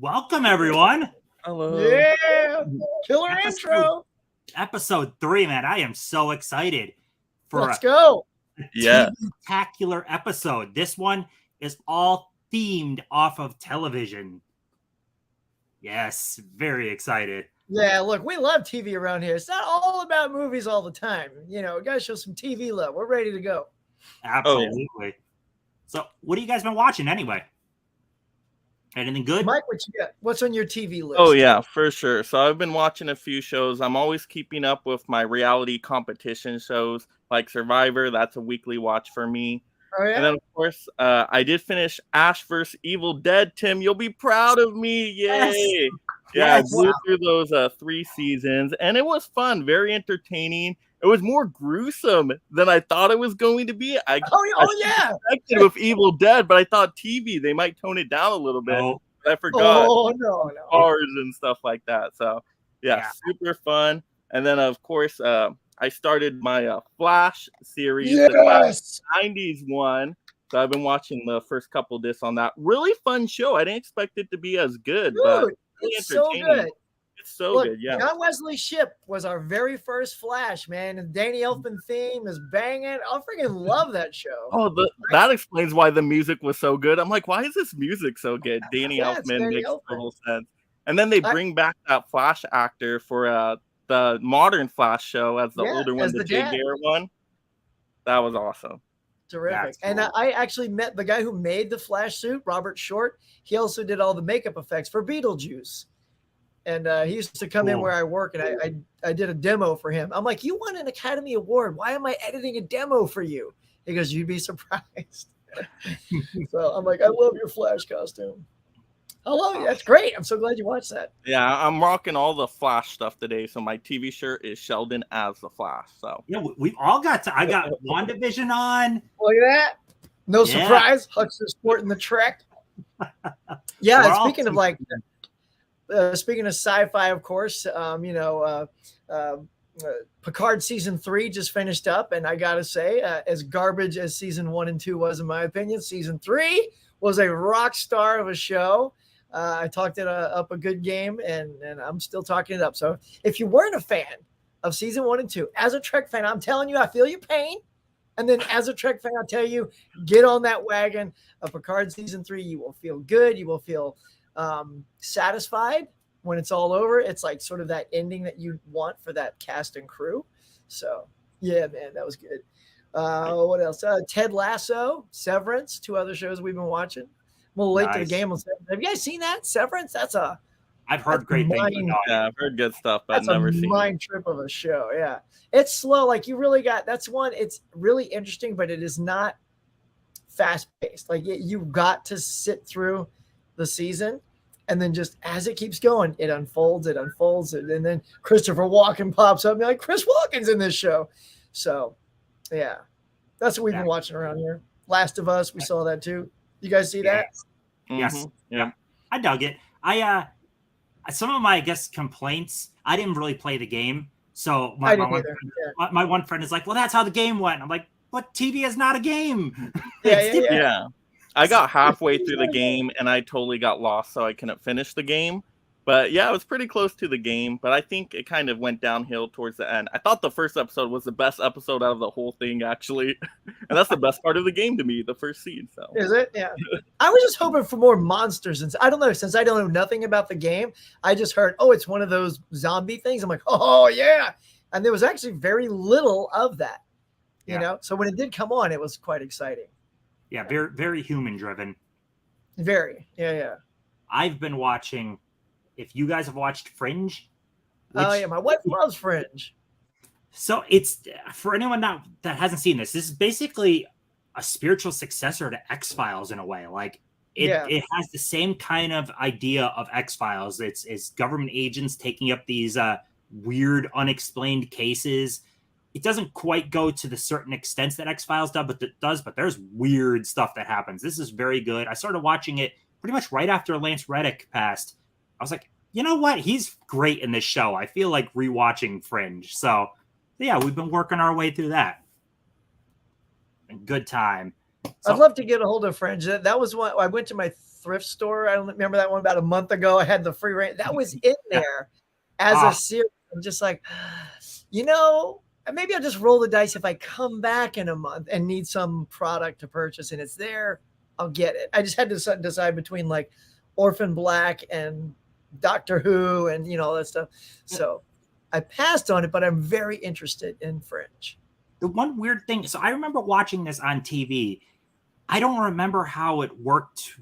Welcome, everyone. Hello. Yeah, killer intro. Episode 3, man. I am so excited for Let's go. Yeah. spectacular episode. This one is all themed off of television. Yes, very excited. Yeah, look, we love TV around here. It's not all about movies all the time. You know, gotta show some TV love. We're ready to go. Absolutely. So, what have you guys been watching anyway? Anything good? Mike, what you got? What's on your TV list? Oh, yeah, for sure. So I've been watching a few shows. I'm always keeping up with my reality competition shows like Survivor. That's a weekly watch for me. Oh, yeah? And then, of course, I did finish Ash vs. Evil Dead. Tim, you'll be proud of me. Yay. Yes. Yeah, Yes. I blew through those 3 seasons, and it was fun, very entertaining. It was more gruesome than I thought it was going to be. I yeah. expected with Evil Dead, but I thought TV, they might tone it down a little bit. Oh, I forgot No. cars and stuff like that. So, yeah, super fun. And then, of course, I started my Flash series, Yes. the 90s one. So I've been watching the first couple discs on that. Really fun show. I didn't expect it to be as good, but Dude, really it's so entertaining. good. It's so Look, good, yeah. John Wesley Shipp was our very first Flash, man. And Danny Elfman theme is banging. I freaking love that show. Oh, that explains why the music was so good. I'm like, why is this music so good? Danny Yeah, it's Elfman Danny makes Elfman. total sense. And then they bring back that Flash actor for the modern Flash show as the older one, as the the Jay dad. Garrett one. That was awesome. Terrific. That's And cool. I actually met the guy who made the Flash suit, Robert Short. He also did all the makeup effects for Beetlejuice. And he used to come in Cool. where I work, and I did a demo for him. I'm like, you won an Academy Award. Why am I editing a demo for you? He goes, you'd be surprised. So I'm like, I love your Flash costume. I love you. That's great. I'm so glad you watched that. Yeah, I'm rocking all the Flash stuff today. So my TV shirt is Sheldon as the Flash. So Yeah, we've all got I got WandaVision on. Look at that. No Yeah. surprise. Huckster sporting the Trek. Yeah, We're all speaking of like, speaking of sci-fi, of course, Picard season 3 just finished up, and I gotta say, as garbage as season 1 and 2 was, in my opinion, season 3 was a rock star of a show. I talked it up a good game, and I'm still talking it up. So if you weren't a fan of season 1 and 2, as a Trek fan, I'm telling you, I feel your pain. And then as a Trek fan, I'll tell you, get on that wagon of Picard season 3. You will feel good. You will feel satisfied when it's all over. It's like sort of that ending that you want for that cast and crew. So yeah, man, that was good. What else? Ted Lasso, Severance, 2 other shows we've been watching. I'm a little late to the Nice. game on Severance. Have you guys seen that? Severance? I've heard great things about it. yeah, I've heard good stuff, but That's never a seen it. mind trip of a show. Yeah. It's slow. Like you really got, that's one, it's really interesting, but it is not fast paced. Like you got to sit through the season, and then just as it keeps going, it unfolds, and then Christopher Walken pops up and you're like, Chris Walken's in this show. So yeah, that's what we've been watching around here. Last of Us, we saw that too. You guys see that? Yes. Mhm, yeah. I dug it. Some of my, I guess, complaints, I didn't really play the game. So I didn't either. my one friend is like, well, that's how the game went. I'm like, but TV is not a game. Yeah, It's yeah, different. Yeah. I got halfway through the game and I totally got lost, so I couldn't finish the game. But yeah, it was pretty close to the game, but I think it kind of went downhill towards the end. I thought the first episode was the best episode out of the whole thing, actually. And that's the best part of the game to me, the first scene. So Is it? Yeah. I was just hoping for more monsters. And I don't know, since I don't know nothing about the game, I just heard, oh, it's one of those zombie things. I'm like, oh, yeah. And there was actually very little of that, you know? So when it did come on, it was quite exciting. Yeah, very, very human driven. Very. Yeah. I've been watching, if you guys have watched Fringe. Oh, yeah. My wife loves Fringe. So it's, for anyone that hasn't seen this is basically a spiritual successor to X-Files in a way. Like it has the same kind of idea of X-Files. It's government agents taking up these weird, unexplained cases. It doesn't quite go to the certain extent that X-Files does, but there's weird stuff that happens. This is very good. I started watching it pretty much right after Lance Reddick passed. I was like, you know what? He's great in this show. I feel like rewatching Fringe. So yeah, we've been working our way through that. Good time. So, I'd love to get a hold of Fringe. That was one. I went to my thrift store. I don't remember that one about a month ago. I had the free reign. That was in there as a series. I'm just like, maybe I'll just roll the dice if I come back in a month and need some product to purchase and it's there, I'll get it. I just had to decide between like Orphan Black and Doctor Who and all that stuff. So I passed on it, but I'm very interested in Fringe. The one weird thing, so I remember watching this on TV. I don't remember how it worked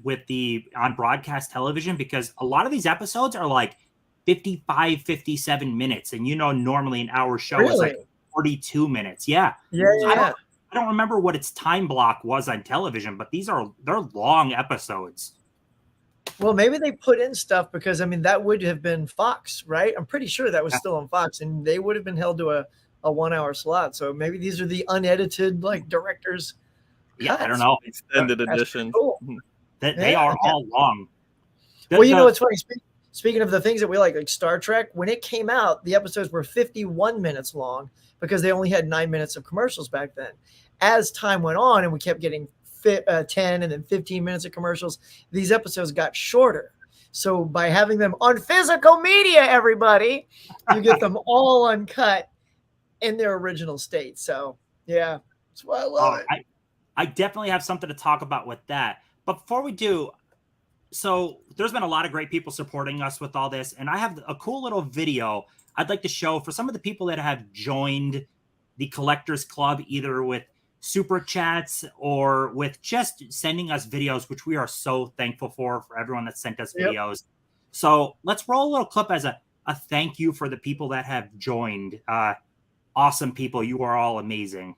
on broadcast television, because a lot of these episodes are like 55, 57 minutes. And normally an hour show is like 42 minutes. Yeah. Yeah. I don't remember what its time block was on television, but they're long episodes. Well, maybe they put in stuff because, that would have been Fox, right? I'm pretty sure that was still on Fox, and they would have been held to a 1 hour slot. So maybe these are the unedited, like, directors. Yeah, I don't know. Extended edition. Cool. They are all long. Well, it's funny. Speaking of the things that we like Star Trek, when it came out, the episodes were 51 minutes long because they only had 9 minutes of commercials back then. As time went on and we kept getting 10 and then 15 minutes of commercials, these episodes got shorter. So by having them on physical media, everybody, you get them all uncut in their original state. So, yeah, that's why I love it. I definitely have something to talk about with that. But before we do, so there's been a lot of great people supporting us with all this. And I have a cool little video I'd like to show for some of the people that have joined the Collectors Club, either with super chats or with just sending us videos, which we are so thankful for everyone that sent us videos. So let's roll a little clip as a thank you for the people that have joined. Awesome people. You are all amazing.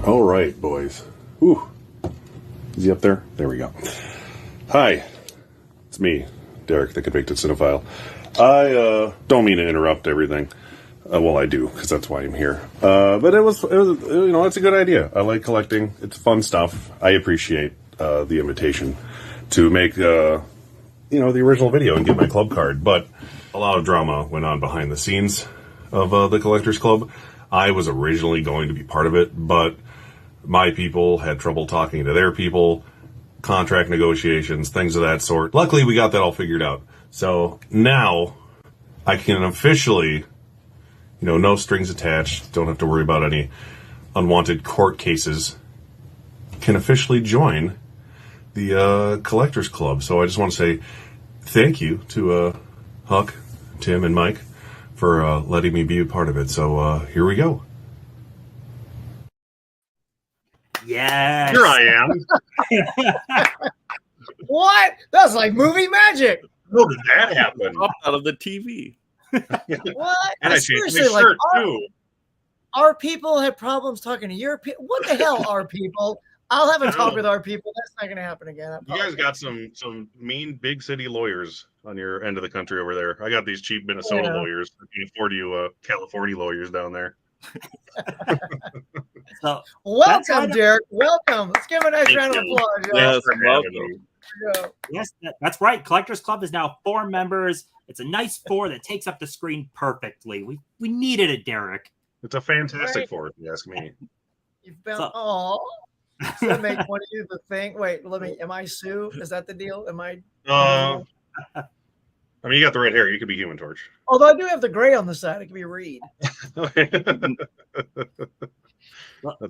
All right, boys. Ooh. Is he up there? There we go. Hi. It's me, Derek, the Convicted Cinephile. I don't mean to interrupt everything. Well, I do, because that's why I'm here. But it was, it's a good idea. I like collecting. It's fun stuff. I appreciate the invitation to make, the original video and get my club card. But a lot of drama went on behind the scenes of the Collectors Club. I was originally going to be part of it, but my people had trouble talking to their people, contract negotiations, things of that sort. Luckily, we got that all figured out. So now I can officially, no strings attached, don't have to worry about any unwanted court cases, can officially join the Collectors Club. So I just want to say thank you to Huck, Tim, and Mike for letting me be a part of it. So here we go. Yes. Here I am. What? That's like movie magic. How did that happen? Out of the TV. What? And I changed my shirt too. Our people had problems talking to your people. What the hell, our people? I'll have a talk with our people. That's not going to happen again. You guys got some mean big city lawyers on your end of the country over there. I got these cheap Minnesota lawyers. I can afford you California lawyers down there. So, welcome, Derek. Welcome. Let's give him a nice round of applause. Yes, welcome. Yes, that's right. Collectors Club is now 4 members. It's a nice 4 that takes up the screen perfectly. We needed it, Derek. It's a fantastic 4, if you ask me. You've been to make one of you the thing. Wait, am I Sue? Is that the deal? Am I? I mean, you got the red hair. You could be Human Torch. Although I do have the gray on the side. It could be Reed. That's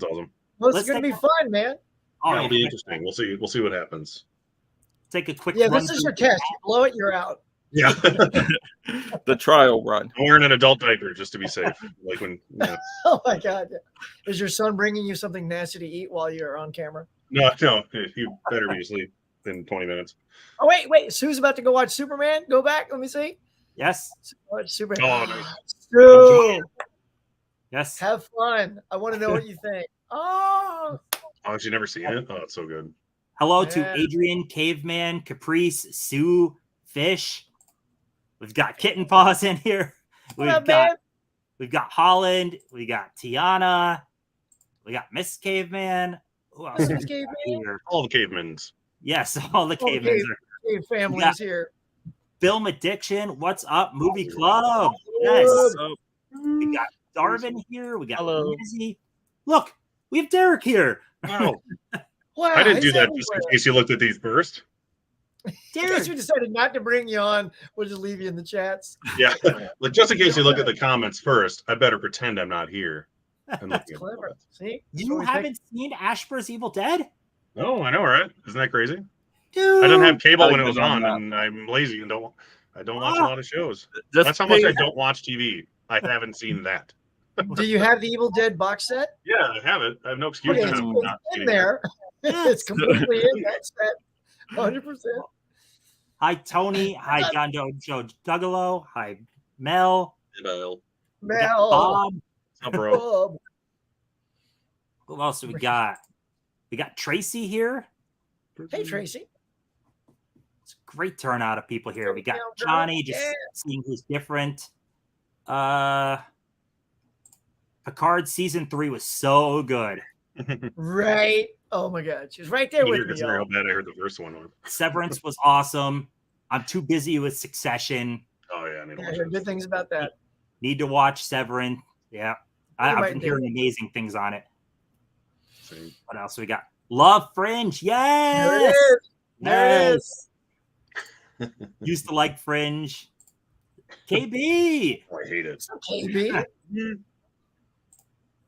awesome. Well, it's going to be fun, man. It'll be interesting. We'll see what happens. Take a quick run. This is your test. You blow it, you're out. Yeah. The trial run. I'm wearing an adult diaper just to be safe. Like when. Oh my God! Is your son bringing you something nasty to eat while you're on camera? No. You better be asleep in 20 minutes. Oh wait! Sue's about to go watch Superman. Go back. Let me see. Yes. Watch Superman. Oh, nice. Sue. Yes. Have fun. I want to know what you think. Oh, you never seen it? Oh, it's so good. Hello to Adrian, Caveman, Caprice, Sue, Fish. We've got Kitten Paws in here. We've got Holland. We got Tiana. We got Miss Caveman. Who else? Miss Caveman. All the cavemans. Yes, all the cavemen are. Cave families here. Film Addiction, what's up? Movie Club. Yes. We got Darvin here. We got Lizzie. Look, we have Derek here. Wow. Wow. I didn't do that just in case you looked at these first. In case we decided not to bring you on, we'll just leave you in the chats. Yeah. Like, just in case you look at the comments first, I better pretend I'm not here. That's clever. See? You haven't seen Ash vs. Evil Dead? No, I know, right? Isn't that crazy? Dude. I didn't have cable when it was on, and I'm lazy and I don't watch a lot of shows. That's how much I don't watch TV. I haven't seen that. Do you have the Evil Dead box set? Yeah, I have it. I have no excuse to have it's not in seen there. It's completely in that set. 100%. Hi, Tony. Hi, John Joe Juggalo. Hi, Mel. Hello. Mel. Bob. Bro. Who else do we got? We got Tracy here. Hey, Tracy. It's a great turnout of people here. We got Johnny, just seeing who's different. Picard season 3 was so good. Right. Oh my God. She's right there with me. How bad I heard the first one was. Severance was awesome. I'm too busy with Succession. Oh yeah, I heard good things about that. Need to watch Severance. Yeah. I've been hearing amazing things on it. Same. What else we got? Love Fringe. Yes. There it is. Used to like Fringe. KB. Oh, I hate it. KB.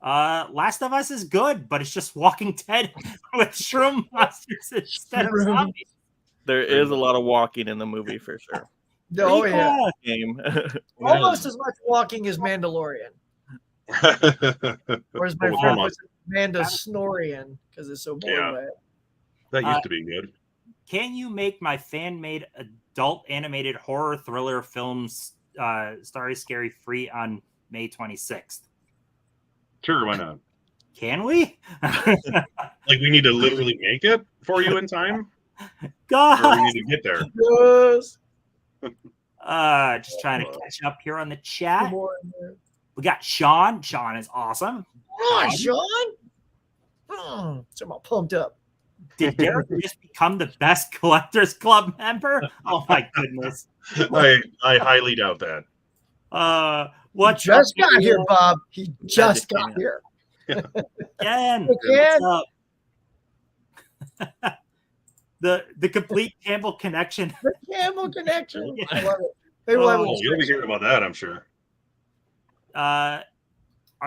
Last of Us is good, but it's just Walking Dead with shroom monsters instead of zombies. There is a lot of walking in the movie for sure. Oh yeah. Game. Almost as much walking as Mandalorian. Or as my friend was Manda Snorian, because it's so bored by it. That used to be good. Can you make my fan-made adult animated horror thriller films Starry Scary free on May 26th? Sure, why not? Can we? Like, we need to literally make it for you in time? God! Or we need to get there? Yes. Just trying to catch up here on the chat. We got Sean. Sean is awesome. Oh, Sean? So I'm all pumped up. Did Derek just become the best Collectors Club member? Oh my goodness. I highly doubt that. What just got here, Bob? He just got here. Again. What's up? The complete Campbell connection. The Campbell connection. Yeah. I love it. You'll be hearing about that, I'm sure. Are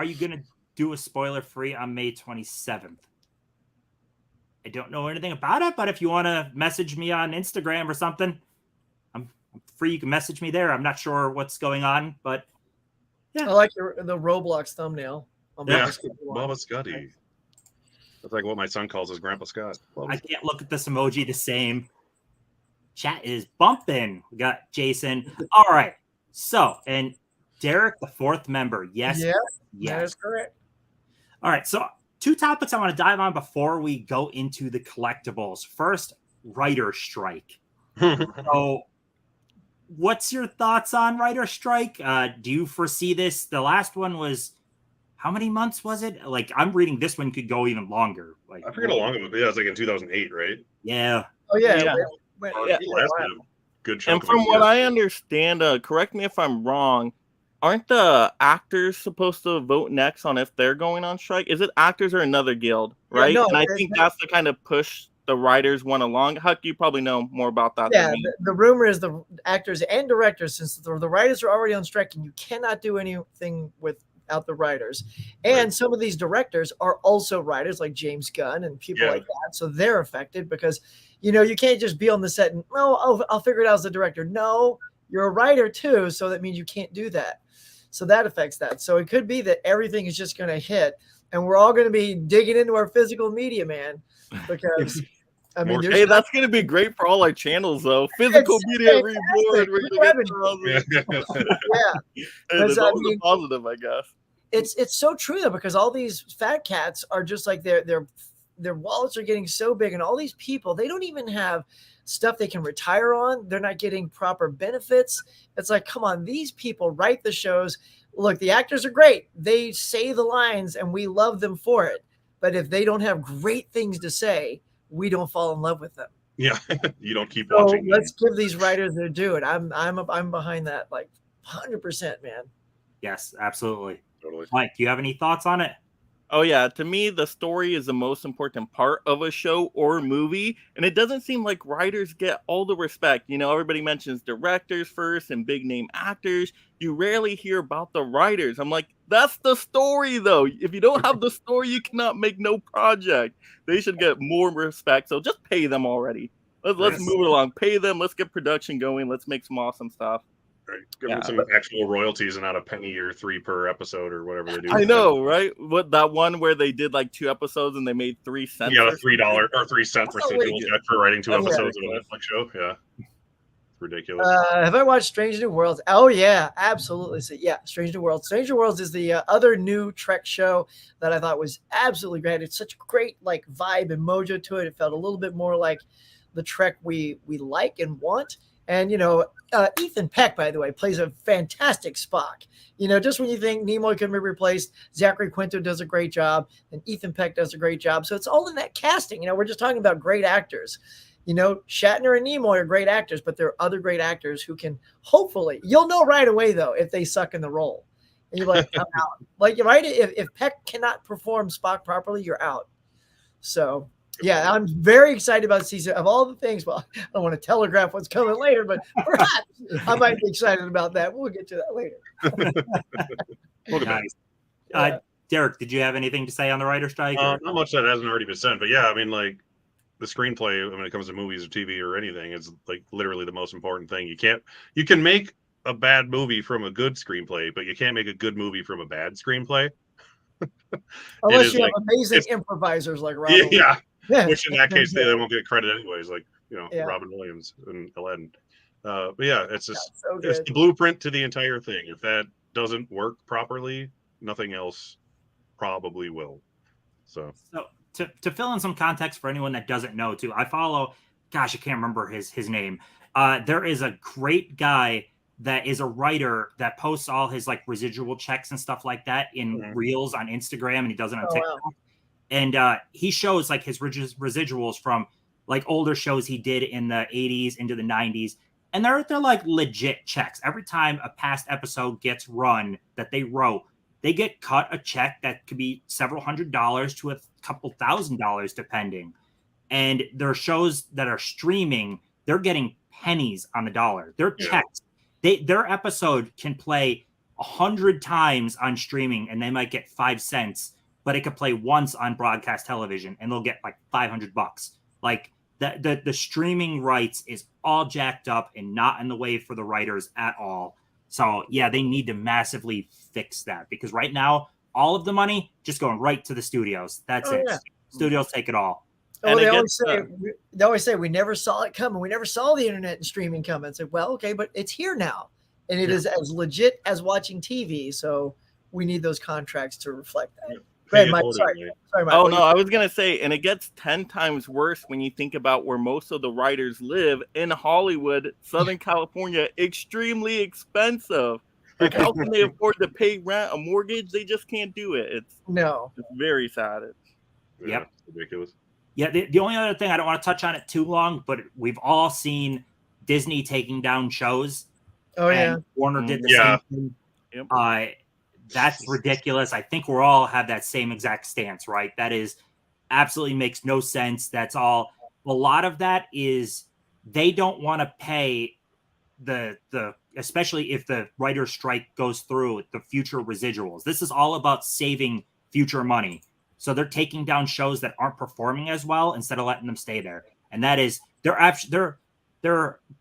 you gonna do a spoiler free on May 27th? I don't know anything about it, but if you want to message me on Instagram or something, I'm free. You can message me there. I'm not sure what's going on, but yeah. I like the Roblox thumbnail. Yeah, Baba Scotty. That's like what my son calls his Grandpa Scott. I can't look at this emoji the same. Chat is bumping. We got Jason. All right. So, and Derek, the fourth member. Yes. Yeah, yes. that is correct. All right. So, two topics I want to dive on before we go into the collectibles. First, writer strike. So, what's your thoughts on writer strike? Do you foresee this? The last one was, how many months was it? Like, I'm reading this one could go even longer. Like, I forget how long it was. Yeah, it was like in 2008, right? Yeah. Oh yeah. Good chunk. And from what I understand, correct me if I'm wrong, aren't the actors supposed to vote next on if they're going on strike? Is it actors or another guild, right? Yeah, no, and I think that's the kind of push the writers went along. Huck, you probably know more about that Yeah, than me. the rumor is the actors and directors, since the writers are already on strike, and you cannot do anything without the writers. And some of these directors are also writers, like James Gunn and people like that. So they're affected because, you can't just be on the set and, I'll figure it out as a director. No, you're a writer too. So that means you can't do that. So that affects that. So it could be that everything is just going to hit and we're all going to be digging into our physical media, man, because hey, that's going to be great for all our channels, though. Physical media reborn. We're going to yeah. It's always a positive, I guess. It's so true, though, because all these fat cats are just like their wallets are getting so big, and all these people, they don't even have stuff they can retire on. They're not getting proper benefits. It's like, come on, these people write the shows. Look, the actors are great. They say the lines, and we love them for it. But if they don't have great things to say, we don't fall in love with them. Yeah, you don't keep So watching. let's give these writers their due, and I'm behind that like 100%, man. Yes, absolutely. Totally. Mike, do you have any thoughts on it? Oh yeah, to me the story is the most important part of a show or movie, and it doesn't seem like writers get all the respect. You know, everybody mentions directors first and big name actors. You rarely hear about the writers. I'm like, that's the story though. If you don't have the story, you cannot make no project. They should get more respect. So just pay them already. Let's Yes. move it along. Pay them. Let's get production going. Let's make some awesome stuff. Right. Give Yeah, them some but actual royalties and not a penny or 3 per episode or whatever they do. I know, right? What that one where they did like 2 episodes and they made 3 cents Yeah, or a $3 something? or 3-cent That's outrageous. residual check for writing 2 That's episodes of a ridiculous. Netflix show. Yeah, it's ridiculous. Have I watched Strange New Worlds? Oh yeah, absolutely. So, yeah, Strange New Worlds. Strange New Worlds is the other new Trek show that I thought was absolutely great. It's such a great like vibe and mojo to it. It felt a little bit more like the Trek we like and want. And Ethan Peck, by the way, plays a fantastic Spock. Just when you think Nimoy can be replaced, Zachary Quinto does a great job, and Ethan Peck does a great job. So it's all in that casting. We're just talking about great actors. Shatner and Nimoy are great actors, but there are other great actors who can hopefully, you'll know right away though if they suck in the role, and you're like, I'm out. Like, right? If Peck cannot perform Spock properly, you're out. So. Yeah, I'm very excited about season of all the things. Well, I don't want to telegraph what's coming later, but perhaps I might be excited about that. We'll get to that later. Nice. Derek, did you have anything to say on the writer's strike? Not much that hasn't already been said, but yeah, I mean, like the screenplay when it comes to movies or TV or anything is like literally the most important thing. You can make a bad movie from a good screenplay, but you can't make a good movie from a bad screenplay. Unless you have amazing improvisers like Robin. Yeah. Which in that case they won't get credit anyways, like Robin Williams and Aladdin. But yeah, it's just it's the blueprint to the entire thing. If that doesn't work properly, nothing else probably will. So to fill in some context for anyone that doesn't know too, I follow, gosh, I can't remember his name. There is a great guy that is a writer that posts all his like residual checks and stuff like that in reels on Instagram, and he does it on TikTok. Wow. And he shows like his residuals from like older shows he did in the 80s into the 90s. And they're like legit checks. Every time a past episode gets run that they wrote, they get cut a check that could be several $100s to a couple $1,000s depending. And there are shows that are streaming, they're getting pennies on the dollar. Their checks, their episode can play 100 times on streaming and they might get 5 cents. But it could play once on broadcast television and they'll get like $500. Like the streaming rights is all jacked up and not in the way for the writers at all. So yeah, they need to massively fix that because right now, all of the money just going right to the studios. That's it. Yeah. Studios take it all. Oh, they always say we never saw it coming. We never saw the internet and streaming coming. It's like, well, okay, but it's here now. And it is as legit as watching TV. So we need those contracts to reflect that. Mike, sorry, Mike. Oh, no, I was going to say, and it gets 10 times worse when you think about where most of the writers live in Hollywood, Southern California, extremely expensive. Like, how can they afford to pay rent, a mortgage? They just can't do it. It's very sad. Yep. Ridiculous. Yeah, the only other thing, I don't want to touch on it too long, but we've all seen Disney taking down shows. Oh, yeah. Warner did the same thing. Yep. That's ridiculous. I think we're all have that same exact stance, right? That is absolutely makes no sense. That's all. A lot of that is they don't want to pay the especially if the writer's strike goes through, the future residuals. This is all about saving future money. So they're taking down shows that aren't performing as well instead of letting them stay there. And that is they're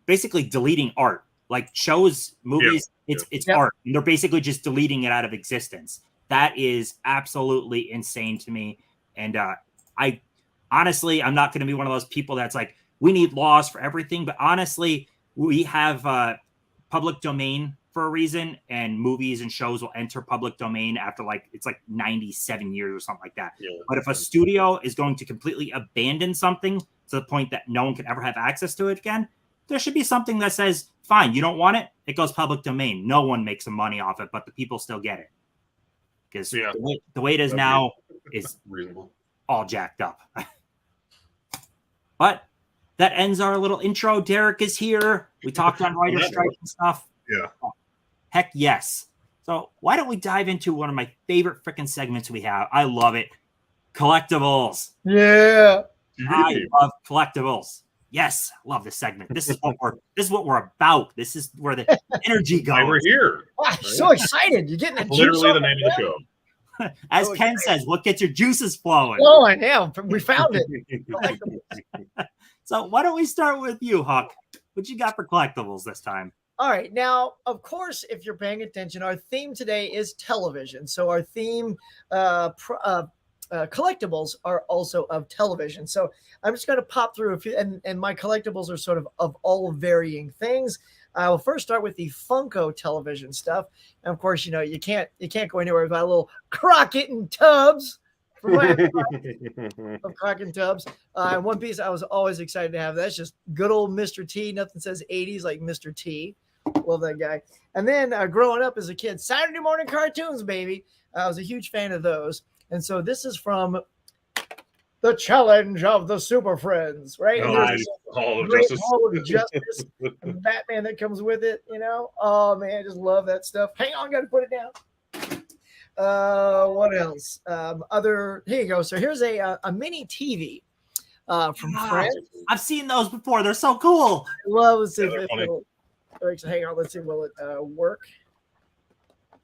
basically deleting art. Like shows, movies, it's art. And they're basically just deleting it out of existence. That is absolutely insane to me. And I'm not going to be one of those people that's like, we need laws for everything. But honestly, we have public domain for a reason, and movies and shows will enter public domain after it's 97 years or something like that. Yeah. But if a studio is going to completely abandon something to the point that no one can ever have access to it again, there should be something that says, fine, you don't want it, it goes public domain. No one makes some money off it, but the people still get it. Because the way it is now is reasonable, all jacked up. But that ends our little intro. Derek is here. We talked on writer strike and stuff. Yeah. Heck yes. So why don't we dive into one of my favorite freaking segments we have? I love it. Collectibles. Yeah. I love collectibles. Yes, love this segment. This is what we're about. This is where the energy goes. We're here. Wow, I'm so excited. You're getting that Literally the name of the show. As Ken says, what gets your juices flowing? Flowing, yeah. We found it. So why don't we start with you, Huck? What you got for collectibles this time? All right. Now, of course, if you're paying attention, our theme today is television. So our theme collectibles are also of television. So I'm just going to pop through a few, and my collectibles are sort of all varying things. I will first start with the Funko television stuff. And of course, you can't go anywhere without a little Crockett and Tubbs. Of Crockett and Tubbs. And one piece I was always excited to have. That's just good old Mr. T. Nothing says 80s like Mr. T. Love that guy. And then growing up as a kid, Saturday morning cartoons, baby. I was a huge fan of those. And so this is from The Challenge of the Super Friends, right? Nice. Hall of Justice and Batman that comes with it, Oh, man, I just love that stuff. Hang on, got to put it down. What else? Here you go. So here's a mini TV from Friends. I've seen those before. They're so cool. I love it. Hang on, let's see. Will it work?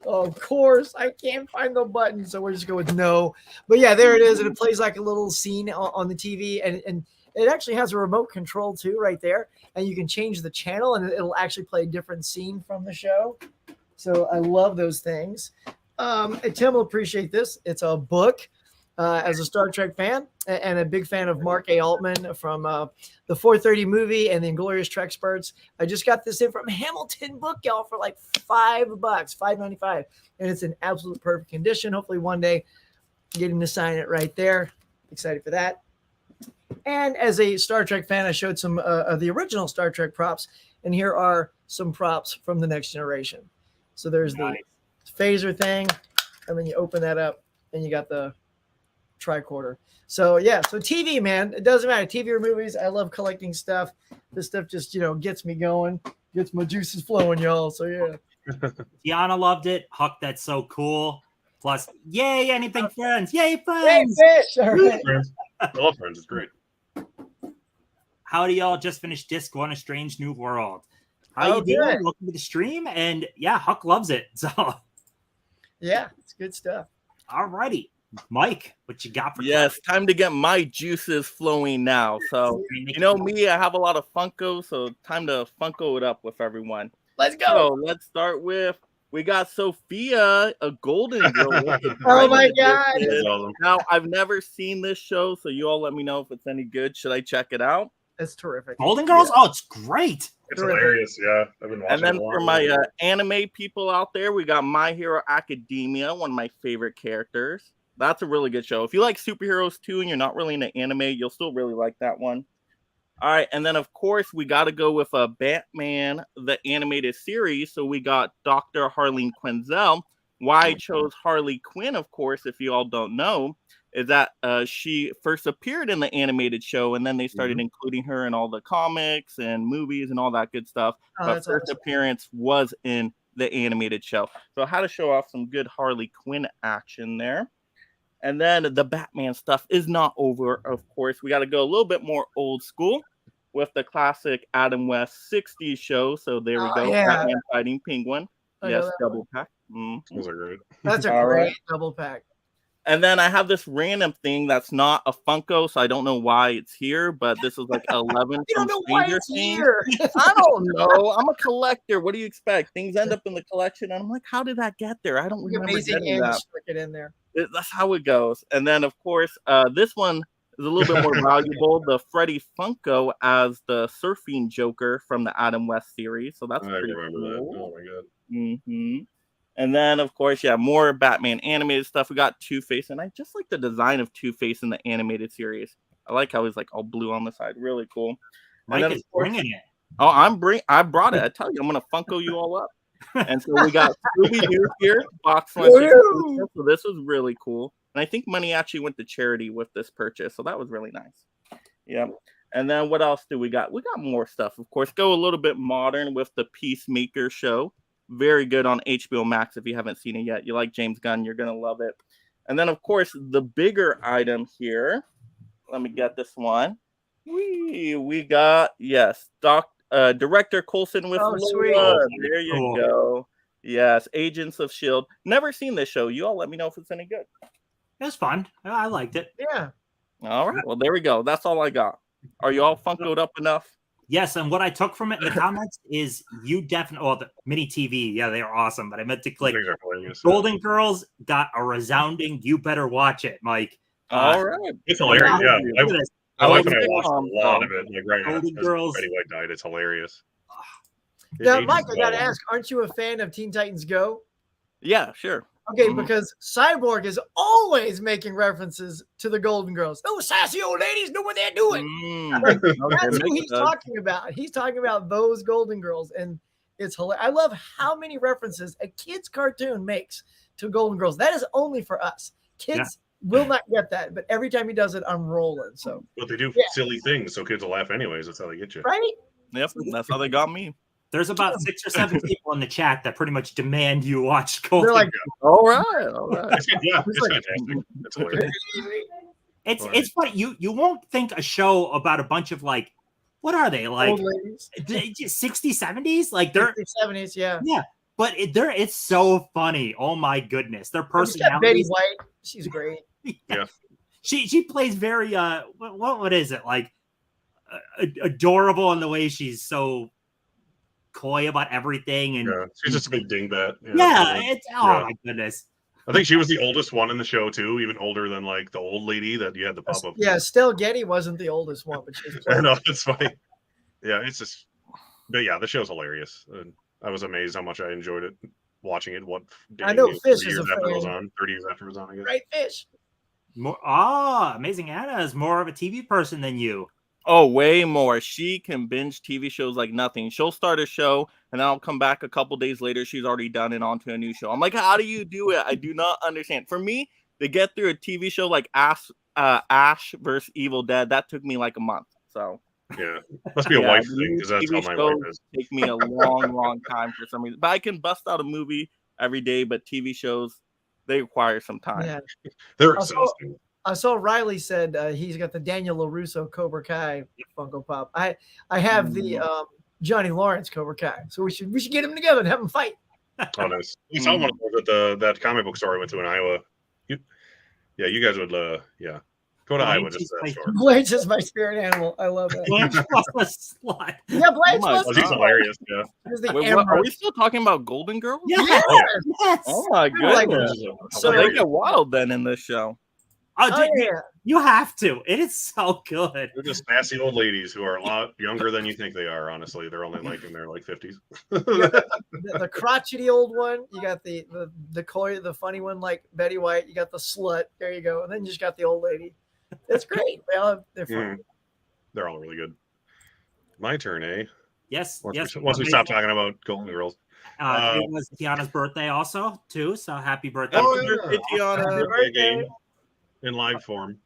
Oh, of course, I can't find the button, so we're just going with no. But yeah, there it is, and it plays like a little scene on the TV, and it actually has a remote control too, right there, and you can change the channel, and it'll actually play a different scene from the show. So I love those things. And Tim will appreciate this. It's a book. As a Star Trek fan and a big fan of Mark A. Altman from the 4:30 movie and the Inglorious Treksperts, I just got this in from Hamilton Book, y'all, for like $5, $5.95, and it's in absolute perfect condition. Hopefully one day get him to sign it right there. Excited for that. And as a Star Trek fan, I showed some of the original Star Trek props, and here are some props from The Next Generation. So there's the phaser thing, and then you open that up, and you got the tricorder. So yeah, so TV, man, it doesn't matter, TV or movies. I love collecting stuff. This stuff just gets me going, gets my juices flowing, y'all. So yeah. Tiana loved it. Huck, that's so cool. Plus, yay, anything Friends. Yay, Friends. Yay, fish. All right. Friends. I love Friends. It's great. Howdy, y'all. Just finished Disc 1, A Strange New World. How you doing? Welcome to the stream. And yeah, Huck loves it. So yeah, it's good stuff. All righty. Mike, what you got for time to get my juices flowing now. So me, I have a lot of Funko, so time to Funko it up with everyone. Let's go. So let's start with, we got Sophia, a Golden Girl. Oh my God. Now, I've never seen this show, so you all let me know if it's any good. Should I check it out? It's terrific. Golden Girls? Yeah. Oh, it's great. It's hilarious, yeah. I've been watching. And then for my anime people out there, we got My Hero Academia, one of my favorite characters. That's a really good show. If you like superheroes too and you're not really into anime, you'll still really like that one. All right. And then, of course, we got to go with Batman, the animated series. So we got Dr. Harleen Quinzel. Why I chose Harley Quinn, of course, if you all don't know, is that she first appeared in the animated show, and then they started including her in all the comics and movies and all that good stuff. But first appearance was in the animated show. So I had to show off some good Harley Quinn action there. And then the Batman stuff is not over, of course. We got to go a little bit more old school with the classic Adam West 60s show. So there we go. Yeah. Batman fighting Penguin. Yes, double pack. Those are great. That's a great double pack. And then I have this random thing that's not a Funko, so I don't know why it's here, but this is like 11 from Stranger Things. I don't know. I'm a collector. What do you expect? Things end up in the collection, and I'm like, how did that get there? I don't remember getting that. It in there. That's how it goes. And then, of course, this one is a little bit more valuable. The Freddy Funko as the surfing Joker from the Adam West series. So that's pretty cool. That. Oh, my God. Mm-hmm. And then, of course, more Batman animated stuff. We got Two-Face, and I just like the design of Two-Face in the animated series. I like how he's like all blue on the side. Really cool. Mike is bringing it. Oh, I brought it. I tell you, I'm gonna Funko you all up. And so we got Scooby-Doo here, box lunch. So this was really cool. And I think money actually went to charity with this purchase. So that was really nice. Yeah. And then what else do we got? We got more stuff, of course. Go a little bit modern with the Peacemaker show. Very good on HBO Max if you haven't seen it yet. You like James Gunn, you're going to love it. And then, of course, the bigger item here. Let me get this one. We got, yes, Director Coulson with Laura. There you go. Yes, Agents of S.H.I.E.L.D. Never seen this show. You all let me know if it's any good. It was fun. I liked it. Yeah. All right. Well, there we go. That's all I got. Are you all funkoed up enough? Yes, and what I took from it in the comments is you definitely, the mini TV, yeah, they are awesome, but I meant to click Golden Girls got a resounding, you better watch it, Mike. All right. It's hilarious, yeah. I like when I watched a lot of it, like right now, Betty White died. It's hilarious. Now, Mike, I got to ask, aren't you a fan of Teen Titans Go? Yeah, sure. Okay, because Cyborg is always making references to the Golden Girls. Those sassy old ladies know what they're doing. That's who he's talking about. He's talking about those Golden Girls, and it's hilarious. I love how many references a kid's cartoon makes to Golden Girls. That is only for us. Kids will not get that, but every time he does it, I'm rolling. So, but they do silly things, so kids will laugh anyways. That's how they get you, right? Yep, that's how they got me. There's about 6 or 7 people in the chat that pretty much demand you watch Golden. They're like, all right. It's fantastic. It's hilarious. It's funny. You won't think a show about a bunch of like, what are they like? Old ladies. 60s, 70s? Like they're 70s, yeah. Yeah. But it's so funny. Oh my goodness. Their personalities. Betty White. She's great. Yeah. She plays very what is it? Like adorable in the way she's so coy about everything, and she's just a big dingbat. It's my goodness. I think she was the oldest one in the show too, even older than like the old lady that you had to pop up. Yeah, Stell Getty wasn't the oldest one, but she's. I know, it's funny. Yeah, it's just, but yeah, the show's hilarious, and I was amazed how much I enjoyed it watching it. I know Fish is a fan. 30 years after it was on, I guess. Right, Fish. Amazing Anna is more of a TV person than you. Oh, way more. She can binge TV shows like nothing. She'll start a show, and then I'll come back a couple days later. She's already done it onto a new show. I'm like, how do you do it? I do not understand. For me, to get through a TV show like Ash versus Evil Dead, that took me like a month. So yeah, must be a wife thing because that's how my wife is. Take me a long time for some reason. But I can bust out a movie every day. But TV shows, they require some time. Yeah, they're exhausting. I saw Riley said he's got the Daniel LaRusso Cobra Kai Funko Pop. I have the Johnny Lawrence Cobra Kai, so we should get them together and have them fight. Oh, nice. We saw one of those at that comic book store I went to in Iowa. You guys would go to Iowa just that store. Blanche is my spirit animal. I love it. Blanche was a slut. Yeah, Blanche was. He's hilarious. Yeah. Wait, are we still talking about Golden Girls? Yes. Oh my goodness. So they get wild then in this show. You have to. It is so good. They're just sassy old ladies who are a lot younger than you think they are. Honestly, they're only like in their 50s. the crotchety old one. You got the coy, the funny one like Betty White. You got the slut. There you go. And then you just got the old lady. It's great. They're fun. They're all really good. My turn, eh? Yes. Once we stop talking about Golden Girls. It was Tiana's birthday also too. So happy birthday! Happy birthday, Tiana! Birthday in live form.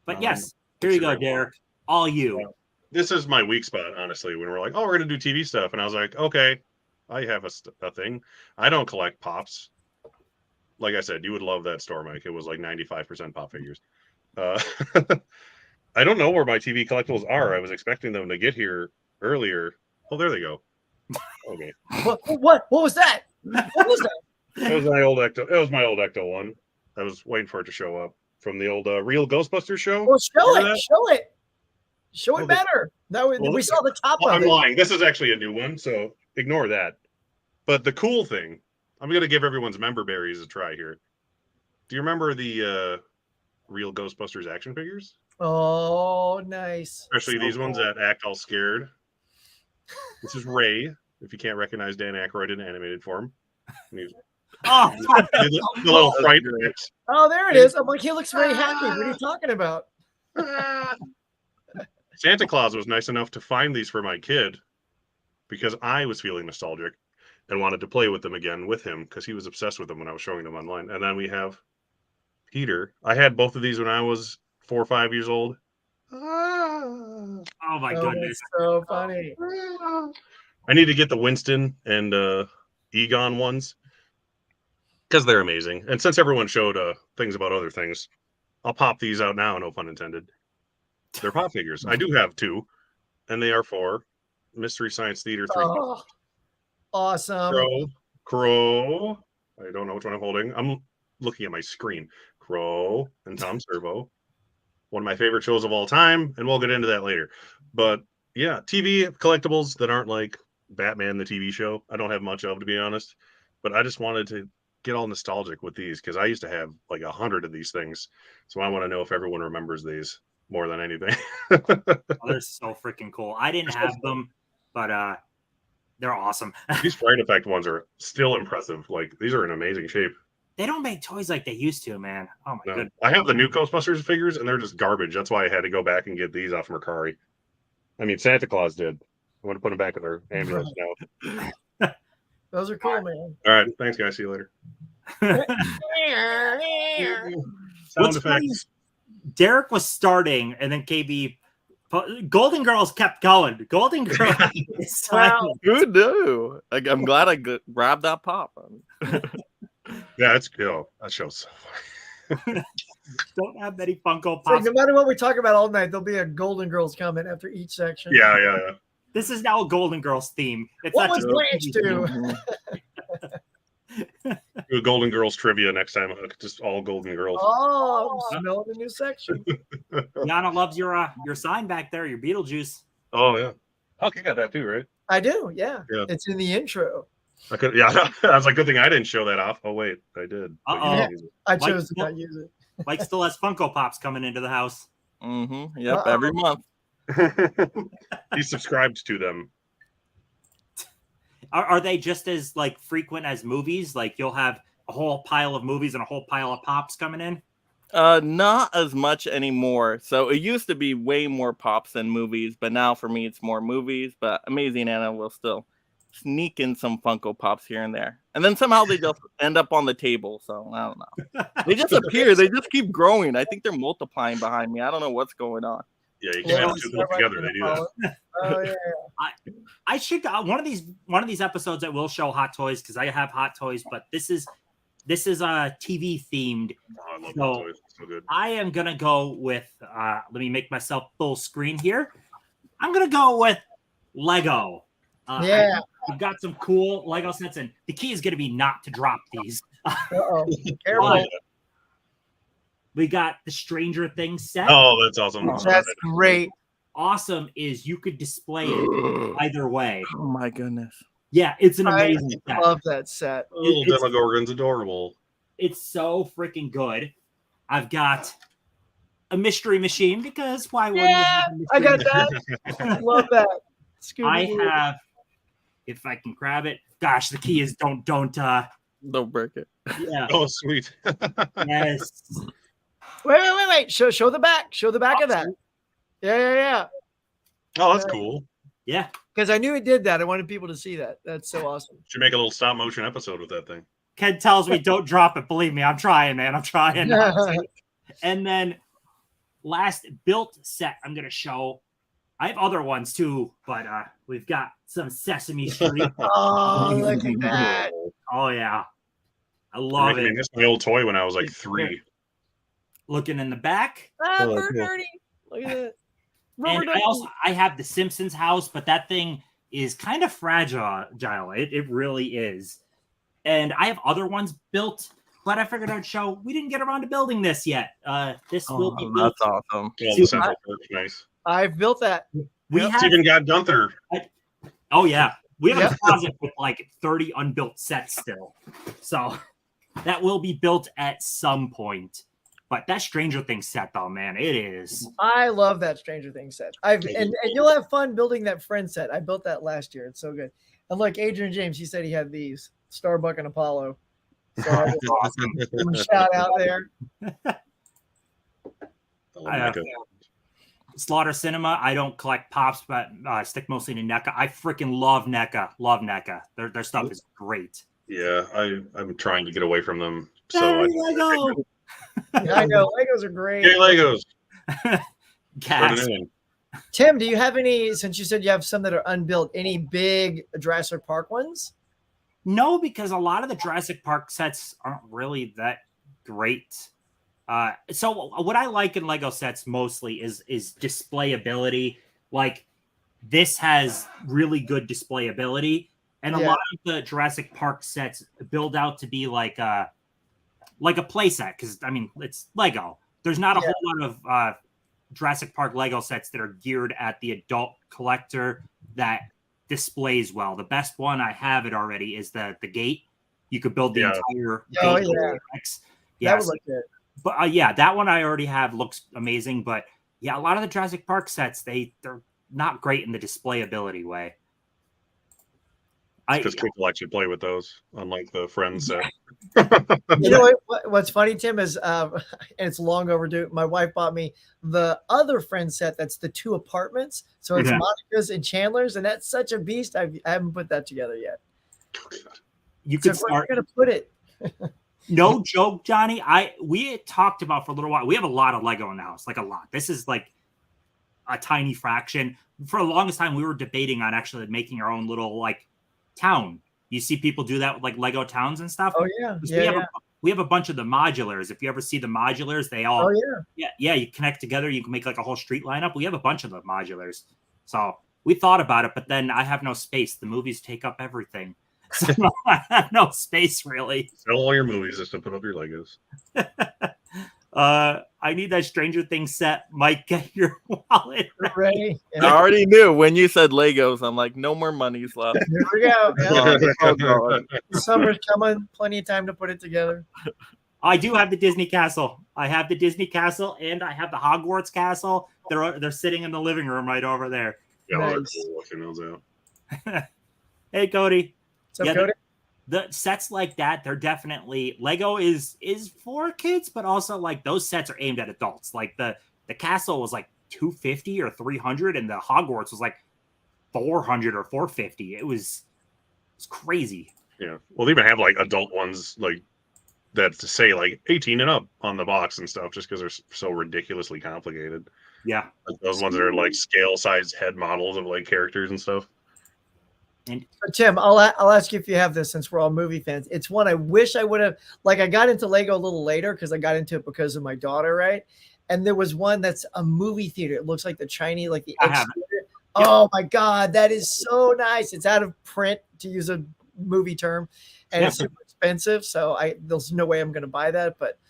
But yes, here you go, Derek. All you. This is my weak spot, honestly, when we're like, we're going to do TV stuff. And I was like, okay, I have a thing. I don't collect pops. Like I said, you would love that store, Mike. It was like 95% pop figures. I don't know where my TV collectibles are. I was expecting them to get here earlier. Oh, there they go. Okay. What was that? What was that? It was my old Ecto. It was my old Ecto one. I was waiting for it to show up from the old Real Ghostbusters show. Well, show it better. We saw the top of it. I'm lying. This is actually a new one, so ignore that. But the cool thing, I'm going to give everyone's member berries a try here. Do you remember the Real Ghostbusters action figures? Oh, nice. Especially these ones that act all scared. This is Ray, if you can't recognize Dan Aykroyd in animated form. The little fright mix. Oh, there it is. I'm like, he looks very happy. What are you talking about? Santa Claus was nice enough to find these for my kid because I was feeling nostalgic and wanted to play with them again with him because he was obsessed with them when I was showing them online. And then we have Peter. I had both of these when I was 4 or 5 years old. Oh my goodness. So funny. I need to get the Winston and Egon ones because they're amazing. And since everyone showed things about other things, I'll pop these out now, no pun intended. They're pop figures. I do have 2, and they are for Mystery Science Theater 3. Oh, awesome. Crow. I don't know which one I'm holding. I'm looking at my screen. Crow and Tom Servo. One of my favorite shows of all time, and we'll get into that later. But yeah, TV collectibles that aren't like Batman the TV show. I don't have much of, to be honest. But I just wanted to get all nostalgic with these because I used to have like 100 of these things. So I want to know if everyone remembers these more than anything. They're so freaking cool. I didn't have them, but they're awesome. These Sprite Effect ones are still impressive. Like, these are in amazing shape. They don't make toys like they used to, man. Oh my goodness. I have the new Ghostbusters figures, and they're just garbage. That's why I had to go back and get these off Mercari. I mean, Santa Claus did. I want to put them back in their ambulance now. Those are cool, man. All right. Thanks, guys. See you later. Sound effects. Derek was starting, and then KB. Golden Girls kept going. Golden Girls. Wow. Who knew? I'm glad I grabbed that pop. Yeah, it's cool. That show's so funny. Don't have many Funko Pops. Like, no matter what we talk about all night, there'll be a Golden Girls comment after each section. Yeah. This is now a Golden Girls theme. It's what not was Blanche do? Do a Golden Girls trivia next time. Just all Golden Girls. Oh, I'm smelling a new section. Yana loves your sign back there, your Beetlejuice. Oh yeah. Huck, you got that too, right? I do, yeah. It's in the intro. I could, yeah. I was like, good thing I didn't show that off. Oh wait, I did. I chose to not use it. Mike still has Funko Pops coming into the house. Mm-hmm. Yep, every month. He subscribed to them. Are they just as like frequent as movies? Like you'll have a whole pile of movies and a whole pile of pops coming in? Not as much anymore. So it used to be way more pops than movies, but now for me it's more movies. But Amazing Anna will still sneak in some Funko Pops here and there. And then somehow they just end up on the table. So I don't know. They just appear. They just keep growing. I think they're multiplying behind me. I don't know what's going on. Yeah, you can't have 2 put together. They do that. Oh yeah. I should one of these episodes I will show Hot Toys because I have Hot Toys, but this is TV themed. Oh, I love Hot Toys. It's so good. I am gonna go with let me make myself full screen here. I'm gonna go with Lego. Yeah. We've got some cool Lego sets, and the key is going to be not to drop these. Careful. We got the Stranger Things set. Oh, that's awesome. That's great. Awesome is you could display it either way. Oh my goodness. Yeah, it's an amazing set. I love that set. Little Demogorgon's adorable. It's so freaking good. I've got a mystery machine because why wouldn't you have a mystery I got that. Love that. I have, if I can grab it. Gosh, the key is don't break it. Yeah. Oh, sweet. Yes. Wait. Show the back. Show the back of that. Yeah. Oh, that's cool. Yeah. Because I knew it did that. I wanted people to see that. That's so awesome. Should make a little stop motion episode with that thing. Ken tells me don't drop it. Believe me, I'm trying, man. I'm trying. And then last built set I'm gonna show. I have other ones too, but we've got some Sesame Street. Oh, look at that. Oh yeah. I love it. This was my old toy when I was like 3. Looking in the back. Bird Dirty. Look at that. And I have the Simpsons house, but that thing is kind of fragile. It really is. And I have other ones built, but I figured I'd show. We didn't get around to building this yet. This will be built. That's awesome. Well, the Central Park's nice. I've built that. It's even got Gunther. Oh yeah, we have a closet with like 30 unbuilt sets still, so that will be built at some point. But that Stranger Things set, though, man, it is. I love that Stranger Things set. And you'll have fun building that Friend set. I built that last year. It's so good. And like Adrian James, he said he had these Starbuck and Apollo. So awesome. Shout out there. Slaughter Cinema. I don't collect pops, but I stick mostly to NECA. I freaking love NECA. Love NECA. Their stuff is great. Yeah, I'm trying to get away from them. So I know Legos are great. Yay, Legos. Gas. Tim, do you have any, since you said you have some that are unbuilt, any big Jurassic Park ones? No, because a lot of the Jurassic Park sets aren't really that great. So what I like in Lego sets mostly is displayability. Like this has really good displayability, and a lot of the Jurassic Park sets build out to be like a play set, because I mean it's Lego. There's not a whole lot of Jurassic Park Lego sets that are geared at the adult collector that displays well. The best one I have it already is the gate. You could build the entire gate. That would look good. But that one I already have, looks amazing. But yeah, a lot of the Jurassic Park sets, they're not great in the displayability way. Because people actually play with those, unlike the Friends set. You know what's funny, Tim, is and it's long overdue. My wife bought me the other Friends set that's the 2 apartments. So it's Monica's and Chandler's, and that's such a beast. I haven't put that together yet. You could start. Where are you gonna put it? No joke, Johnny. We had talked about for a little while. We have a lot of Lego in the house, like a lot. This is like a tiny fraction. For the longest time, we were debating on actually making our own little like town. You see people do that with like Lego towns and stuff. Oh yeah. We have a bunch of the modulars. If you ever see the modulars, they all you connect together. You can make like a whole street lineup. We have a bunch of the modulars. So we thought about it, but then I have no space. The movies take up everything. So I have no space really. Sell all your movies just to put up your Legos. I need that Stranger Things set. Mike, get your wallet ready. I already knew when you said Legos. I'm like, no more money's left. Here we go. Yeah. Summer's coming. Plenty of time to put it together. I do have the Disney Castle. I have the Disney Castle, and I have the Hogwarts Castle. They're sitting in the living room right over there. Yeah, nice. Cool looking those out. Hey, Cody. What's up, Cody? The sets like that, they're definitely Lego is for kids, but also like those sets are aimed at adults. Like the castle was like $250 or $300, and the Hogwarts was like $400 or $450. It's crazy. Yeah, well, they even have like adult ones like that to say like 18 and up on the box and stuff, just because they're so ridiculously complicated. Yeah, like those ones that are like scale size head models of like characters and stuff. And Tim, I'll ask you if you have this, since we're all movie fans. It's one I wish I would have, like, I got into Lego a little later because I got into it because of my daughter, right? And there was one that's a movie theater. It looks like the Chinese, like the X. Oh my God, that is so nice. It's out of print, to use a movie term, and it's super expensive. So there's no way I'm going to buy that. But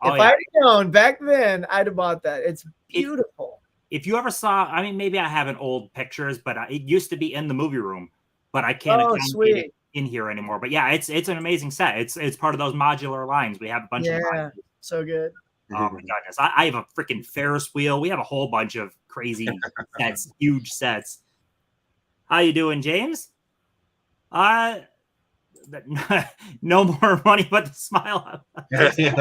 if I'd known back then, I'd have bought that. It's beautiful. If you ever saw, I mean, maybe I haven't old pictures, but it used to be in the movie room. But I can't get it in here anymore. But yeah, it's an amazing set. It's part of those modular lines. We have a bunch of them. So good. Oh my goodness. I have a freaking Ferris wheel. We have a whole bunch of crazy sets, huge sets. How you doing, James? No more money but the smile. This is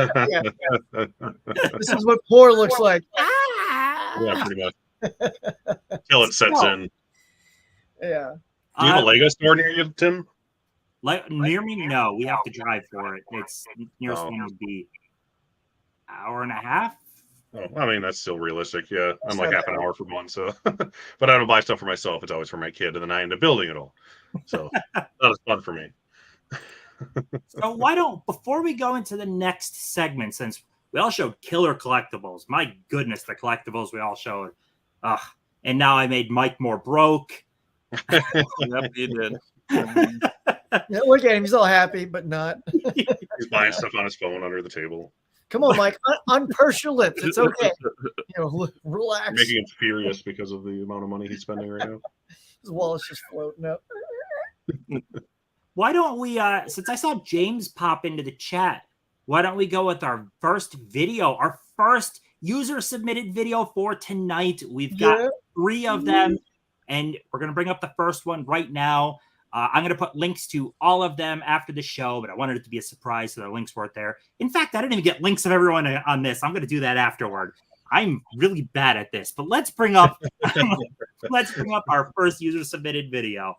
what poor looks like. Yeah, pretty much. Till it sets in. Yeah. Do you have a Lego store near you, Tim? Near me? No, we have to drive for it. It's nearest one would be hour and a half. Oh, I mean, that's still realistic. Yeah, I'm like half an hour from one. So, but I don't buy stuff for myself. It's always for my kid, and then I end up building it all. So that was fun for me. So why don't, before we go into the next segment, since we all showed killer collectibles, my goodness, the collectibles we all showed. And now I made Mike more broke. Yep, you did. Yeah, look at him. He's all happy, but not. He's buying stuff on his phone under the table. Come on, Mike. Unpurse your lips. It's okay. Relax. Making him furious because of the amount of money he's spending right now. His wallet's just floating up. Why don't we, since I saw James pop into the chat, why don't we go with our first video, our first user-submitted video for tonight? We've got 3 of them. And we're going to bring up the first one right now. I'm going to put links to all of them after the show, but I wanted it to be a surprise, so the links weren't there. In fact, I didn't even get links of everyone on this. I'm going to do that afterward. I'm really bad at this, but let's bring up our first user submitted video.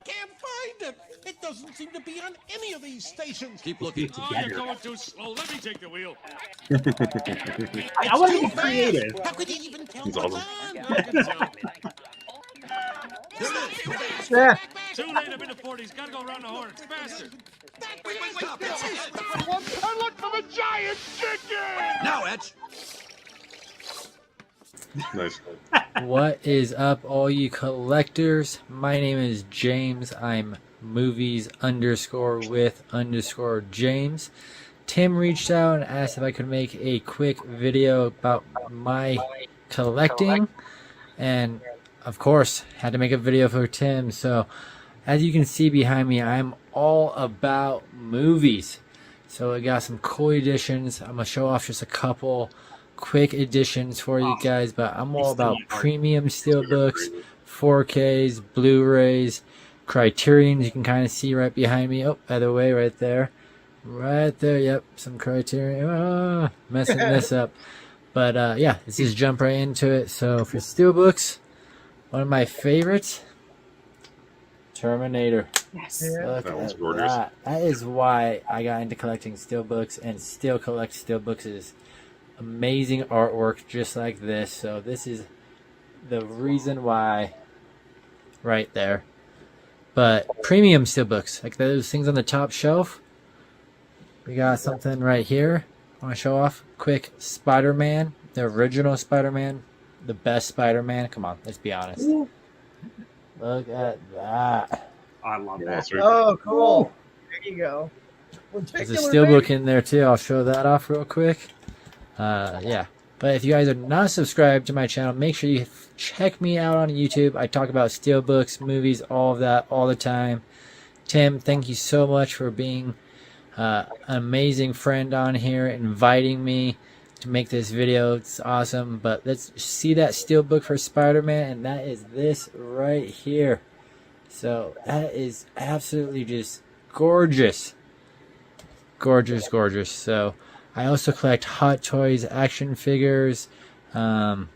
Can't find it. It doesn't seem to be on any of these stations. Keep looking. Oh, you're going too slow. Let me take the wheel. I want to be creative. How could you even tell It's what's awesome. on? I can tell. Yeah. Too late. I'm in the 40s. Gotta go around the horn. It's faster. Wait, stop. I look for the giant chicken. Now, Edge. Nice. What is up, all you collectors? My name is James. I'm movies_with_James. Tim reached out and asked if I could make a quick video about my collecting, and of course had to make a video for Tim. So as you can see behind me, I'm all about movies. So I got some cool editions. I'm gonna show off just a couple quick editions for you guys, but I'm all about premium steelbooks, 4Ks, Blu-rays, Criterions. You can kind of see right behind me. Oh, by the way, right there, yep, some Criterion. Messing this up, but yeah, let's just jump right into it. So for steelbooks, one of my favorites, Terminator. Yes. Yeah. That one's gorgeous. That is why I got into collecting steelbooks, and still collect steelbooks. Is amazing artwork just like this. So this is the reason why right there. But premium steelbooks, like those things on the top shelf, we got something right here I want to show off quick. Spider-Man, the original Spider-Man, the best Spider-Man. Come on, let's be honest. Look at that. I love Yeah, that. sweet. Oh, cool. There you go. There's a steelbook in there too. I'll show that off real quick. Yeah, but if you guys are not subscribed to my channel, make sure you check me out on YouTube. I talk about steelbooks, movies, all of that all the time. Tim, thank you so much for being an amazing friend on here, inviting me to make this video. It's awesome. But let's see that steelbook for Spider-Man, and that is this right here. So that is absolutely just gorgeous. Gorgeous. So I also collect Hot Toys, action figures, some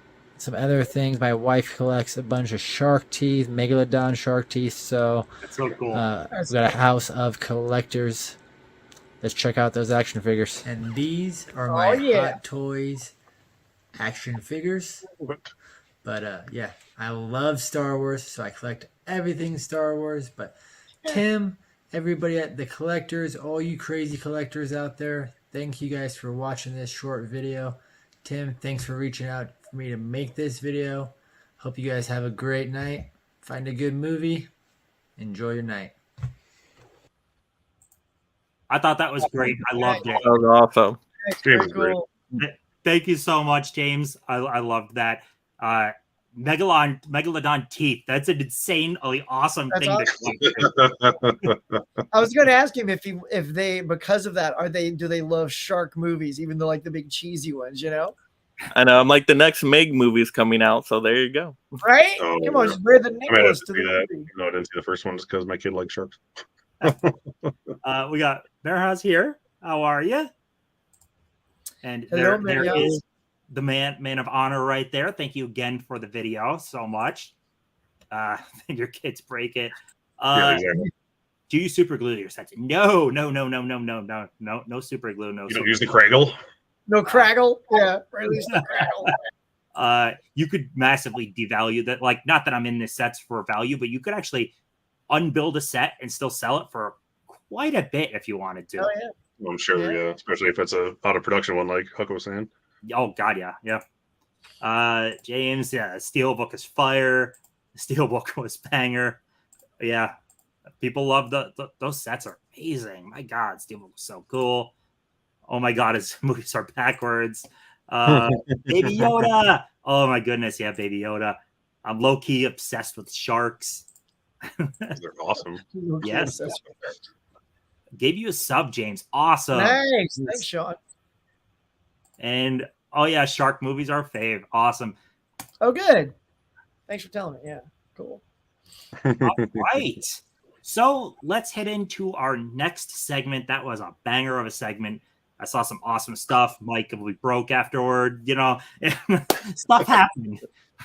other things. My wife collects a bunch of shark teeth, Megalodon shark teeth. So That's so cool. we've got a house of collectors. Let's check out those action figures. And these are my Hot Toys action figures. But yeah, I love Star Wars, so I collect everything Star Wars. But Tim, everybody at the collectors, all you crazy collectors out there, thank you guys for watching this short video. Tim, thanks for reaching out for me to make this video. Hope you guys have a great night. Find a good movie. Enjoy your night. I thought that was great. I loved it. That was awesome. Stream is great. Thank you so much, James. I loved that. Megalodon teeth. That's an insanely awesome thing to collect. I was going to ask him if they because of that do they love shark movies, even though like the big cheesy ones, you know? I know. I'm like, the next Meg movie's coming out, so there you go. Right? Oh, Come on, just wear the I might have necklace to to see the that. movie. No, I didn't see the first one just because my kid likes sharks. We got Bearhouse here. How are you? And Hello, there Bearhouse. is the man of honor right there. Thank you again for the video so much. Your kids break it. Yeah, exactly. Do you super glue your sets? No super glue. You don't use the Craggle? No Craggle? Yeah, release the Craggle. You could massively devalue that. Like, not that I'm in this sets for value, but you could actually unbuild a set and still sell it for quite a bit if you wanted to. Oh, yeah. I'm sure, yeah. Especially if it's a out of production one, like Huck was saying. Oh God, yeah. James, yeah, Steelbook is fire. Steelbook was banger. Yeah, people love those sets are amazing. My God, Steelbook was so cool. Oh my God, his movies are backwards. Baby Yoda. Oh my goodness, yeah, Baby Yoda. I'm low key obsessed with sharks. They're awesome. Yes. Gave you a sub, James. Awesome. Thanks, Sean. And oh yeah, shark movies are fave. Awesome. Oh, good. Thanks for telling me. Yeah, cool. All right. So let's head into our next segment. That was a banger of a segment. I saw some awesome stuff. Mike will be broke afterward. You know, stuff happened.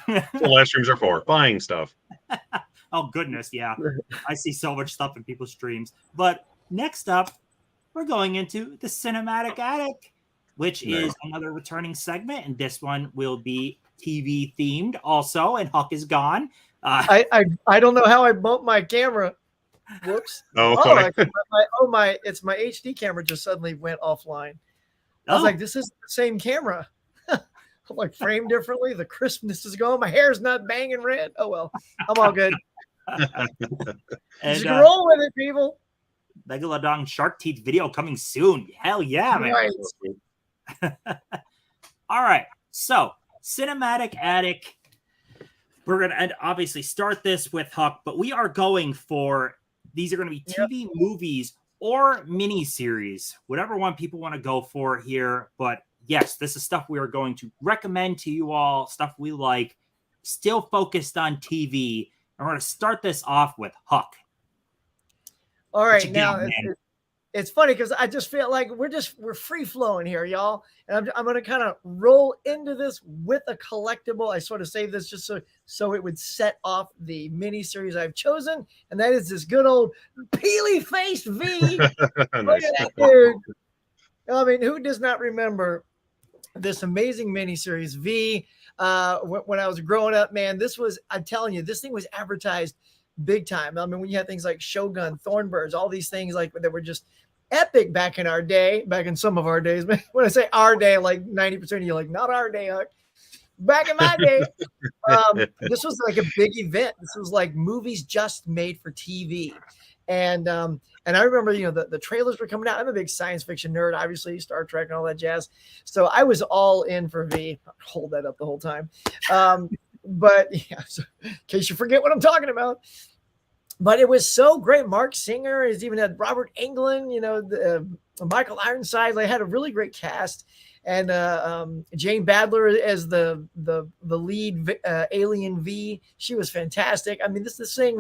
That's what live streams are for. Buying stuff. Oh, goodness. Yeah. I see so much stuff in people's streams. But next up, we're going into the Cinematic Attic, which is another returning segment. And this one will be TV themed also. And Huck is gone. I don't know how I bumped my camera. Whoops. Oh, It's my HD camera just suddenly went offline. I was like, this is the same camera. I'm like framed differently. The crispness is gone. My hair's not banging red. Oh well, I'm all good. And, just roll with it, people. Megalodon Shark Teeth video coming soon. Hell yeah, man. Right. All right. So, Cinematic Attic. We're going to obviously start this with Huck, but we are going for these are going to be TV movies or miniseries, whatever one people want to go for here. But yes, this is stuff we are going to recommend to you all, stuff we like, still focused on TV. And we're going to start this off with Huck. All right, now it's funny because I just feel like we're free flowing here, y'all, and I'm going to kind of roll into this with a collectible. I sort of saved this just so it would set off the mini series I've chosen, and that is this good old peely faced V. Look at that dude. I mean, who does not remember this amazing mini series V? When I was growing up, man, I'm telling you, this thing was advertised big time. I mean, when you had things like Shogun, Thornbirds, all these things like that were just epic back in our day, back in some of our days. When I say our day, like 90% of you are like, not our day, Huck. Back in my day, this was like a big event. This was like movies just made for TV. And I remember, the trailers were coming out. I'm a big science fiction nerd, obviously, Star Trek and all that jazz. So I was all in for V. Hold that up the whole time. But yeah, so in case you forget what I'm talking about. But it was so great. Mark Singer has even had Robert Englund, Michael Ironside. They had a really great cast, and Jane Badler as the lead alien V. She was fantastic. I mean, this thing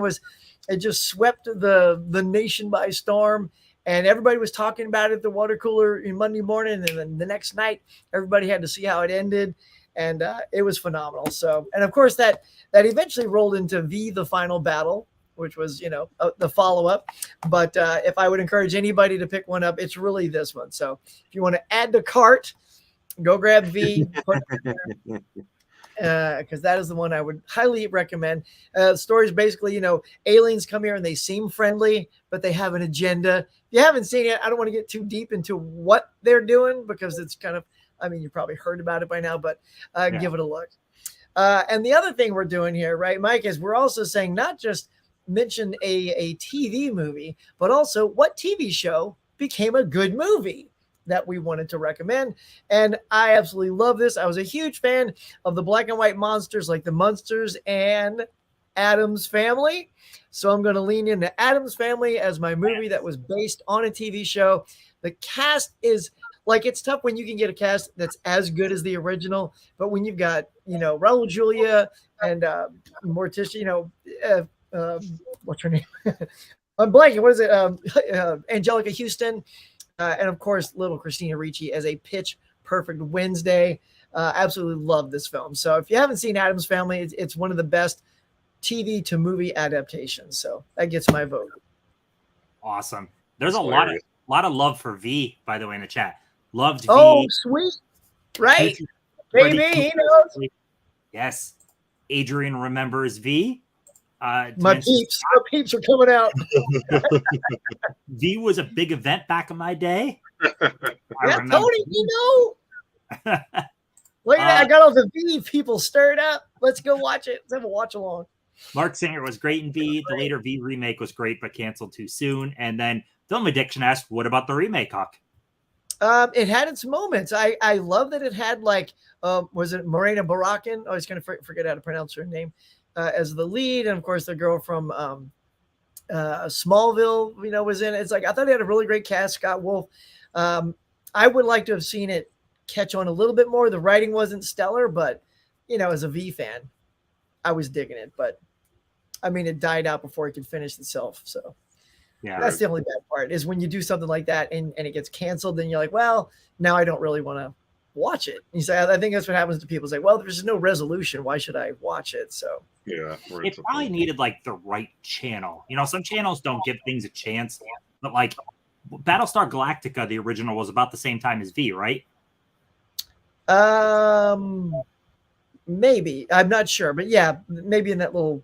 it just swept the nation by storm, and everybody was talking about it at the water cooler in Monday morning, and then the next night everybody had to see how it ended. And it was phenomenal. So, and of course that eventually rolled into V: The Final Battle, which was, the follow-up. But if I would encourage anybody to pick one up, it's really this one. So if you want to add to cart, go grab V, because that is the one I would highly recommend. The story is basically, aliens come here and they seem friendly, but they have an agenda. If you haven't seen it, I don't want to get too deep into what they're doing because it's kind of, you probably heard about it by now, but give it a look. And the other thing we're doing here, right, Mike, is we're also saying not just mention a TV movie, but also what TV show became a good movie that we wanted to recommend. And I absolutely love this. I was a huge fan of the black and white monsters like the Munsters and Addams Family. So I'm going to lean into Addams Family as my movie that was based on a TV show. The cast is like, it's tough when you can get a cast that's as good as the original, but when you've got, Raul Julia and Morticia, what's her name? I'm blanking. What is it? Angelica Houston. And of course, little Christina Ricci as a pitch perfect Wednesday. Absolutely love this film. So if you haven't seen Addams Family, it's one of the best TV to movie adaptations. So that gets my vote. Awesome. There's a lot of love for V, by the way, in the chat. Loved V. Oh, sweet. Right. Baby, he knows. Yes. Adrian remembers V. My peeps are coming out. V was a big event back in my day. Tony, Look at that. I got all the V people stirred up. Let's go watch it. Let's have a watch along. Mark Singer was great in V. The later V remake was great, but canceled too soon. And then Film Addiction asked, what about the remake, Huck? It had its moments. I love that it had was it Morena Barakin? I was going to forget how to pronounce her name as the lead. And of course the girl from Smallville, was in it. It's like, I thought it had a really great cast. Scott Wolf. I would like to have seen it catch on a little bit more. The writing wasn't stellar, but as a V fan, I was digging it, but it died out before it could finish itself. So yeah, that's the only bad part is when you do something like that and it gets canceled, then you're like, well, now I don't really want to watch it. You say, I think that's what happens to people. It's like, well, there's no resolution. Why should I watch it? So yeah, it probably needed like the right channel. You know, some channels don't give things a chance, but like Battlestar Galactica, the original, was about the same time as V, right? Maybe. I'm not sure, but yeah, maybe in that little.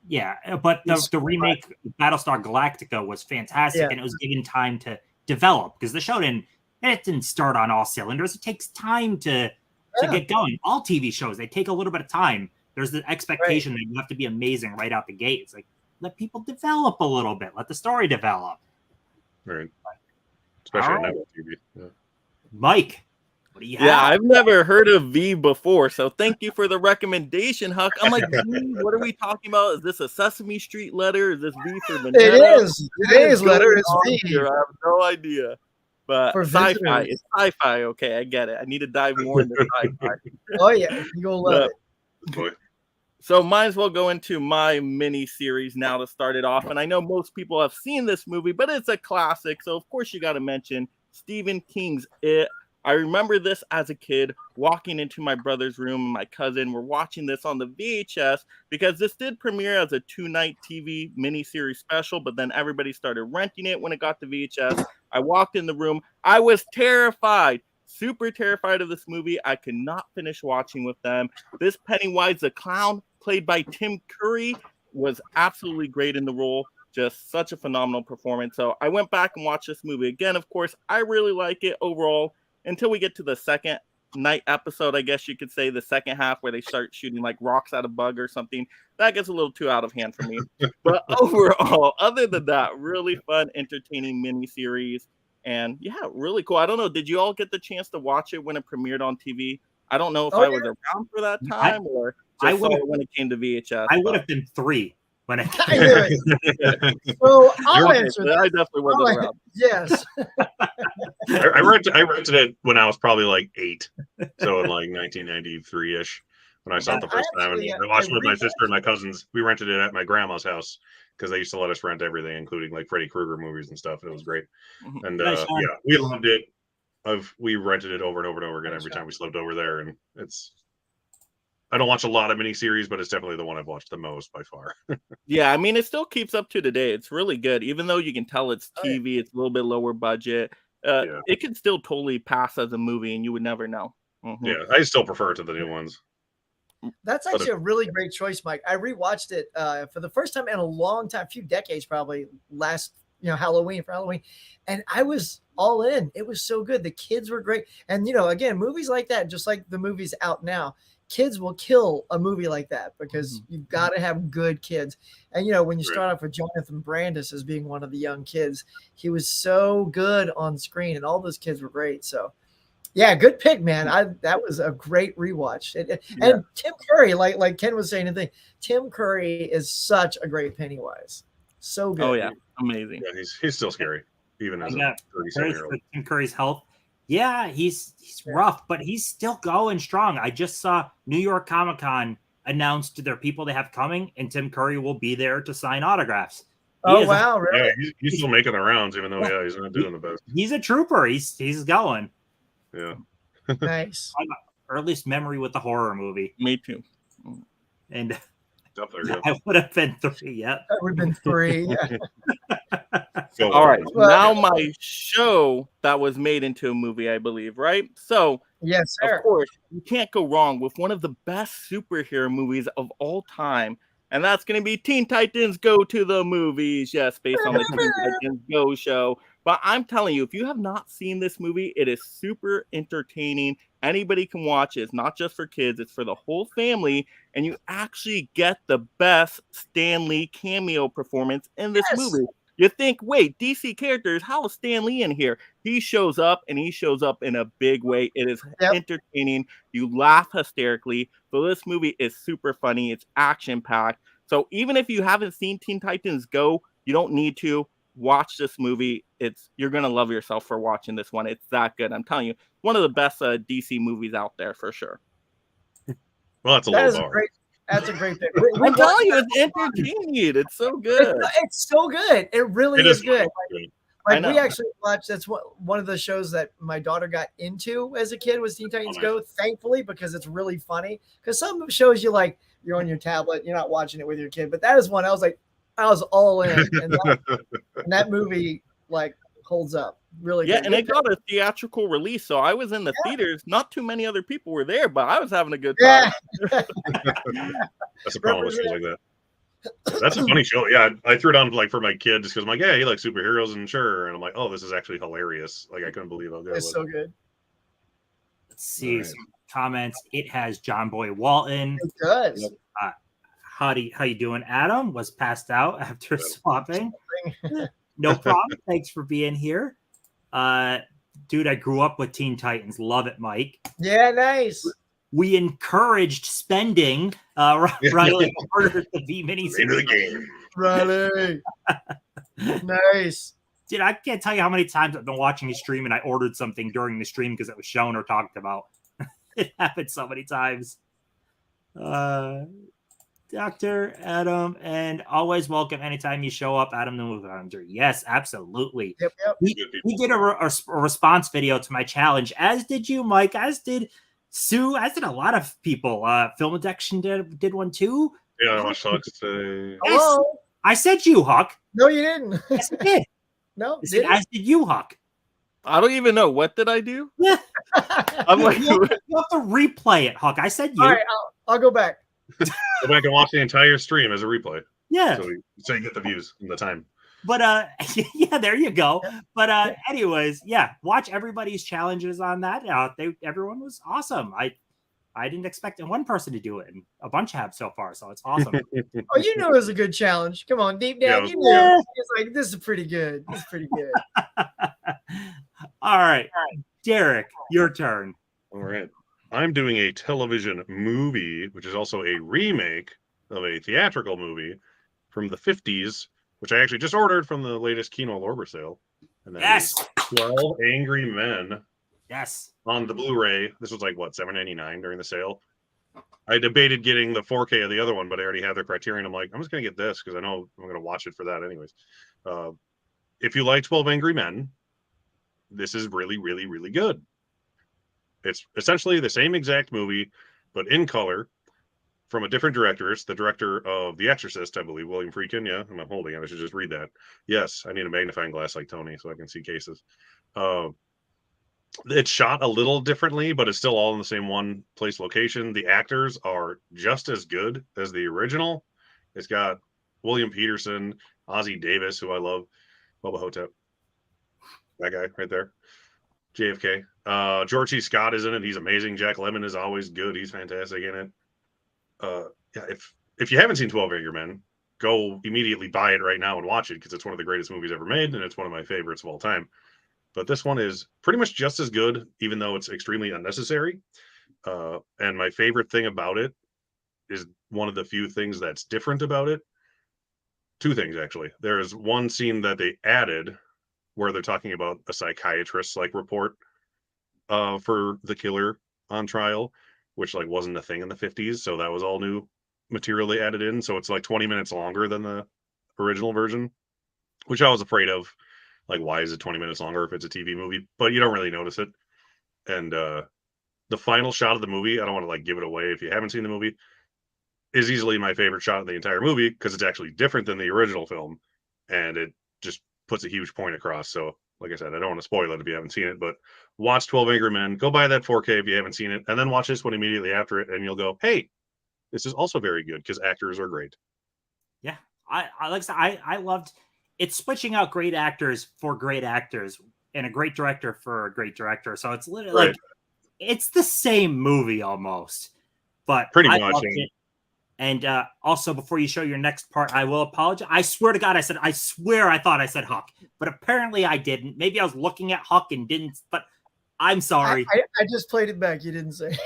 Yeah, but the remake Battlestar Galactica was fantastic, and it was given time to develop because the show didn't start on all cylinders. It takes time to get going. All TV shows, they take a little bit of time. There's the expectation that you have to be amazing right out the gate. It's like, let people develop a little bit. Let the story develop. Right. Especially on network TV. Yeah. Mike, what do you have? Yeah, I've never heard of V before, so thank you for the recommendation, Huck. I'm like, what are we talking about? Is this a Sesame Street letter? Is this V for Vanilla? It is. It is letter. It's V. Here? I have no idea. But For sci-fi, visitors. it's sci-fi. Okay, I get it. I need to dive more into sci-fi. Oh yeah, you'll love it. Boy. So might as well go into my mini series now to start it off. And I know most people have seen this movie, but it's a classic. So of course you got to mention Stephen King's It. I remember this as a kid walking into my brother's room and my cousin were watching this on the VHS because this did premiere as a 2-night TV miniseries special, but then everybody started renting it when it got to VHS. I walked in the room. I was terrified, super terrified of this movie. I could not finish watching with them. This Pennywise the Clown, played by Tim Curry, was absolutely great in the role. Just such a phenomenal performance. So I went back and watched this movie again. Of course, I really like it overall. Until we get to the second night episode, I guess you could say, the second half where they start shooting like rocks at a bug or something. That gets a little too out of hand for me. But overall, other than that, really fun, entertaining miniseries. And yeah, really cool. I don't know. Did you all get the chance to watch it when it premiered on TV? I don't know if I was around for that time or just saw it when it came to VHS. I would have been 3 when it I knew it. So I'll answer that. I definitely wasn't around. Yes. I rented it when I was probably like 8, so in like 1993-ish when I saw it the first time. And I watched it with my sister and my cousins. We rented it at my grandma's house because they used to let us rent everything, including like Freddy Krueger movies and stuff. It was great, and yeah, we loved it. We rented it over and over and over again every time we slept over there, and I don't watch a lot of miniseries, but it's definitely the one I've watched the most by far. Yeah, I mean, it still keeps up to today. It's really good, even though you can tell it's TV. It's a little bit lower budget. It could still totally pass as a movie, and you would never know. Yeah, I still prefer it to the new ones. That's actually a really great choice, Mike. I rewatched it for the first time in a long time, a few decades, probably last Halloween, and I was all in. It was so good. The kids were great, and again, movies like that, just like the movies out now, kids will kill a movie like that because you've got to have good kids. And when you start off with Jonathan Brandis as being one of the young kids, he was so good on screen, and all those kids were great. So yeah, good pick, man. That was a great rewatch. And Tim Curry, like Ken was saying, Tim Curry is such a great Pennywise. So good. Oh yeah, amazing. Yeah, he's still scary, even as a 37-year-old. Tim Curry's health. Yeah, he's rough, but he's still going strong. I just saw New York Comic-Con announced to their people they have coming, and Tim Curry will be there to sign autographs. Wow, really? Yeah, he's still making the rounds, even though he's not doing the best. He's a trooper. He's going. Yeah. Nice. Or at least memory with the horror movie. Me too. And There I would have been 3. Yeah, that would have been 3. Yeah. All right, now my show that was made into a movie, I believe, right? So, yes, sir. Of course, you can't go wrong with one of the best superhero movies of all time, and that's going to be Teen Titans Go to the Movies. Yes, based on the Teen Titans Go show. But I'm telling you, if you have not seen this movie, it is super entertaining. Anybody can watch it. It's not just for kids. It's for the whole family. And you actually get the best Stan Lee cameo performance in this movie. You think, wait, DC characters, how is Stan Lee in here? He shows up, and he shows up in a big way. It is entertaining. You laugh hysterically. So this movie is super funny. It's action-packed. So even if you haven't seen Teen Titans Go, you don't need to. Watch this movie. You're going to love yourself for watching this one. It's that good. I'm telling you, one of the best DC movies out there for sure. Well, that's a low bar. That's a great pick. I'm telling you, it's entertaining. It's so good. It's so good. It really is good. Like we actually watched. That's one of the shows that my daughter got into as a kid was Teen Titans Go. Thankfully, because it's really funny. Because some shows you're on your tablet, you're not watching it with your kid. But that is one I was all in, and that movie like holds up really good. And it got a theatrical release, so I was in the theaters. Not too many other people were there, but I was having a good time. That's a problem with shows like that. That's a funny show. Yeah, I threw it on like for my kid just because I'm like, yeah, he likes superheroes and sure. And I'm like, oh, this is actually hilarious. Like I couldn't believe how good it was. It's so good. Let's see some comments. It has John Boy Walton. It does. How you doing, Adam? Was passed out after swapping. No problem. Thanks for being here. Dude, I grew up with Teen Titans. Love it, Mike. Yeah, nice. We encouraged spending. Riley ordered the V mini game. Riley. Nice. Dude, I can't tell you how many times I've been watching a stream and I ordered something during the stream because it was shown or talked about. It happened so many times. Dr. Adam, and always welcome anytime you show up, Adam the Movie Hunter. Yes, absolutely. Yep. We did a response video to my challenge, as did you, Mike, as did Sue, as did a lot of people. Film Addiction did one too. Yeah, I watched Huck today. Yes, I said you, Huck. No, you didn't. Yes, I did. No, as did you, Huck. I don't even know. What did I do? Yeah. I'm like, you have to replay it, Huck. I said you. All right, I'll go back. Go back and watch the entire stream as a replay. Yeah. So you get the views and the time. But yeah, there you go. But anyways, yeah, watch everybody's challenges on that. Everyone was awesome. I didn't expect one person to do it, and a bunch have so far, so it's awesome. Oh, you knew it was a good challenge. Come on, deep down, you knew. Yeah. It's like this is pretty good. This is pretty good. All right, Derek, your turn. All right. I'm doing a television movie, which is also a remake of a theatrical movie from the 50s, which I actually just ordered from the latest Kino Lorber sale. And that is 12 Angry Men. Yes. On the Blu-ray. This was like, what, $7.99 during the sale? I debated getting the 4K of the other one, but I already have the Criterion. I'm like, I'm just going to get this because I know I'm going to watch it for that anyways. If you like 12 Angry Men, this is really, really, really good. It's essentially the same exact movie, but in color from a different director. It's the director of The Exorcist, I believe, William Friedkin. Yeah, I'm holding it. I should just read that. Yes, I need a magnifying glass like Tony so I can see cases. It's shot a little differently, but it's still all in the same one place location. The actors are just as good as the original. It's got William Peterson, Ozzie Davis, who I love, Bubba Hotep. That guy right there. JFK. George C. Scott is in it. He's amazing. Jack Lemmon is always good. He's fantastic in it. Yeah, if you haven't seen 12 Angry Men, go immediately buy it right now and watch it because it's one of the greatest movies ever made and it's one of my favorites of all time. But this one is pretty much just as good, even though it's extremely unnecessary. And my favorite thing about it is one of the few things that's different about it. Two things, actually. There's one scene that they added where they're talking about a psychiatrist's like report for the killer on trial, which like wasn't a thing in the 50s. So that was all new material they added in. So it's like 20 minutes longer than the original version, which I was afraid of. Like, why is it 20 minutes longer if it's a TV movie? But you don't really notice it. And the final shot of the movie, I don't want to like give it away if you haven't seen the movie, is easily my favorite shot of the entire movie because it's actually different than the original film. And it just puts a huge point across. So, like I said, I don't want to spoil it if you haven't seen it, but watch 12 Angry Men. Go buy that 4K if you haven't seen it, and then watch this one immediately after it, and you'll go, hey, this is also very good because actors are great. Yeah, I loved it's switching out great actors for great actors and a great director for a great director. So it's literally like it's the same movie almost, but pretty much. And also, before you show your next part, I will apologize. I swear to God, I thought I said Huck, but apparently I didn't. Maybe I was looking at Huck and didn't, but I'm sorry. I just played it back. You didn't say.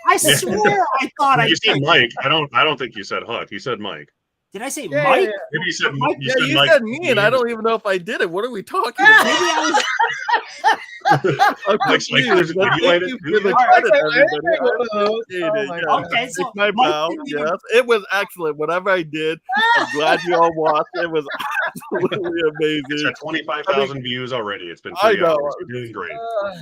I swear I thought you said Mike. I don't think you said Huck. You said Mike. Did I say Yeah, Mike? yeah, yeah. Maybe you said Mike, you yeah, said you Mike. said me, and I don't even know if I did it. What are we talking Maybe about? I was. I'm Mike's like, confused. there's a video Thank edit. you for the I credit, think everybody. I one of those. appreciate Oh it. my Yes. God. Okay, so Take my Mike bow. didn't even- Yes, it was excellent. Whatever I did, I'm glad you all watched. It was absolutely It's amazing. at 25,000 views already. It's been I 3 know. hours. You're doing great.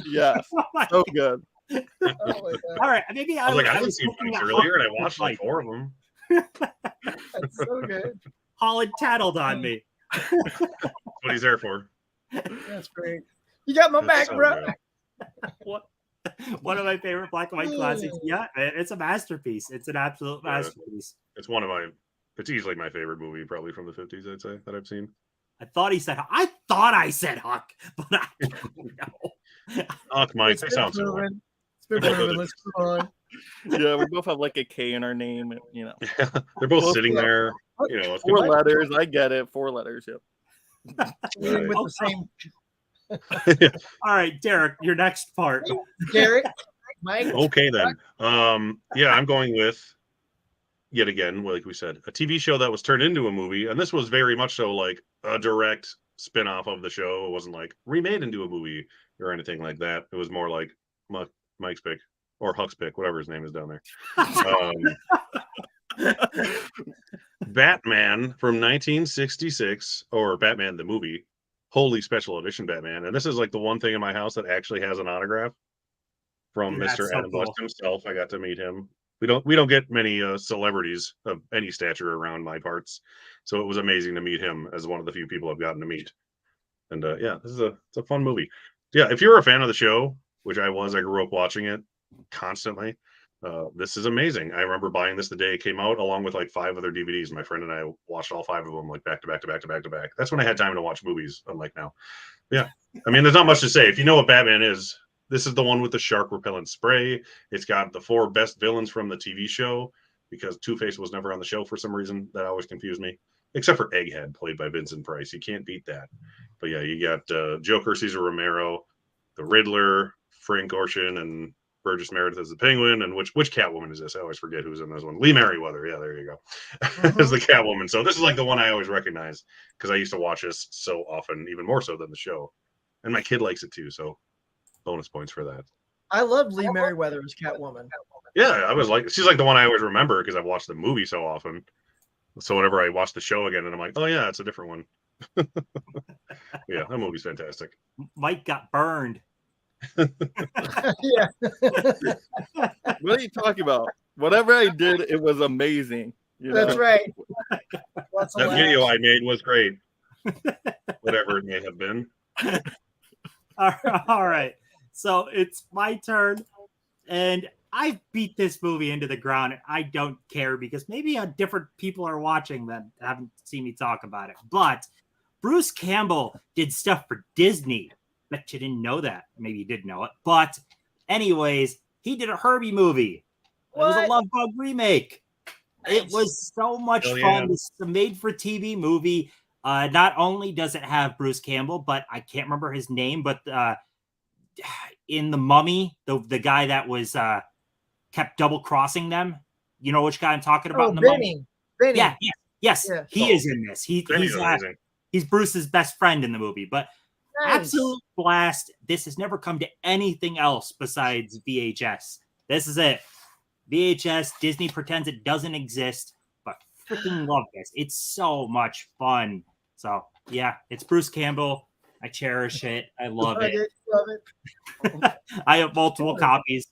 Yes, Oh my so God. good. Oh my God. All right, maybe I was like, I I didn't was see looking Mike's at earlier, and I Holland watched like 4 of them. That's so good. Holland tattled on me. That's what he's there for. That's great. You got my That's back, so bro. good. What? One of my favorite black and white classics. Yeah, it's a masterpiece. It's an absolute Yeah. masterpiece. It's easily my favorite movie, probably from the 50s, I'd say, that I've seen. I thought I said Huck, but I don't know. Huck, Mike, It's they been sound similar. proven. It's been proven. Let's move on. Yeah, we both have like a K in our name. And, They're both Well, sitting there. It's 4 good. letters. I get it. 4 letters. Yep. Leading with the same. All right, Derek, your next part. Derek, Mike. Okay, then. Yeah, I'm going with, yet again, like we said, a TV show that was turned into a movie. And this was very much so like a direct spin-off of the show. It wasn't like remade into a movie or anything like that. It was more like Mike's pick or Huck's pick, whatever his name is down there. Batman from 1966, or Batman the movie, Holy Special Edition Batman. And this is like the one thing in my house that actually has an autograph from That's Mr. so Adam cool. West himself. I got to meet him. We don't get many celebrities of any stature around my parts, so it was amazing to meet him as one of the few people I've gotten to meet. And yeah, it's a fun movie. Yeah, if you're a fan of the show, which I was, I grew up watching it constantly. This is amazing. I remember buying this the day it came out, along with like 5 other DVDs. My friend and I watched all 5 of them, like back to back to back to back to back. That's when I had time to watch movies, unlike now. Yeah, I mean, there's not much to say. If you know what Batman is, this is the one with the shark repellent spray. It's got the 4 best villains from the TV show, because Two-Face was never on the show for some reason. That always confused me, except for Egghead, played by Vincent Price. You can't beat that. But yeah, you got Joker, Cesar Romero, the Riddler, Frank Gorshin, and Burgess Meredith as the Penguin. And which Catwoman is this? I always forget who's in this one. Lee Merriweather. Yeah, there you go. As the Catwoman. So this is like the one I always recognize, because I used to watch this so often, even more so than the show. And my kid likes it too, so bonus points for that. I love Lee Merriweather as Catwoman. Yeah, I was like, she's like the one I always remember because I've watched the movie so often. So whenever I watch the show again, and I'm like, oh yeah, it's a different one. Yeah, that movie's fantastic. Mike got burned. Yeah. What are you talking about? Whatever I did, it was amazing. That's right. That video I made was great. Whatever it may have been. All right. So it's my turn. And I beat this movie into the ground. I don't care, because maybe different people are watching that haven't seen me talk about it. But Bruce Campbell did stuff for Disney. Bet you didn't know that. Maybe you did know it. But anyways, he did a Herbie movie. It was a Love Bug remake. Nice. It was so much fun. It's a made-for-TV movie. Not only does it have Bruce Campbell, but I can't remember his name, but in The Mummy, the guy that was kept double-crossing them. You know which guy I'm talking about in The Mummy? Benny. Yeah, yes. He is in this. He's Bruce's best friend in the movie. But absolute blast. This has never come to anything else besides VHS. This is it. VHS. Disney pretends it doesn't exist, but freaking love this. It's so much fun. So yeah, it's Bruce Campbell. I cherish it. I love it. Love it. I have multiple copies.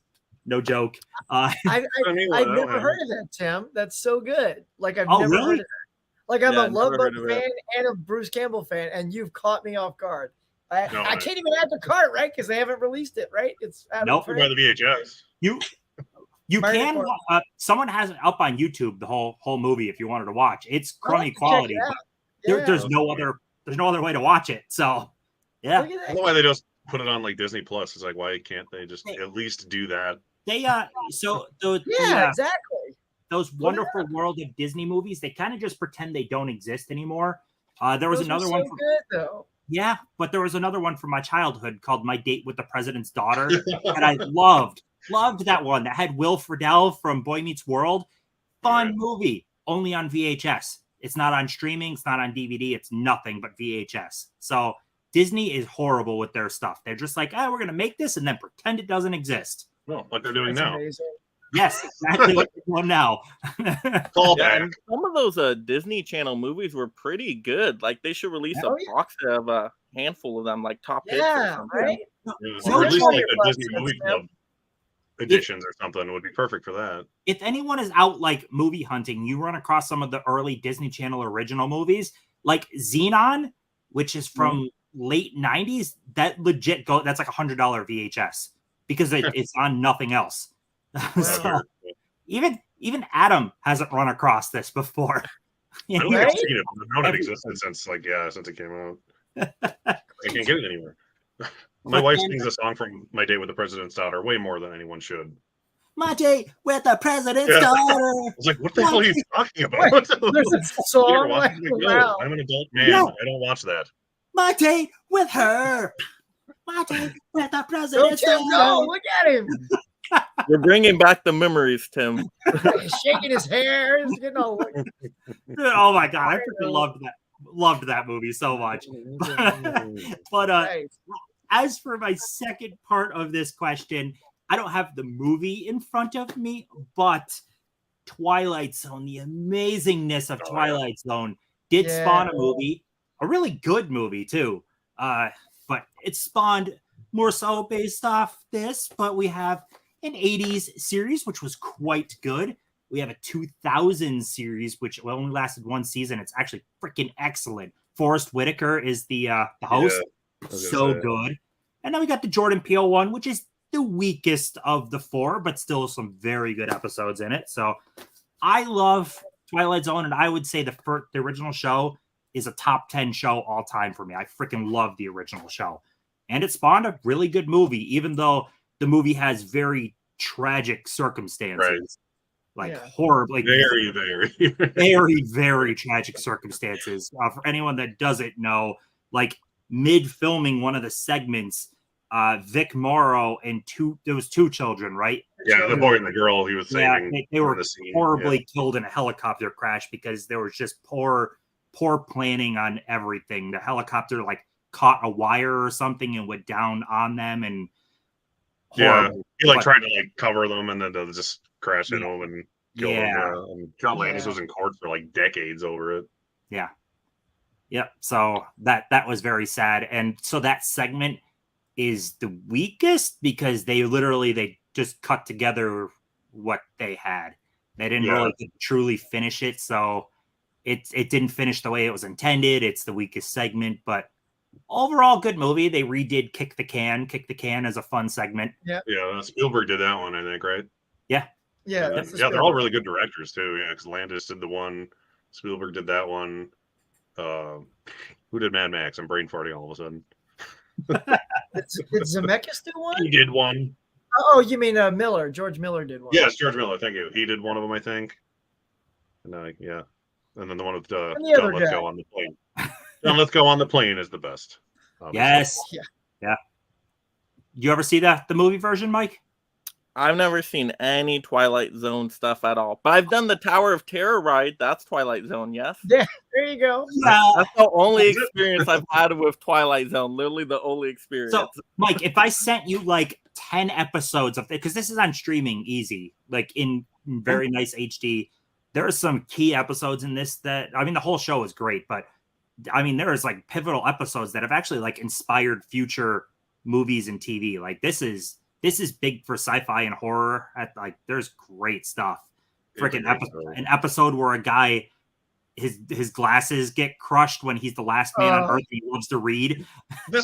No joke. I've never heard of that, Tim. That's so good. Like I've never really? heard of that. Like I'm a Love Bug fan and a Bruce Campbell fan, and you've caught me off guard. I can't even add the cart, right? Because they haven't released it, right? It's out of by the VHS. You can. Someone has it up on YouTube, the whole movie, if you wanted to watch. It's crummy quality. There's no other way to watch it. So yeah. I don't know why they just put it on like Disney Plus. It's like, why can't they just at least do that? They exactly. Those Wonderful World of Disney movies, they kind of just pretend they don't exist anymore. There was another one. Good though. Yeah, but there was another one from my childhood called My Date with the President's Daughter that I loved that one. That had Will Friedle from Boy Meets World. Fun movie, only on VHS. It's not on streaming. It's not on DVD. It's nothing but VHS. So Disney is horrible with their stuff. They're just like, we're going to make this and then pretend it doesn't exist. Well, like they're doing now. Amazing. Yes, exactly what they're doing now. And some of those Disney Channel movies were pretty good. Like they should release a box of a handful of them, like top hits or something. Right? Or at least like a Disney Movie Club editions or something would be perfect for that. If anyone is out like movie hunting, you run across some of the early Disney Channel original movies, like Xenon, which is from late 90s. That legit that's like $100 VHS because it's on nothing else. So, even Adam hasn't run across this before. I don't think I've seen it, but I've known it existed since it came out. I can't get it anywhere. My wife sings a song from My Date with the President's Daughter way more than anyone should. My Date with the President's Daughter. I was like, what the hell are you talking about? There's a song like, wow. I'm an adult man. I don't watch that. My date with her. My date with the President's Daughter. No, look at him. You're bringing back the memories, Tim. He's shaking his hair. He's getting all oh my god, I freaking loved that movie so much. But as for my second part of this question, I don't have the movie in front of me, but Twilight Zone, the amazingness of Twilight Zone did spawn a movie, a really good movie too. But it spawned more so based off this, but we have an 80s series, which was quite good. We have a 2000s series, which only lasted one season. It's actually freaking excellent. Forrest Whitaker is the host. So good. And then we got the Jordan Peele one, which is the weakest of the four, but still some very good episodes in it. So I love Twilight Zone, and I would say the original show is a top 10 show all time for me. I freaking love the original show. And it spawned a really good movie, even though the movie has very tragic circumstances. Like horrible, like very, very tragic circumstances. For anyone that doesn't know, like mid-filming one of the segments, Vic Morrow and there was two children, right? Yeah, the boy and the girl he was saving. Yeah, they were horribly killed in a helicopter crash because there was just poor planning on everything. The helicopter like caught a wire or something and went down on them, and he tried to like cover them, and then they just crash into them and kill them. And John Landis was in court for like decades over it. Yeah. So that was very sad, and so that segment is the weakest because they just cut together what they had. They didn't really truly finish it, so it didn't finish the way it was intended. It's the weakest segment, but overall good movie. They redid Kick the Can as a fun segment. Yeah, Spielberg did that one, I think, right? Yeah, they're all really good directors too. Yeah, because Landis did the one, Spielberg did that one. Who did Mad Max? I'm brain farting all of a sudden. Did Zemeckis do one? He did one. Oh, you mean Miller? George Miller did one. Yes, George Miller. Thank you. He did one of them, I think. And and then the one with John Let's Go on the Plane. John Let's Go on the Plane is the best. Obviously. Yes. Yeah. You ever see the movie version, Mike? I've never seen any Twilight Zone stuff at all. But I've done the Tower of Terror ride. That's Twilight Zone, yes? Yeah, there you go. That's the only experience I've had with Twilight Zone. Literally the only experience. So, Mike, if I sent you like 10 episodes of it, because this is on streaming easy, like in very nice HD, there are some key episodes in this that, I mean, the whole show is great, but I mean, there is like pivotal episodes that have actually like inspired future movies and TV. Like this is big for sci-fi and horror. There's great stuff. Freaking an episode where a guy, his glasses get crushed when he's the last man on Earth. He loves to read.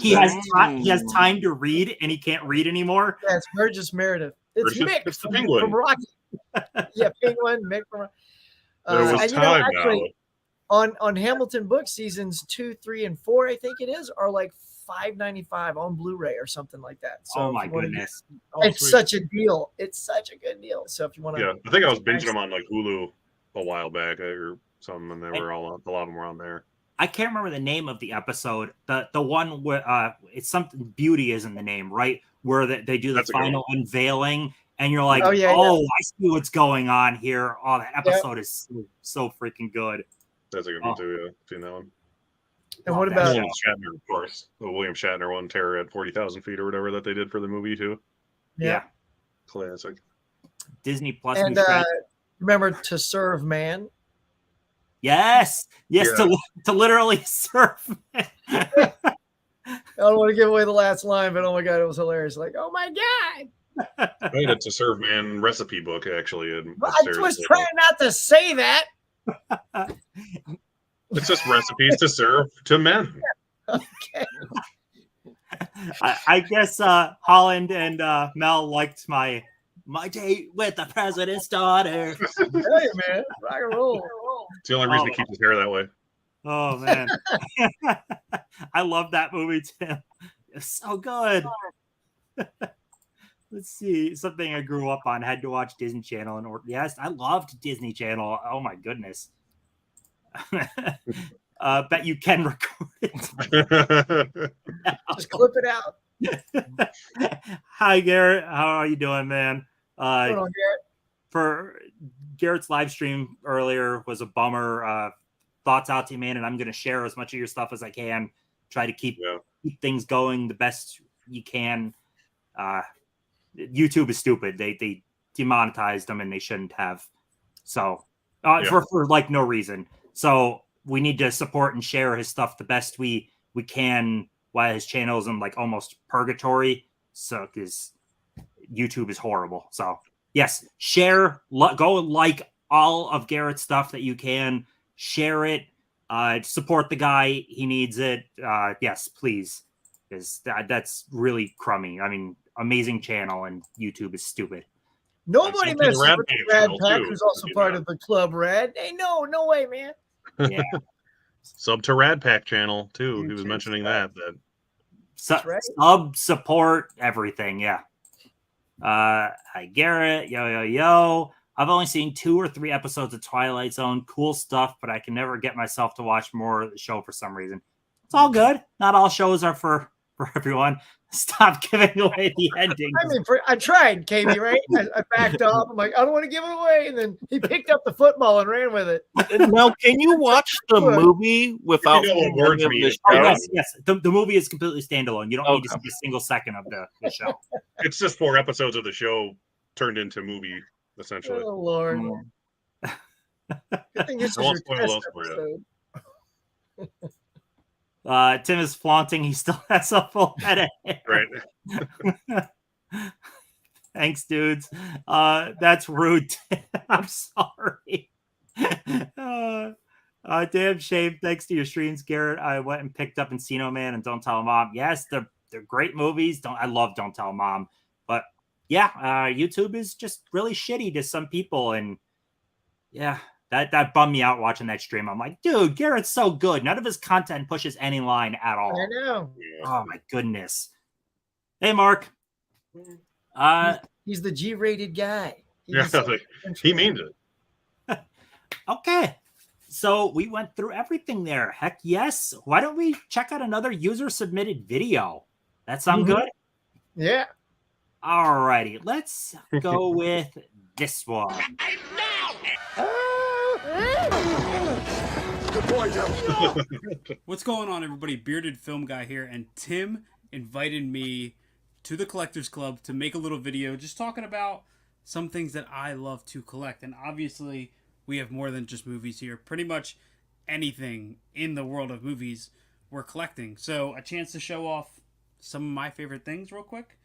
He has time to read, and he can't read anymore. Yeah, it's Burgess Meredith. It's Mick it's the Penguin from Rocky. Yeah, Penguin Mick from. There was time actually, on Hamilton Books seasons 2, 3, and 4, I think it is, are like $5.95 on Blu-ray or something like that. So oh my goodness, it's such a deal. It's such a good deal. So if you want to, I think I was binging them on like Hulu a while back or something, and they were a lot of them were on there. I can't remember the name of the episode. The one where it's something Beauty is in the name, right? Where they do the final unveiling, and you're like, I see what's going on here. Oh, that episode is so freaking good. That's a good one too. Yeah, seen that one. And what about Shatner? Of course, the William Shatner one, Terror at 40,000 feet or whatever that they did for the movie too. Yeah. Classic. Disney Plus. And remember To Serve Man? Yes. To literally serve man. I don't want to give away the last line, but oh my god, it was hilarious. Like, oh my god. I had a To Serve Man recipe book actually. I was trying not to say that. It's just recipes to serve to men. Okay. I guess Holland and Mel liked my date with the president's daughter. Hey man, rock and roll. It's the only reason to keep his hair that way. Oh man, I love that movie too. It's so good. Let's see, something I grew up on. Had to watch Disney Channel and yes, I loved Disney Channel. Oh my goodness. Bet you can record it. Just clip it out. Hi Garrett, how are you doing, man? What's going on, Garrett? For Garrett's live stream earlier was a bummer. Thoughts out to you, man, and I'm going to share as much of your stuff as I can. Try to keep things going the best you can. YouTube is stupid. They demonetized them and they shouldn't have. So for like no reason. So we need to support and share his stuff the best we can while his channel is in like almost purgatory. So because YouTube is horrible. So yes, share, go like all of Garrett's stuff that you can. Share it. Support the guy. He needs it. Yes, please. Because that's really crummy. I mean, amazing channel and YouTube is stupid. Nobody messes with the Rad Pack, who's also part of the Club Rad. Hey, no way, man. Yeah. Sub to Rad Pack channel too. He was mentioning that. Sub support everything. Yeah. Hi Garrett. Yo. I've only seen 2 or 3 episodes of Twilight Zone. Cool stuff, but I can never get myself to watch more of the show for some reason. It's all good. Not all shows are for everyone. Stop giving away the ending. I mean, I tried, KB, right? I backed off. I'm like, I don't want to give it away. And then he picked up the football and ran with it. Now, can you watch the movie without words mean? Yes. The movie is completely standalone. You don't need to see a single second of the show. It's just 4 episodes of the show turned into movie, essentially. Oh, Lord. Good thing this is your test episode. Tim is flaunting. He still has a full head of hair. Right. Thanks, dudes. That's rude. I'm sorry. Damn shame. Thanks to your streams, Garrett. I went and picked up Encino Man and Don't Tell Mom. Yes, they're great movies. I love Don't Tell Mom. But yeah, YouTube is just really shitty to some people. And yeah. That bummed me out watching that stream. I'm like, dude, Garrett's so good. None of his content pushes any line at all. I know. Oh my goodness. Hey, Mark. He's the G-rated guy. He means it. Okay. So we went through everything there. Heck yes. Why don't we check out another user-submitted video? That sound good? Yeah. All righty. Let's go with this one. What's going on, everybody? Bearded Film Guy here, and Tim invited me to the Collectors Club to make a little video just talking about some things that I love to collect. And obviously, we have more than just movies here. Pretty much anything in the world of movies we're collecting. So a chance to show off some of my favorite things real quick.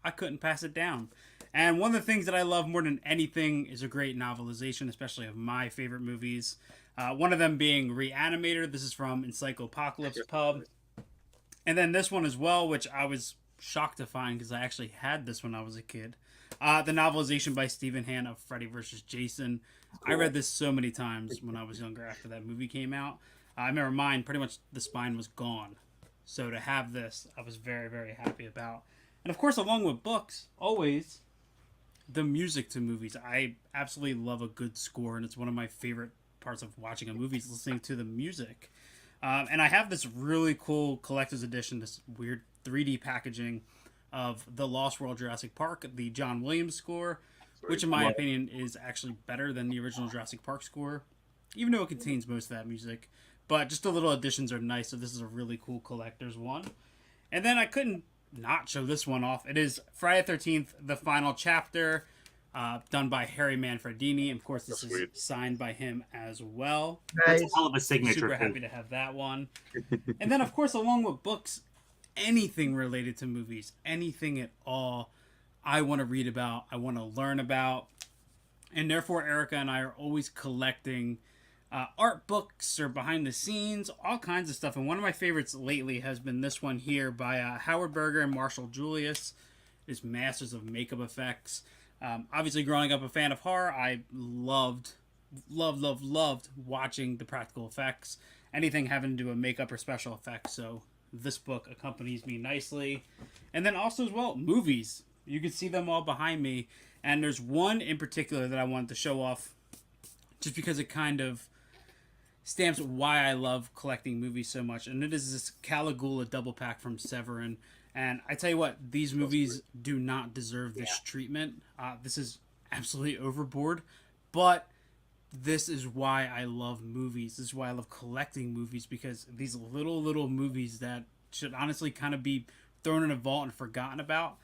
I couldn't pass it down. And one of the things that I love more than anything is a great novelization, especially of my favorite movies. One of them being Reanimator. This is from Encyclopocalypse Pub. And then this one as well, which I was shocked to find because I actually had this when I was a kid. The novelization by Stephen Han of Freddy vs. Jason. Cool. I read this so many times when I was younger after that movie came out. I remember mine, pretty much the spine was gone. So to have this, I was very, very happy about. And of course, along with books, always the music to movies. I absolutely love a good score, and it's one of my favorite parts of watching a movie is listening to the music. And I have this really cool collector's edition, this weird 3D packaging of The Lost World Jurassic Park, the John Williams score, which in my opinion is actually better than the original Jurassic Park score. even though it contains most of that music. But just the little additions are nice, so this is a really cool collector's one. And then I couldn't not show this one off. It is Friday the 13th, the final chapter, done by Harry Manfredini. Of course, this is signed by him as well. Nice. That's a hell of a signature. Super happy to have that one. And then, of course, along with books, anything related to movies, anything at all, I want to read about, I want to learn about. And therefore, Erica and I are always collecting art books or behind the scenes, all kinds of stuff. And one of my favorites lately has been this one here by Howard Berger and Marshall Julius. It's Masters of Makeup Effects. Obviously, growing up a fan of horror, I loved watching the practical effects. Anything having to do with makeup or special effects. So this book accompanies me nicely. And then also as well, movies. You can see them all behind me. And there's one in particular that I wanted to show off just because it kind of stamps why I love collecting movies so much. And it is this Caligula double pack from Severin. And I tell you what, these movies do not deserve this treatment. This is absolutely overboard. But this is why I love movies. This is why I love collecting movies, because these little movies that should honestly kind of be thrown in a vault and forgotten about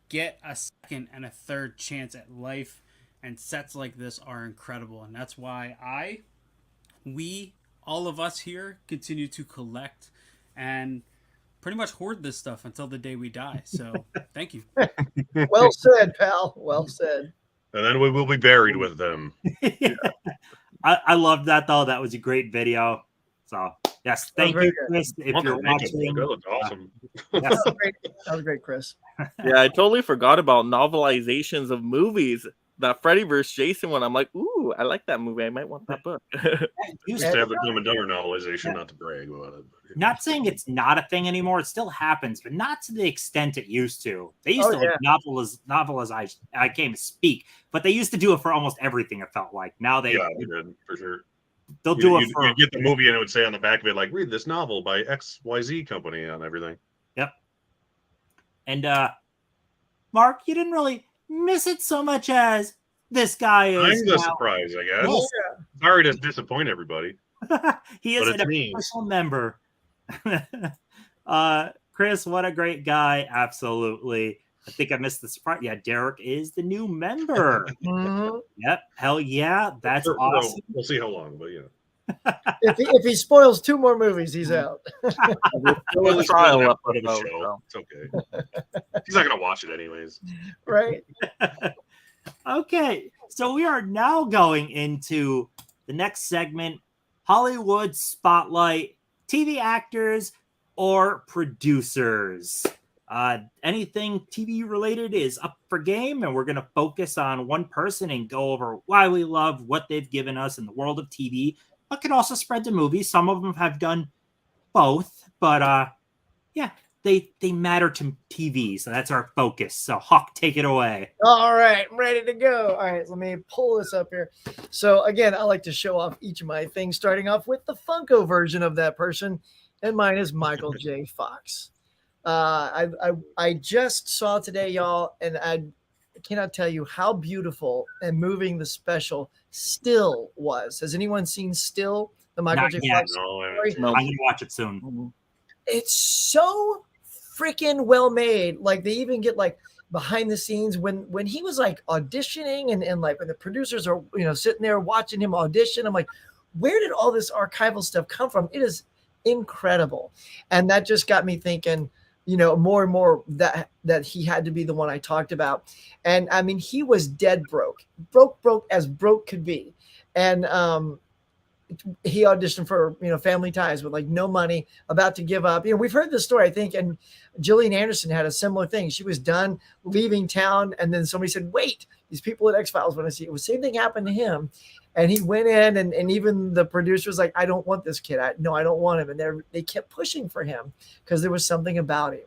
get a second and a third chance at life. And sets like this are incredible. And that's why all of us here, continue to collect and pretty much hoard this stuff until the day we die. So thank you. Well said, pal. Well said. And then we will be buried with them. Yeah. I loved that, though. That was a great video. So, yes, thank you, Chris. If you're watching, that looked awesome. Yes. That was great, Chris. Yeah, I totally forgot about novelizations of movies. That Freddy vs. Jason one, I'm like, ooh, I like that movie. I might want that book. Used to have the Dumb and Dumber novelization, not to brag about it. Not saying it's not a thing anymore. It still happens, but not to the extent it used to. They used to novelize. I can't even speak, but they used to do it for almost everything. It felt like now they did for sure. They'll do it for. You get the movie and it would say on the back of it, like, read this novel by XYZ company on everything. Yep. And Mark, you didn't really miss it so much as this guy is. I'm the surprise, I guess. Oh, yeah. Sorry to disappoint everybody. He is an official member. Chris, what a great guy. Absolutely. I think I missed the surprise. Yeah, Derek is the new member. Mm-hmm. Yep. Hell yeah. That's awesome. We'll see how long, but yeah. If he spoils 2 more movies, he's out. It's okay. He's not gonna watch it anyways. Right. Okay. So we are now going into the next segment, Hollywood Spotlight, TV actors or producers. Anything TV related is up for game, and we're going to focus on one person and go over why we love what they've given us in the world of TV, but can also spread to movies. Some of them have done both, but yeah, they matter to TV, so that's our focus. So Hawk, take it away. All right, I'm ready to go. All right, let me pull this up here. So again, I like to show off each of my things, starting off with the Funko version of that person, and mine is Michael J. Fox. I just saw today, y'all, and I cannot tell you how beautiful and moving the special Still was. Has anyone seen Still, the Michael J. Fox story? No, I'm gonna watch it soon. It's so freaking well made. Like they even get like behind the scenes when he was like auditioning and like when the producers are sitting there watching him audition. I'm like, where did all this archival stuff come from? It is incredible, and that just got me thinking. More and more that he had to be the one I talked about. And I mean, he was dead broke as broke could be. And he auditioned for, Family Ties with like no money, about to give up. We've heard this story, I think. And Gillian Anderson had a similar thing. She was done leaving town. And then somebody said, wait, these people at X-Files want to see it. The same thing happened to him. And he went in and even the producer was like, I don't want this kid. I don't want him. And they kept pushing for him because there was something about him.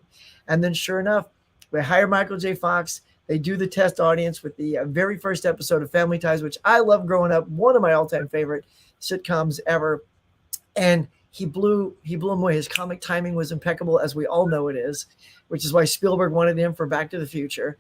And then sure enough, they hire Michael J. Fox. They do the test audience with the very first episode of Family Ties, which I loved growing up. One of my all-time favorite sitcoms ever. And he blew him away. His comic timing was impeccable, as we all know it is, which is why Spielberg wanted him for Back to the Future.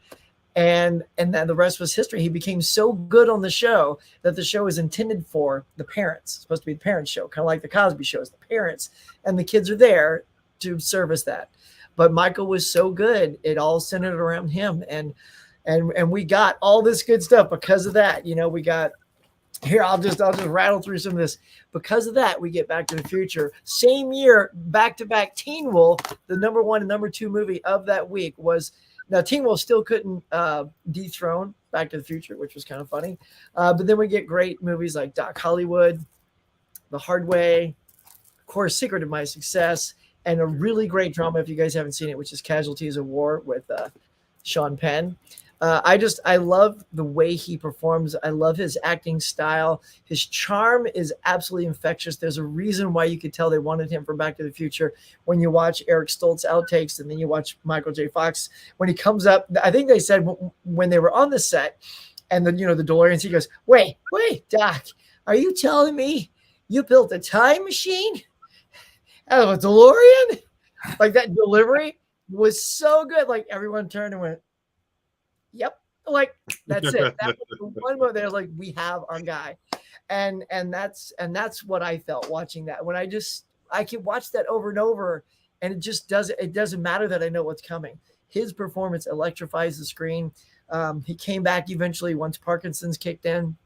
And then the rest was history. He became so good on the show that the show is intended for the parents. It's supposed to be the parents' show, kind of like the Cosby Show. It's the parents, and the kids are there to service that. But Michael was so good; it all centered around him, and we got all this good stuff because of that. You know, we got here. I'll just rattle through some of this. Because of that, we get Back to the Future. Same year, back to back, Teen Wolf, the number 1 and number 2 movie of that week was. Now, Teen Wolf still couldn't dethrone Back to the Future, which was kind of funny. But then we get great movies like Doc Hollywood, The Hard Way, of course, Secret of My Success, and a really great drama, if you guys haven't seen it, which is Casualties of War with Sean Penn. I love the way he performs. I love his acting style. His charm is absolutely infectious. There's a reason why you could tell they wanted him for Back to the Future when you watch Eric Stoltz outtakes and then you watch Michael J. Fox. When he comes up, I think they said when they were on the set and then, the DeLoreans, he goes, wait, Doc, are you telling me you built a time machine out of a DeLorean? Like that delivery was so good. Like everyone turned and went, yep, like that's it. That was the one moment there, like we have our guy, and that's what I felt watching that. When I can watch that over and over, and it doesn't matter that I know what's coming. His performance electrifies the screen. He came back eventually once Parkinson's kicked in.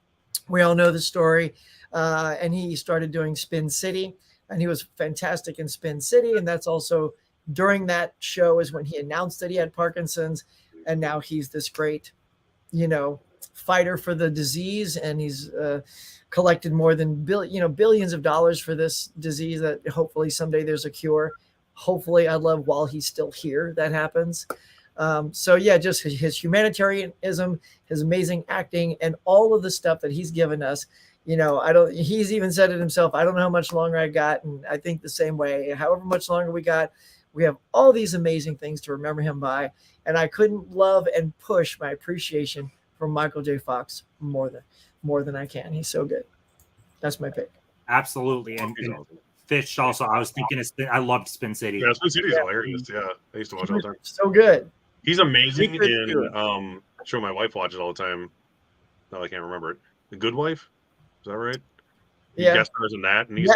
We all know the story, and he started doing Spin City, and he was fantastic in Spin City, and that's also during that show is when he announced that he had Parkinson's. And now he's this great, fighter for the disease, and he's collected more than billions of dollars for this disease that hopefully someday there's a cure. Hopefully, I love while he's still here that happens. So yeah, just his humanitarianism, his amazing acting, and all of the stuff that he's given us. He's even said it himself. I don't know how much longer I got, and I think the same way. However much longer we got, we have all these amazing things to remember him by. And I couldn't love and push my appreciation for Michael J. Fox more than I can. He's so good. That's my pick. Absolutely. And Fish also, I was thinking I loved Spin City. Yeah, Spin City's hilarious. Yeah, I used to watch all the time. So good. He's amazing in show my wife watches all the time. No, I can't remember it. The Good Wife? Is that right? Yeah. Guest stars in that, and he's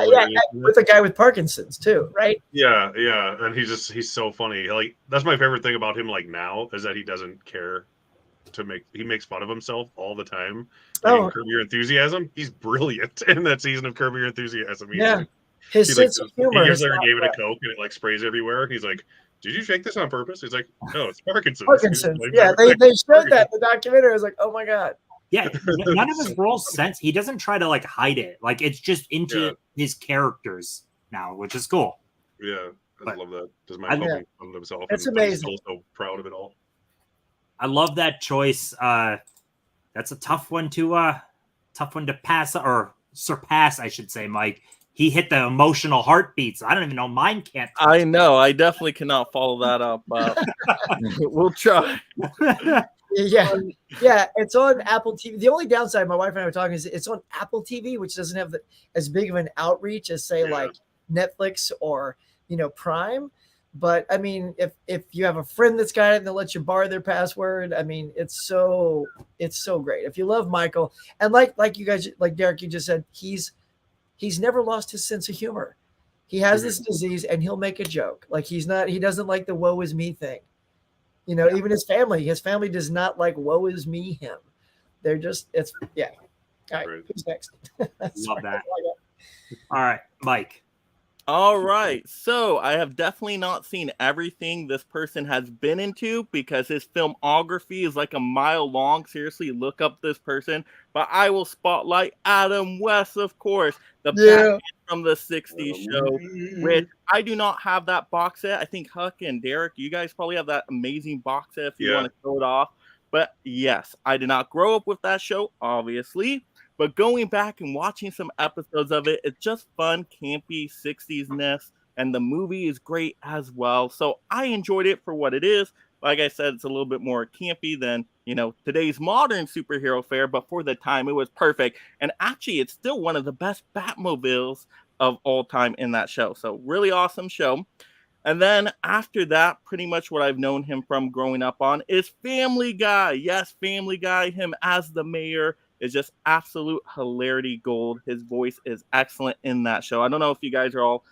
with a guy with Parkinson's too, right? Yeah, and he's so funny. Like that's my favorite thing about him. Like now is that he doesn't care he makes fun of himself all the time. Like in Curb Your Enthusiasm, he's brilliant in that season of Curb Your Enthusiasm. His sense of humor. He gives her gave it a Coke and it like sprays everywhere. He's like, "Did you shake this on purpose?" He's like, "No, it's Parkinson's." Yeah, they showed that in the documentary. I was like, "Oh my god." Yeah, none of his roles sense. He doesn't try to like hide it. Like it's just into his characters now, which is cool. Yeah, I love that. Just my fun of himself. It's amazing. He's so proud of it all. I love that choice. That's a tough one to pass or surpass, I should say, Mike. He hit the emotional heartbeats. I don't even know. Mine can't. I know. I definitely cannot follow that up. We'll try. Yeah, it's on Apple TV. The only downside, my wife and I were talking, is it's on Apple TV, which doesn't have as big of an outreach as say like Netflix or Prime. But I mean, if you have a friend that's got it and they'll let you borrow their password, I mean, it's so great. If you love Michael, and like you guys, like Derek, you just said, he's never lost his sense of humor. He has this disease and he'll make a joke. Like he doesn't like the woe is me thing. Even his family does not like woe is me him. They're just, all right. Who's next? Love that. All right, Mike. All right. So I have definitely not seen everything this person has been into because his filmography is like a mile long. Seriously, look up this person. But I will spotlight Adam West, of course, the Batman from the 60s show, which I do not have that box set. I think Huck and Derek, you guys probably have that amazing box set if you want to show it off. But yes, I did not grow up with that show, obviously. But going back and watching some episodes of it, it's just fun, campy 60s-ness, and the movie is great as well. So I enjoyed it for what it is. Like I said, it's a little bit more campy than, today's modern superhero fare, but for the time, it was perfect. And actually, it's still one of the best Batmobiles of all time in that show. So really awesome show. And then after that, pretty much what I've known him from growing up on is Family Guy. Yes, Family Guy. Him as the mayor is just absolute hilarity gold. His voice is excellent in that show. I don't know if you guys are all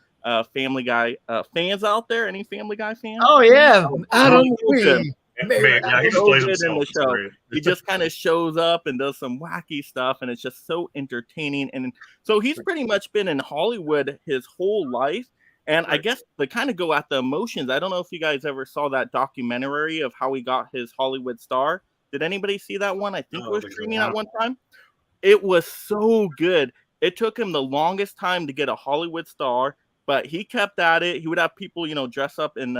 Family Guy fans out there. Any Family Guy fans? Oh yeah, Adam Wee. Yeah, he just plays himself. In the show. He just kind of shows up and does some wacky stuff, and it's just so entertaining. And so he's pretty much been in Hollywood his whole life. And I guess to kind of go at the emotions, I don't know if you guys ever saw that documentary of how he got his Hollywood star. Did anybody see that one? I think it was streaming at one time. It was so good. It took him the longest time to get a Hollywood star, but he kept at it. He would have people, dress up in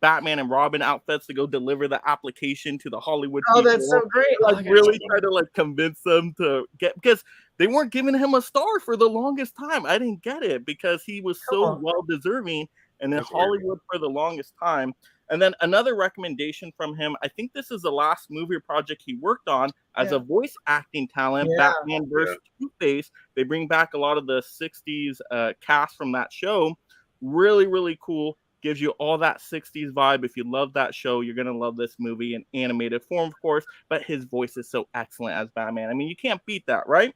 Batman and Robin outfits to go deliver the application to the Hollywood people. That's so great. Really try to convince them to get, because they weren't giving him a star for the longest time. I didn't get it because he was so well deserving and in Hollywood for the longest time. And then another recommendation from him, I think this is the last movie or project he worked on as a voice acting talent, Batman vs. Two-Face. They bring back a lot of the 60s cast from that show. Really, really cool. Gives you all that 60s vibe. If you love that show, you're going to love this movie in animated form, of course. But his voice is so excellent as Batman. I mean, you can't beat that, right?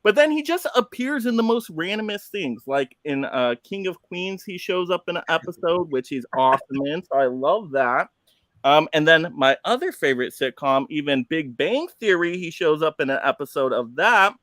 But then he just appears in the most randomest things. Like in King of Queens, he shows up in an episode, which he's awesome in. So I love that. And then my other favorite sitcom, even Big Bang Theory, he shows up in an episode of that.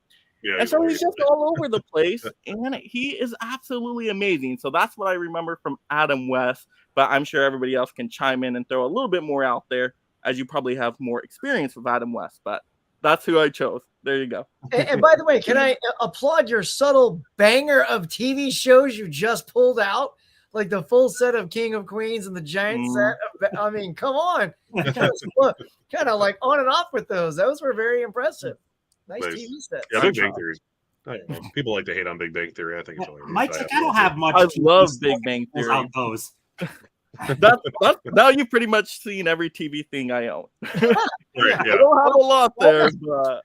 Yeah, and so he's just all over the place. And he is absolutely amazing. So that's what I remember from Adam West. But I'm sure everybody else can chime in and throw a little bit more out there, as you probably have more experience with Adam West. But that's who I chose. There you go. And by the way, can I applaud your subtle banger of TV shows you just pulled out? Like the full set of King of Queens and the giant set. I mean, come on. Kind of like on and off with those. Those were very impressive. Nice TV sets. Yeah, Big Bang Theory. People like to hate on Big Bang Theory. I think it's hilarious. I don't have much. I love Big Bang Theory. Those. That's now you've pretty much seen every TV thing I own. Right, yeah. I don't have a lot there, but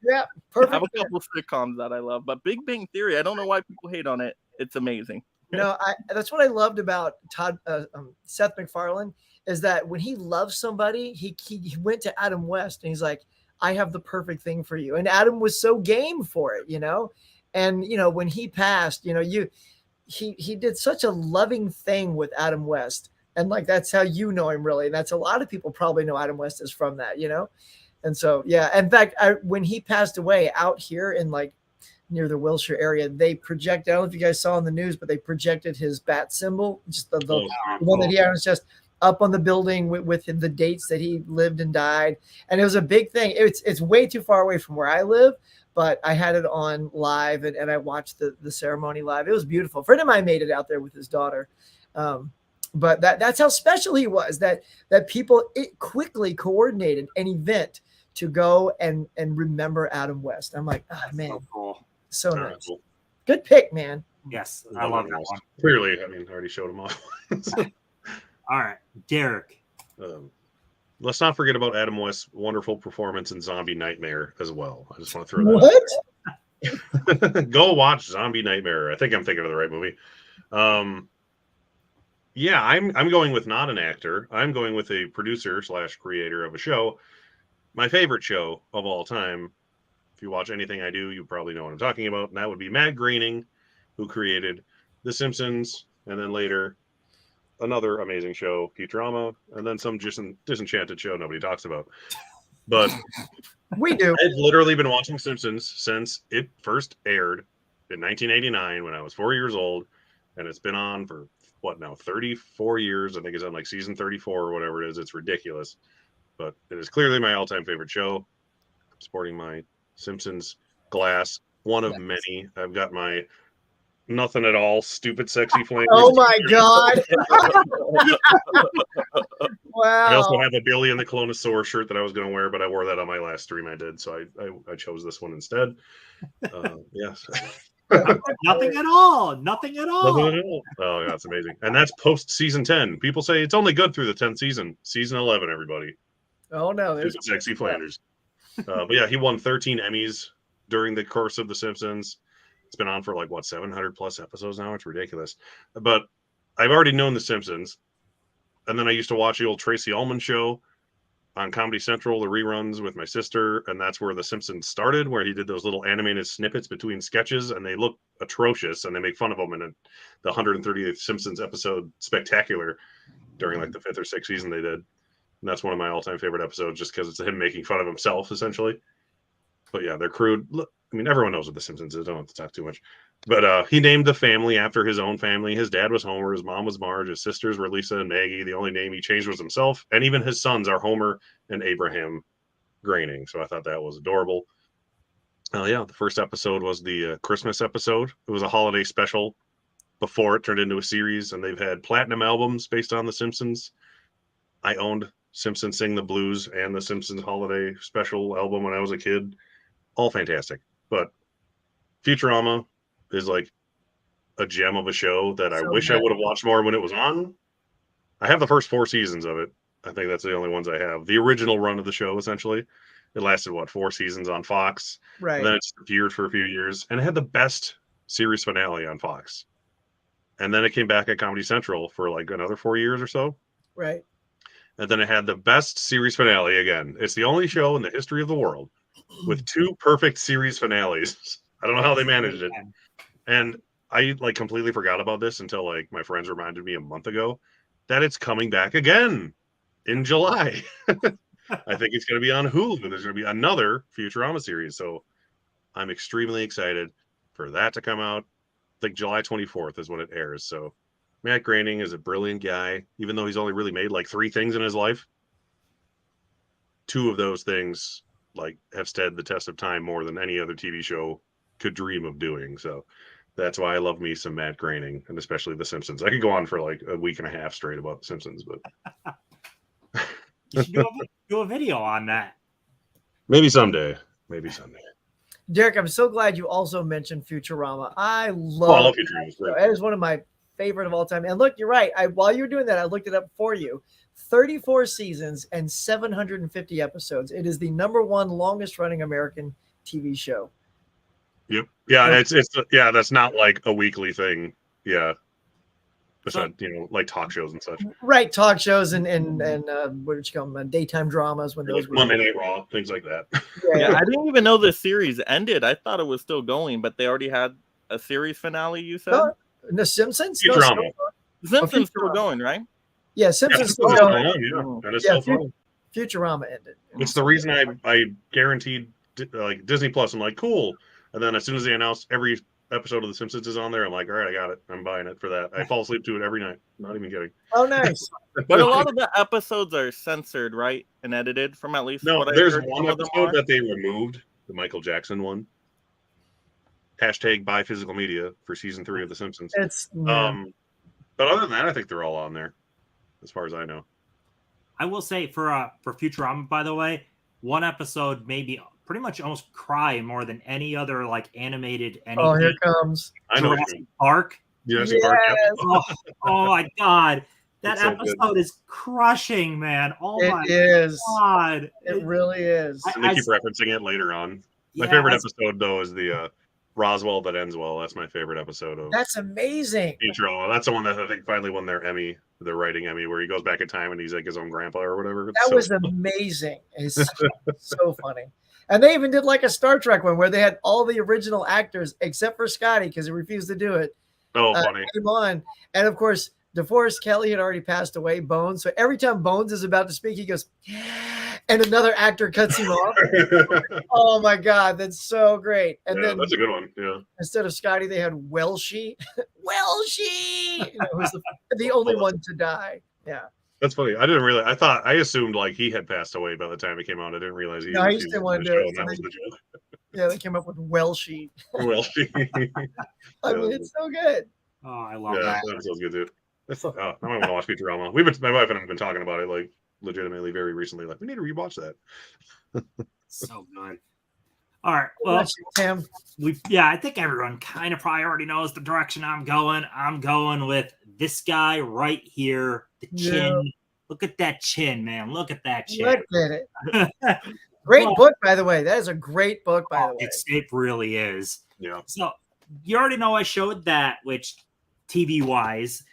perfect. I have a couple of sitcoms that I love. But Big Bang Theory, I don't know why people hate on it. It's amazing. No, that's what I loved about Seth MacFarlane is that when he loves somebody, he went to Adam West and he's like, I have the perfect thing for you. And Adam was so game for it, And, when he passed, he did such a loving thing with Adam West. And that's how you know him really. And that's a lot of people probably know Adam West is from that, And so, yeah. In fact, when he passed away out here in near the Wilshire area, they projected, I don't know if you guys saw in the news, but they projected his bat symbol, just the one that he had was just up on the building with the dates that he lived and died. And it was a big thing. It's way too far away from where I live, but I had it on live and I watched the ceremony live. It was beautiful. A friend of mine made it out there with his daughter. But that's how special he was, that people quickly coordinated an event to go and remember Adam West. I'm like, oh, man, so cool. So nice. Cool. Good pick, man. Yes, I love that one. Clearly, I already showed him off. All right, Derek. Let's not forget about Adam West's wonderful performance in Zombie Nightmare as well. I just want to throw that out there. Go watch Zombie Nightmare. I think I'm thinking of the right movie. Yeah, I'm going with not an actor. I'm going with a producer / creator of a show. My favorite show of all time. If you watch anything I do, you probably know what I'm talking about. And that would be Matt Groening, who created The Simpsons, and then later another amazing show, Futurama, and then some disenchanted show nobody talks about. But we do. I've literally been watching Simpsons since it first aired in 1989 when I was 4 years old, and it's been on for 34 years. I think it's on season 34 or whatever it is. It's ridiculous, but it is clearly my all-time favorite show. I'm sporting my Simpsons glass, one of many. I've got my nothing at all stupid sexy flame. Oh my god. Wow. I also have a Billy and the Clonosaur shirt that I was going to wear, but I wore that on my last stream I did, so I chose this one instead. Yes. Nothing at all. Nothing at all. Nothing at all. Oh, yeah, that's amazing. And that's post season 10. People say it's only good through the 10th season. Season 11, everybody. Oh no, there's sexy Flanders. But yeah, he won 13 Emmys during the course of The Simpsons. It's been on for 700 plus episodes now. It's ridiculous. But I've already known The Simpsons And then I used to watch the old Tracy Ullman show on Comedy Central, the reruns with my sister, and that's where The Simpsons started, where he did those little animated snippets between sketches, and they look atrocious, and they make fun of them in the 138th Simpsons episode Spectacular during like the 5th or 6th season they did. And that's one of my all-time favorite episodes, just because it's him making fun of himself, essentially. But yeah, they're crude. Look, I mean, everyone knows what The Simpsons is. I don't have to talk too much. But he named the family after his own family. His dad was Homer. His mom was Marge. His sisters were Lisa and Maggie. The only name he changed was himself. And even his sons are Homer and Abraham Groening. So I thought that was adorable. Yeah, the first episode was the Christmas episode. It was a holiday special before it turned into a series. And they've had platinum albums based on The Simpsons. I owned Simpsons Sing the Blues and the Simpsons Holiday Special album when I was a kid. All fantastic. But Futurama is like a gem of a show that I wish I would have watched more when it was on. I have the first 4 seasons of it. I think that's the only ones I have. The original run of the show, essentially. It lasted, 4 seasons on Fox? Right. And then it disappeared for a few years. And it had the best series finale on Fox. And then it came back at Comedy Central for like another 4 years or so. Right. And then it had the best series finale again. It's the only show in the history of the world with 2 perfect series finales. I don't know how they managed it. And I like completely forgot about this until like my friends reminded me a month ago that it's coming back again in July. I think it's going to be on Hulu. There's going to be another Futurama series. So I'm extremely excited for that to come out. I think July 24th is when it airs. So Matt Groening is a brilliant guy, even though he's only really made like 3 things in his life. 2 of those things like have stood the test of time more than any other TV show could dream of doing. So that's why I love me some Matt Groening, and especially The Simpsons. I could go on for like a week and a half straight about The Simpsons, but you should do a video on that. Maybe someday. Derek, I'm so glad you also mentioned Futurama. I love Futurama. That is one of my favorite of all time. And look, you're right. While you were doing that, I looked it up for you. 34 seasons and 750 episodes. It is the #1 longest running American TV show. Yep. Yeah, it's that's not like a weekly thing. Yeah. Besides, like talk shows and such. Right, talk shows and what did you call them? Daytime dramas when those like Monday Night Raw, things like that. Yeah, I didn't even know the series ended. I thought it was still going, but they already had a series finale, you said? The Simpsons? Futurama. The Simpsons still going, right? Yeah, Simpsons still going. Futurama ended. It's the reason I guaranteed like Disney Plus. I'm like, cool. And then as soon as they announced every episode of The Simpsons is on there, I'm like, all right, I got it. I'm buying it for that. I fall asleep to it every night. Not even kidding. Oh, nice. But a lot of the episodes are censored, right? And edited from at least. No, there's one episode that they removed, the Michael Jackson one. # buy physical media for season 3 of The Simpsons. But other than that, I think they're all on there, as far as I know. I will say for Futurama, by the way, one episode made me pretty much almost cry more than any other like animated anything. Oh, here comes Jurassic Park. Jurassic Park. Yep. Oh my god. That episode is crushing, man. Oh my god. It really is. And they keep referencing it later on. My favorite episode though is the Roswell That Ends Well. That's my favorite episode of. That's amazing. Futurama. That's the one that I think finally won their Emmy, their writing Emmy, where he goes back in time and he's like his own grandpa or whatever. That was amazing. It's so funny. And they even did like a Star Trek one where they had all the original actors except for Scotty because he refused to do it. Oh, funny. Came on. And of course, DeForest Kelly had already passed away, Bones. So every time Bones is about to speak, he goes, and another actor cuts him off. Oh my God, that's so great. And then that's a good one. Yeah. Instead of Scotty, they had Welshie. Welshie, who's the only one to die. Yeah. That's funny. I assumed like he had passed away by the time it came out. I didn't realize he still wanted to do it. That was the joke. Yeah, they came up with Welshie. Welshie. I mean, it's so good. Oh, I love that. that. Yeah, that sounds good too. Now I want to watch Futurama. My wife and I have been talking about it like legitimately very recently. Like, we need to rewatch that. So good. All right. Well, Sam, I think everyone kind of probably already knows the direction I'm going. I'm going with this guy right here. The chin. Yeah. Look at that chin, man. Look at that chin. Look at it. Great book, by the way. That is a great book, by the way. It really is. Yeah. So you already know I showed that, which TV-wise,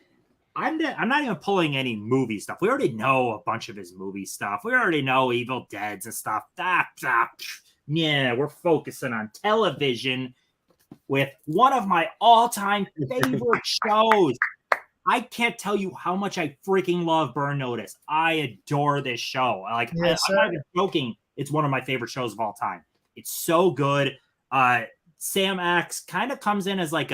I'm not even pulling any movie stuff. We already know a bunch of his movie stuff. We already know Evil Deads and stuff. Yeah, we're focusing on television with one of my all-time favorite shows. I can't tell you how much I freaking love Burn Notice. I adore this show. Like, yes, I'm not even joking. It's one of my favorite shows of all time. It's so good. Sam Axe kind of comes in as like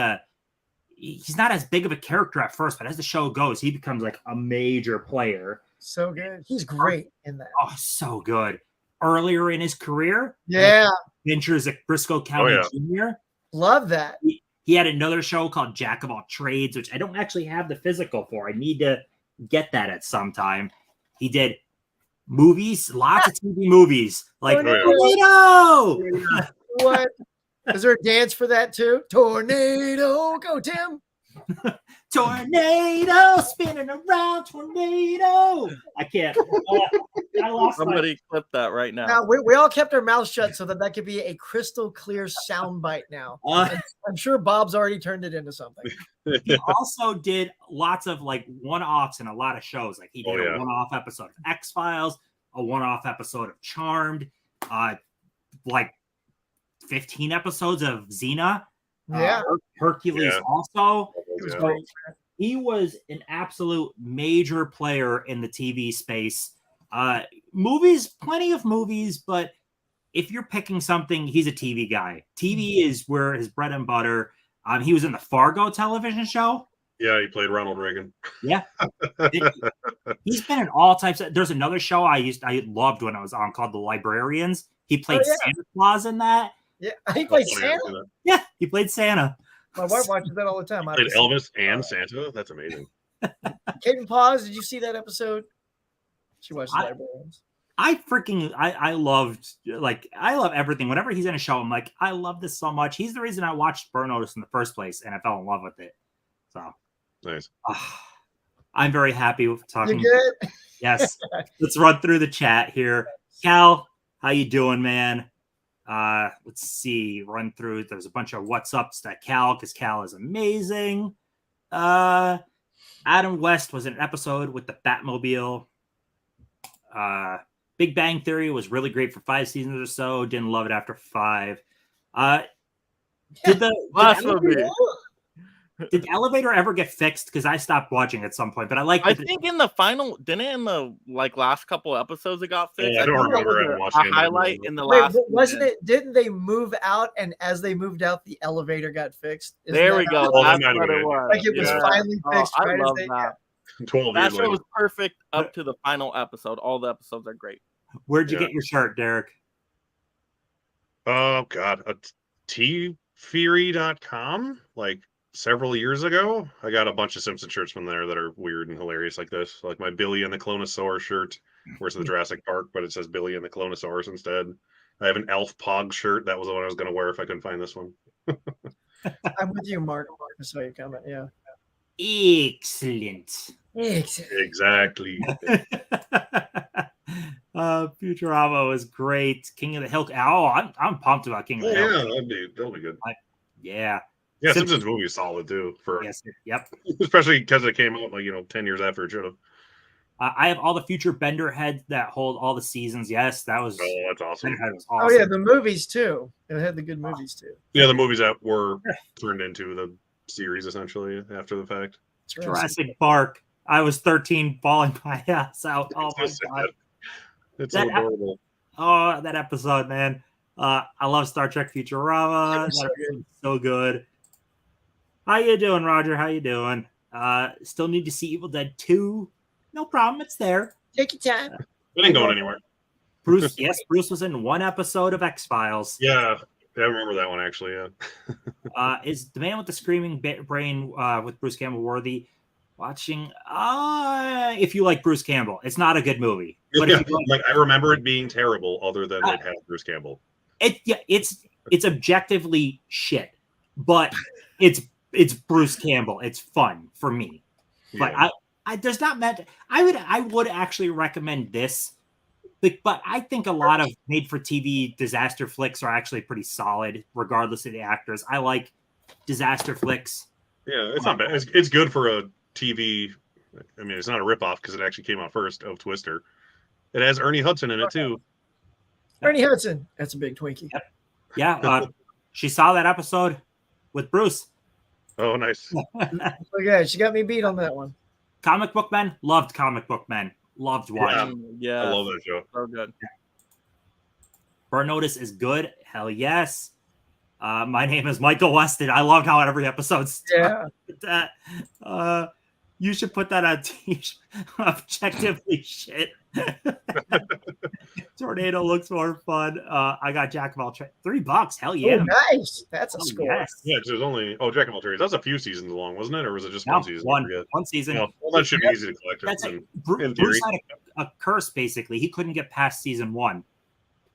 he's not as big of a character at first, but as the show goes, he becomes like a major player. So good. He's great in that. Oh, so good. Earlier in his career, yeah, Adventures at Briscoe County Jr. Love that. He had another show called Jack of All Trades, which I don't actually have the physical for. I need to get that at some time. He did movies, lots of TV movies, like Tornado. What? Is there a dance for that too? Tornado, go Tim. Tornado spinning around, tornado. I can't. I lost. Somebody clip that right now. Now we all kept our mouths shut so that could be a crystal clear sound bite. Now I'm sure Bob's already turned it into something. He also did lots of like one-offs in a lot of shows. Like he did a one-off episode of X-Files, a one-off episode of Charmed, like 15 episodes of Xena. Hercules also. He was an absolute major player in the TV space. Movies, plenty of movies, but if you're picking something, he's a TV guy. TV is where his bread and butter. He was in the Fargo television show. Yeah, he played Ronald Reagan. Yeah. He's been in all types of. There's another show I loved when I was on called The Librarians. He played Santa Claus in that. Yeah, he played Santa. Yeah, he played Santa. My wife watches that all the time. Played Elvis and Santa. That's amazing. Kate and Pause, did you see that episode? She watched Librarians. I love everything. Whenever he's in a show, I'm like, I love this so much. He's the reason I watched Burn Notice in the first place, and I fell in love with it. So nice. I'm very happy with talking. You good? Yes. Let's run through the chat here. Cal, how you doing, man? Let's see. Run through. There's a bunch of what's ups that Cal, because Cal is amazing. Adam West was in an episode with the Batmobile. Big Bang Theory was really great for 5 seasons or so. Didn't love it after 5. Did the elevator ever get fixed? Because I stopped watching at some point, but I think in the final, didn't it in the last couple episodes it got fixed? Yeah, I don't remember watching a highlight in the last. Wasn't it? Didn't they move out? And as they moved out, the elevator got fixed. There we go. That's what it was. Like it was finally fixed. I love that. 12 that years show later. was perfect up to the final episode. All the episodes are great. Where'd you get your shirt, Derek? Oh God, ttheory.com. Like several years ago, I got a bunch of Simpson shirts from there that are weird and hilarious like this. Like my Billy and the Clonosaurus shirt, where it's the Jurassic Park, but it says Billy and the Clonosaurus instead. I have an Elf Pog shirt. That was the one I was going to wear if I couldn't find this one. I'm with you, Mark. I saw your comment. Yeah. Excellent. Exactly. Futurama was great. King of the Hill. Oh, I'm pumped about King of the Hill. Yeah, that'll be good. Yeah. Yeah, Simpsons movie is solid too. Yep. Especially because it came out 10 years after it should have. I have all the future Bender heads that hold all the seasons. Yes, that was. Oh, that's awesome. Was awesome. Oh yeah, the movies too. It had the good movies too. Yeah, the movies that were turned into the series essentially after the fact. Jurassic Park. I was 13, bawling my ass out. Oh my God. It's so adorable. Oh, that episode, man. I love Star Trek Futurama. So good. How you doing, Roger? How you doing? Still need to see Evil Dead 2. No problem. It's there. Take your time. It ain't going anywhere. Bruce, yes, Bruce was in one episode of X-Files. Yeah, I remember that one actually, yeah. Is The Man with the Screaming Brain with Bruce Campbell worthy? Watching, if you like Bruce Campbell. It's not a good movie. But yeah, I remember it being terrible other than it had Bruce Campbell. It's objectively shit, but it's Bruce Campbell. It's fun for me. But I there's not meant. I would actually recommend this, but I think a lot of made-for-TV disaster flicks are actually pretty solid, regardless of the actors. I like disaster flicks. Yeah, it's not bad. It's good for a TV I mean, it's not a ripoff because it actually came out first of Twister. It has Ernie Hudson in it too. Ernie Hudson, that's a big Twinkie. Yep. Yeah, she saw that episode with Bruce. Oh, nice. Okay, she got me beat on that one. Comic Book Men, loved Comic Book Men, loved watching. Yeah, I love that show. So good. Burn Notice is good. Hell yes. My name is Michael Weston. I loved how every episode started with that. You should put that on t-shirt. Objectively shit. Tornado looks more fun. I got Jack of all trades. $3. Hell yeah. Oh, nice. That's a score. Yes. Yeah, because there's only Jack of all trades. That was a few seasons long, wasn't it, or was it just one season? One season. No, well, that should be easy to collect. That's in Bruce theory. had a curse. Basically, he couldn't get past season 1,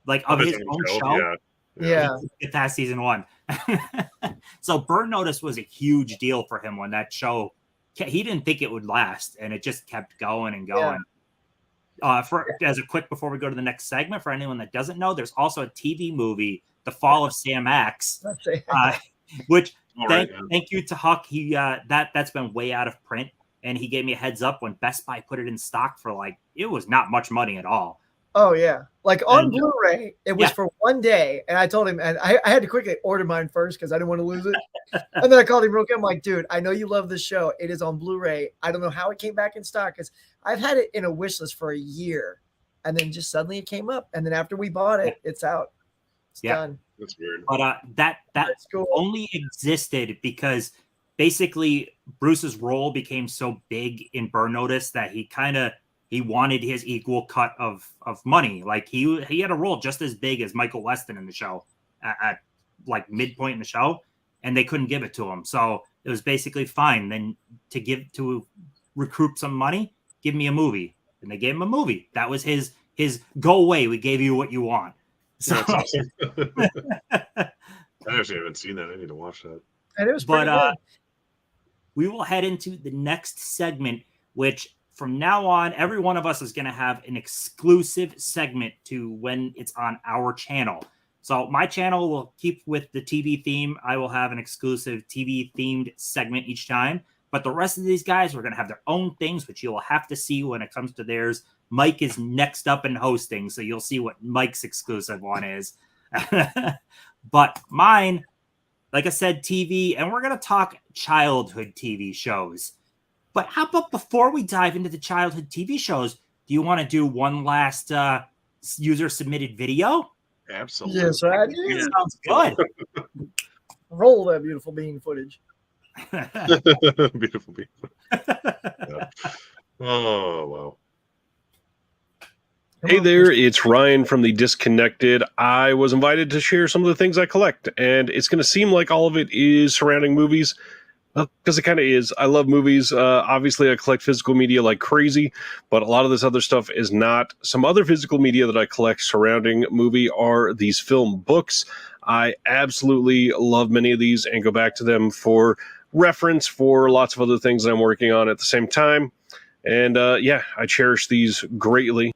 like of his own show. Yeah. Get past season 1. So Burn Notice was a huge deal for him when that show. He didn't think it would last, and it just kept going and going. As a quick before we go to the next segment, for anyone that doesn't know, there's also a TV movie, The Fall of Sam Axe, which thank you to Huck. He that's been way out of print, and he gave me a heads up when Best Buy put it in stock for it was not much money at all. Oh yeah, like on Blu-ray, it was for one day, and I told him, and I had to quickly order mine first because I didn't want to lose it. And then I called him real quick. I'm like, dude, I know you love this show. It is on Blu-ray. I don't know how it came back in stock because I've had it in a wish list for a year, and then just suddenly it came up, and then after we bought it, it's out. It's done. That's weird. But that cool. only existed because basically Bruce's role became so big in Burn Notice that he wanted his equal cut of money. Like he had a role just as big as Michael Weston in the show at like midpoint in the show, and they couldn't give it to him. So it was basically fine. Then to recoup some money, give me a movie. And they gave him a movie. That was his go away. We gave you what you want. So That's awesome. I actually haven't seen that. I need to watch that. And it was pretty good. We will head into the next segment, which from now on, every one of us is going to have an exclusive segment to when it's on our channel. So my channel will keep with the TV theme. I will have an exclusive TV themed segment each time. But the rest of these guys are going to have their own things, which you'll have to see when it comes to theirs. Mike is next up in hosting, so you'll see what Mike's exclusive one is. But mine, like I said, TV, and we're going to talk childhood TV shows. But how about before we dive into the childhood TV shows, do you want to do one last user-submitted video? Absolutely. Yes, I do. It sounds good. Roll that beautiful bean footage. Beautiful bean. Yeah. Oh, wow. Hey there, it's Ryan from The Disconnected. I was invited to share some of the things I collect, and it's going to seem like all of it is surrounding movies, because it kind of is. I love movies. Obviously, I collect physical media like crazy, but a lot of this other stuff is not. Some other physical media that I collect surrounding movie are these film books. I absolutely love many of these and go back to them for reference for lots of other things that I'm working on at the same time. And I cherish these greatly.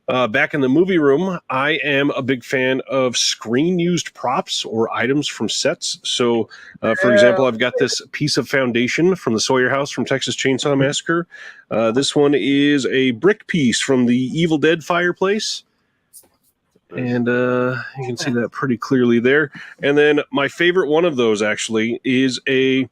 Back in the movie room, I am a big fan of screen-used props or items from sets. So, for example, I've got this piece of foundation from the Sawyer house from Texas Chainsaw Massacre. This one is a brick piece from the Evil Dead fireplace. And you can see that pretty clearly there. And then my favorite one of those, actually, is a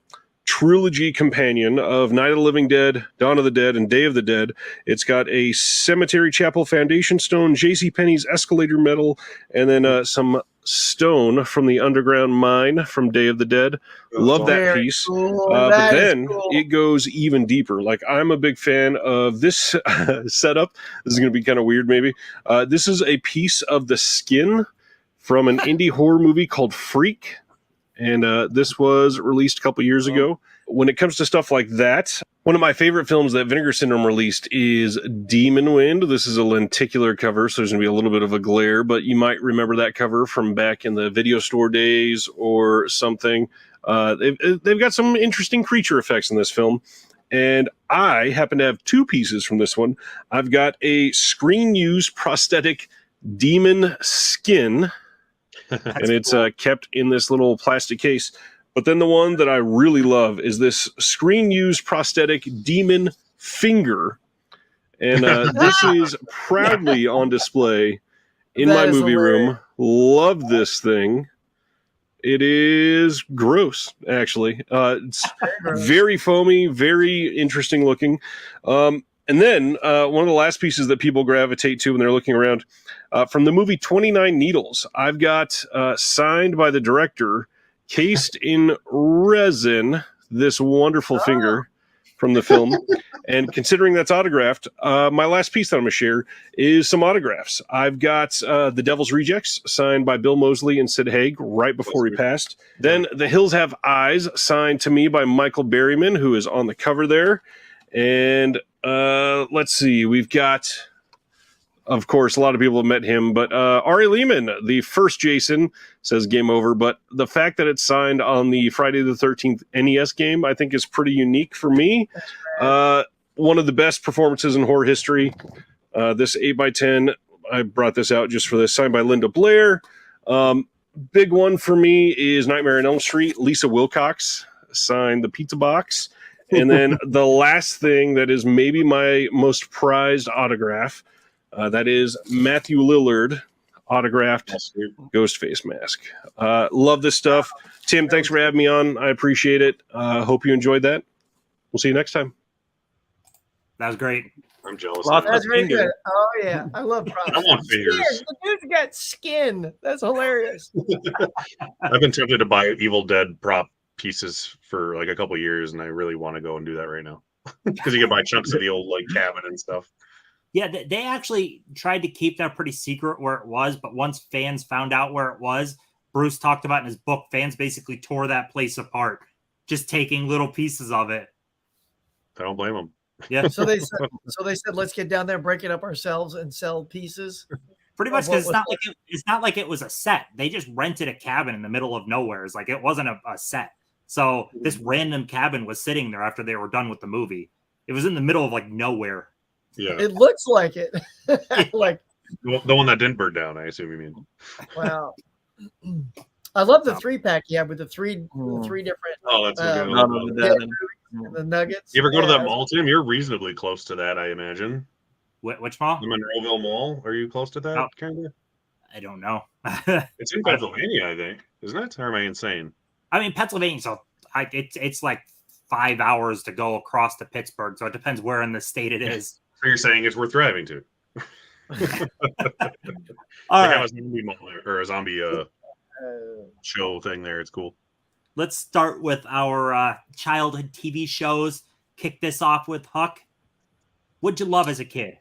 trilogy companion of Night of the Living Dead, Dawn of the Dead, and Day of the Dead. It's got a Cemetery Chapel foundation stone, JCPenney's escalator metal, and then some stone from the underground mine from Day of the Dead. Love that piece. Cool. But then it goes even deeper. Like, I'm a big fan of this setup. This is going to be kind of weird, maybe. This is a piece of the skin from an indie horror movie called Freak. And this was released a couple years ago. When it comes to stuff like that, one of my favorite films that Vinegar Syndrome released is Demon Wind. This is a lenticular cover, so there's going to be a little bit of a glare, but you might remember that cover from back in the video store days or something. They've got some interesting creature effects in this film. And I happen to have two pieces from this one. I've got a screen-used prosthetic demon skin, and it's kept in this little plastic case. But then the one that I really love is this screen-used prosthetic demon finger. And this is proudly on display in my movie room. Love this thing. It is gross, actually. It's very foamy, very interesting looking. And then one of the last pieces that people gravitate to when they're looking around, from the movie 29 Needles, I've got signed by the director, cased in resin, this wonderful finger from the film. And considering that's autographed, my last piece that I'm going to share is some autographs. I've got The Devil's Rejects, signed by Bill Moseley and Sid Haig right before he passed. Then The Hills Have Eyes, signed to me by Michael Berryman, who is on the cover there. And let's see, we've got, of course, a lot of people have met him, but Ari Lehman, the first Jason, says game over. But the fact that it's signed on the Friday the 13th NES game, I think is pretty unique for me. One of the best performances in horror history. This 8x10, I brought this out just for this, signed by Linda Blair. Big one for me is Nightmare on Elm Street. Lisa Wilcox signed the pizza box. And then the last thing that is maybe my most prized autograph, that is Matthew Lillard autographed Ghostface mask. Love this stuff. Tim, thanks for having me on. I appreciate it. Hope you enjoyed that. We'll see you next time. That was great. I'm jealous. That's really good. Oh yeah, I love props. I want fingers. The dude's got skin. That's hilarious. I've been tempted to buy Evil Dead prop pieces for like a couple years, and I really want to go and do that right now because you can buy chunks of the old like cabin and stuff. Yeah, they actually tried to keep that pretty secret where it was, but once fans found out where it was, Bruce talked about in his book, fans basically tore that place apart, just taking little pieces of it. I don't blame them. Yeah. So they said, let's get down there, break it up ourselves, and sell pieces. Pretty much, because it's not like it was a set. They just rented a cabin in the middle of nowhere. It's like it wasn't a set. So this random cabin was sitting there after they were done with the movie. It was in the middle of like nowhere. Yeah, it looks like it. Like the one that didn't burn down, I assume you mean. Wow. I love the 3-pack you have with the three different. Oh, that's the nuggets. You ever go to that mall, Tim? You're reasonably close to that, I imagine. Which mall? The Monroeville Mall. Are you close to that? Kind of. I don't know. It's in Pennsylvania, I think, isn't it? Or am I insane? I mean, Pennsylvania. So it's like 5 hours to go across to Pittsburgh. So it depends where in the state it is. So you're saying it's worth driving to? All right. right. A zombie mall or a zombie show thing there. It's cool. Let's start with our childhood TV shows. Kick this off with Huck. What'd you love as a kid?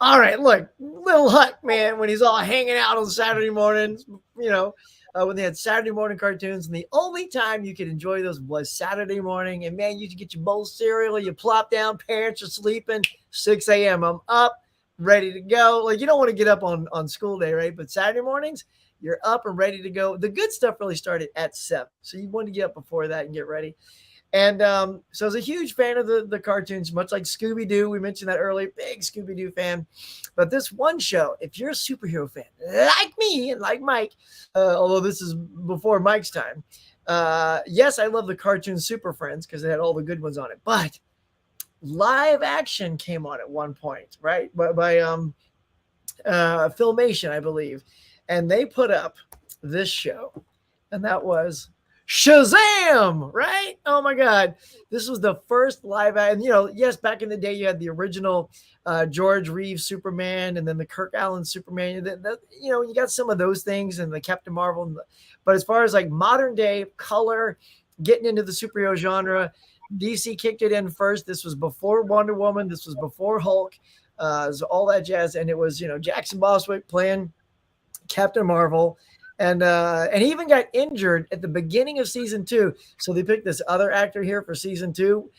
All right, look, little Huck, man, when he's all hanging out on Saturday mornings, when they had Saturday morning cartoons, and the only time you could enjoy those was Saturday morning. And man, you could get your bowl of cereal, you plop down, parents are sleeping, 6 a.m. I'm up, ready to go. Like, you don't want to get up on school day, right? But Saturday mornings, you're up and ready to go. The good stuff really started at 7. So you want to get up before that and get ready. And so I was a huge fan of the cartoons, much like Scooby-Doo. We mentioned that earlier, big Scooby-Doo fan. But this one show, if you're a superhero fan, like me and like Mike, although this is before Mike's time, yes, I love the cartoon Super Friends because it had all the good ones on it. But live action came on at one point, right? By Filmation, I believe. And they put up this show, and that was Shazam, right? Oh my God. This was the first live action. Yes, back in the day, you had the original George Reeves Superman and then the Kirk Allen Superman. You got some of those things and the Captain Marvel. But as far as like modern day color, getting into the superhero genre, DC kicked it in first. This was before Wonder Woman. This was before Hulk. So all that jazz. And it was, Jackson Boswick playing Captain Marvel. And he even got injured at the beginning of season 2. So they picked this other actor here for season 2.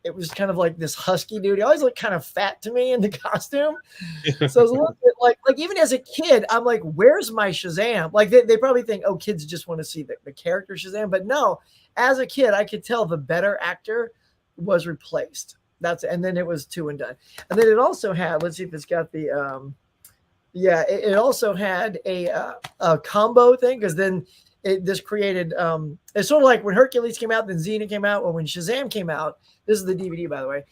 It was kind of like this husky dude. He always looked kind of fat to me in the costume. So it was a little bit like even as a kid, I'm like, where's my Shazam? Like they probably think, oh, kids just want to see the character Shazam. But no, as a kid, I could tell the better actor was replaced. And then it was 2 and done. And then it also had, let's see if it's got the it also had a combo thing because then this created it's sort of like when Hercules came out, then Xena came out, or when Shazam came out. This is the DVD, by the way.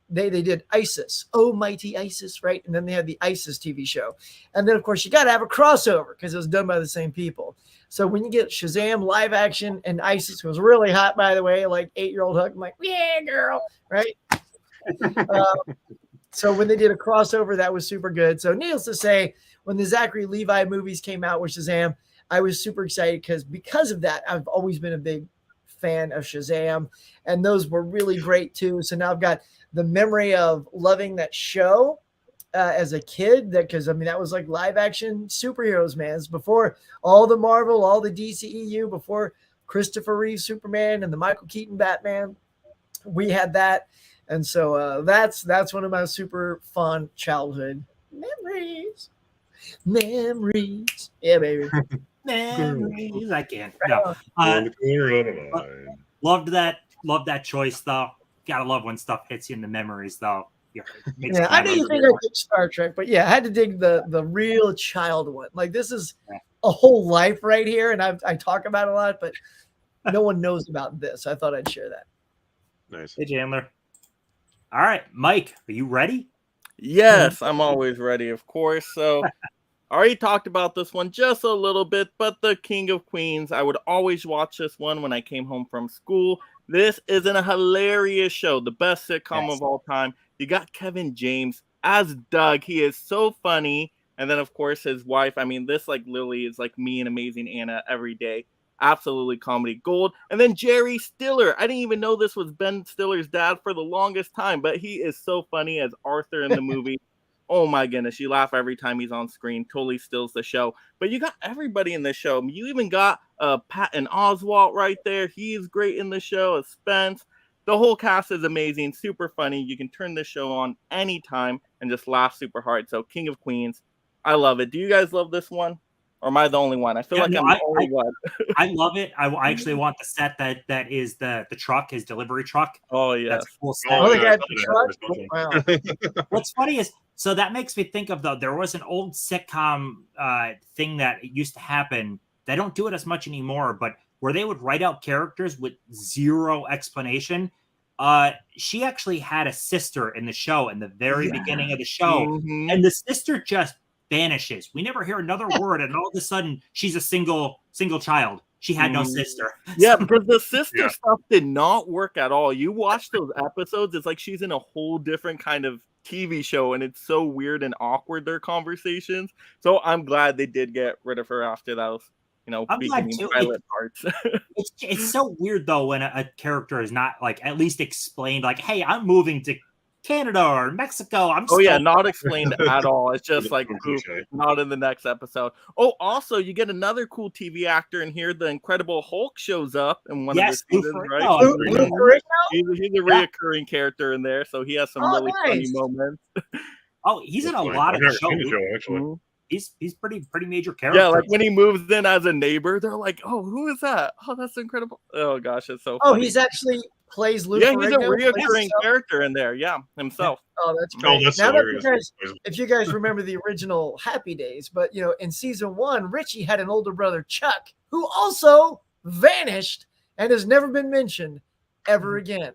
they did ISIS, oh mighty ISIS, right? And then they had the ISIS TV show. And then, of course, you got to have a crossover because it was done by the same people. So when you get Shazam live action and ISIS, was really hot, by the way, like 8-year-old Huck, I'm like, yeah, girl, right? So when they did a crossover, that was super good. So needless to say, when the Zachary Levi movies came out with Shazam, I was super excited because of that. I've always been a big fan of Shazam, and those were really great too. So now I've got the memory of loving that show as a kid, because I mean that was like live action superheroes, man. It's before all the Marvel, all the DCEU, before Christopher Reeve Superman and the Michael Keaton Batman. We had that, and so that's one of my super fun childhood memories. Yeah, baby. Memories. I can't. No. Loved that choice though. Gotta love when stuff hits you in the memories though. Yeah, I didn't think I did Star Trek, but yeah, I had to dig the real child one. Like this is a whole life right here, and I talk about it a lot, but no one knows about this. I thought I'd share that. Nice. Hey Chandler. All right, Mike, are you ready? Yes, I'm always ready, of course. So I already talked about this one just a little bit, but the King of Queens, I would always watch this one when I came home from school. This is a hilarious show, the best sitcom of all time. You got Kevin James as Doug. He is so funny. And then, of course, his wife. I mean, this like Lily is like me and Amazing Anna every day. Absolutely comedy gold. And then Jerry Stiller. I didn't even know this was Ben Stiller's dad for the longest time, but he is so funny as Arthur in the movie. Oh my goodness, you laugh every time he's on screen. Totally steals the show. But you got everybody in this show. You even got Patton Oswalt right there. He's great in the show. Spence. The whole cast is amazing, super funny. You can turn this show on anytime and just laugh super hard. So King of Queens, I love it. Do you guys love this one? Or am I the only one? I feel I'm the only one. I love it. I actually want the set that is the truck, his delivery truck. Oh yeah. That's a full set. The truck? What's funny is, so that makes me think of there was an old sitcom thing that used to happen. They don't do it as much anymore, but where they would write out characters with zero explanation. She actually had a sister in the show in the very beginning of the show, and the sister just vanishes. We never hear another word, and all of a sudden she's a single child. She had no sister. Yeah, because the sister stuff did not work at all. You watch those episodes, it's like she's in a whole different kind of TV show, and it's so weird and awkward, their conversations. So I'm glad they did get rid of her after those, beginning pilot parts. It's so weird though when a character is not like at least explained, like, hey, I'm moving to Canada or Mexico. Not explained at all. It's just like not in the next episode. Oh, also you get another cool TV actor in here. The Incredible Hulk shows up in one of the seasons, right? He's a reoccurring character in there, so he has some really funny moments. Oh, he's in a lot of shows. Actually. He's pretty major character. Yeah, like when he moves in as a neighbor, they're like, "Oh, who is that? Oh, that's incredible!" Oh gosh, it's so. Funny. He's actually plays Lou. Yeah, he's a reoccurring character in there. Yeah, himself. Oh, that's great. That's now if you guys remember the original Happy Days, but in season 1, Richie had an older brother, Chuck, who also vanished and has never been mentioned ever again.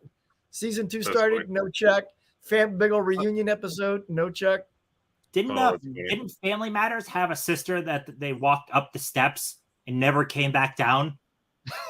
Season 2 started, no Chuck. Big old reunion episode, no Chuck. Didn't Family Matters have a sister that they walked up the steps and never came back down?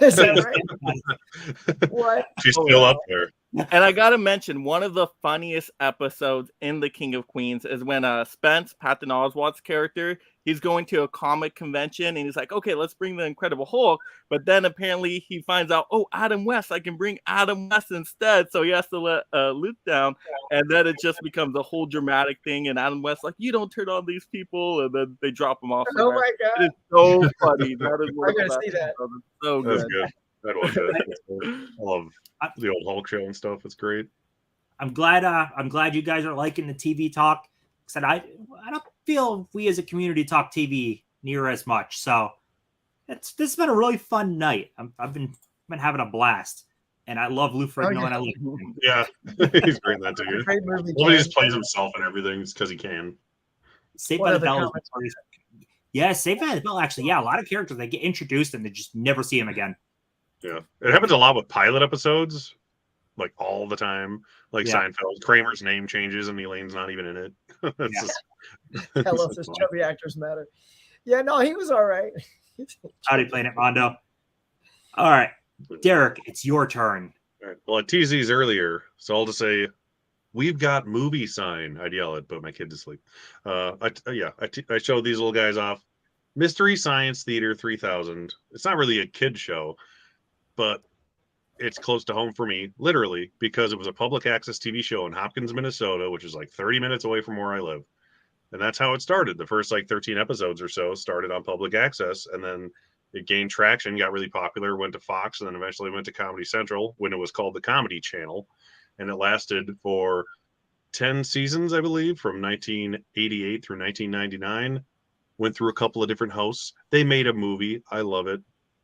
Is that right? What? She's still up there. And I gotta mention, one of the funniest episodes in The King of Queens is when Spence, Patton Oswalt's character, he's going to a comic convention and he's like, okay, let's bring the Incredible Hulk. But then apparently he finds out, oh, Adam West, I can bring Adam West instead. So he has to let Luke down. And then it just becomes a whole dramatic thing. And Adam West, like, you don't turn on these people. And then they drop him off. Oh my God. It's so funny. That is I gotta see that. It's so good. That's good. That was good. I love the old Hulk show and stuff. It's great. I'm glad you guys are liking the TV talk. Said I don't feel we as a community talk TV near as much. So this has been a really fun night. I've been having a blast, and I love Lou Ferrigno, and I love him. Yeah, he's great in that too. Great movie. Well, he just plays himself and everything because he can. Saved by the Bell. Yeah, Saved by the Bell. Actually, a lot of characters they get introduced and they just never see him again. Yeah, it happens a lot with pilot episodes. like all the time. Like Seinfeld, Kramer's name changes and Elaine's not even in it. Tell us his chubby actors matter. Yeah, no, he was all right. How do you playing it, Mondo? All right, Derek, it's your turn. All right. Well, I teased these earlier, so I'll just say, we've got movie sign. I'd yell it, but my kid to sleep. I showed these little guys off. Mystery Science Theater 3000. It's not really a kid show, but it's close to home for me, literally, because it was a public access TV show in Hopkins, Minnesota, which is like 30 minutes away from where I live. And that's how it started. The first like 13 episodes or so started on public access, and then it gained traction, got really popular, went to Fox, and then eventually went to Comedy Central when it was called the Comedy Channel. And it lasted for 10 seasons, I believe, from 1988 through 1999. Went through a couple of different hosts. They made a movie. I love it.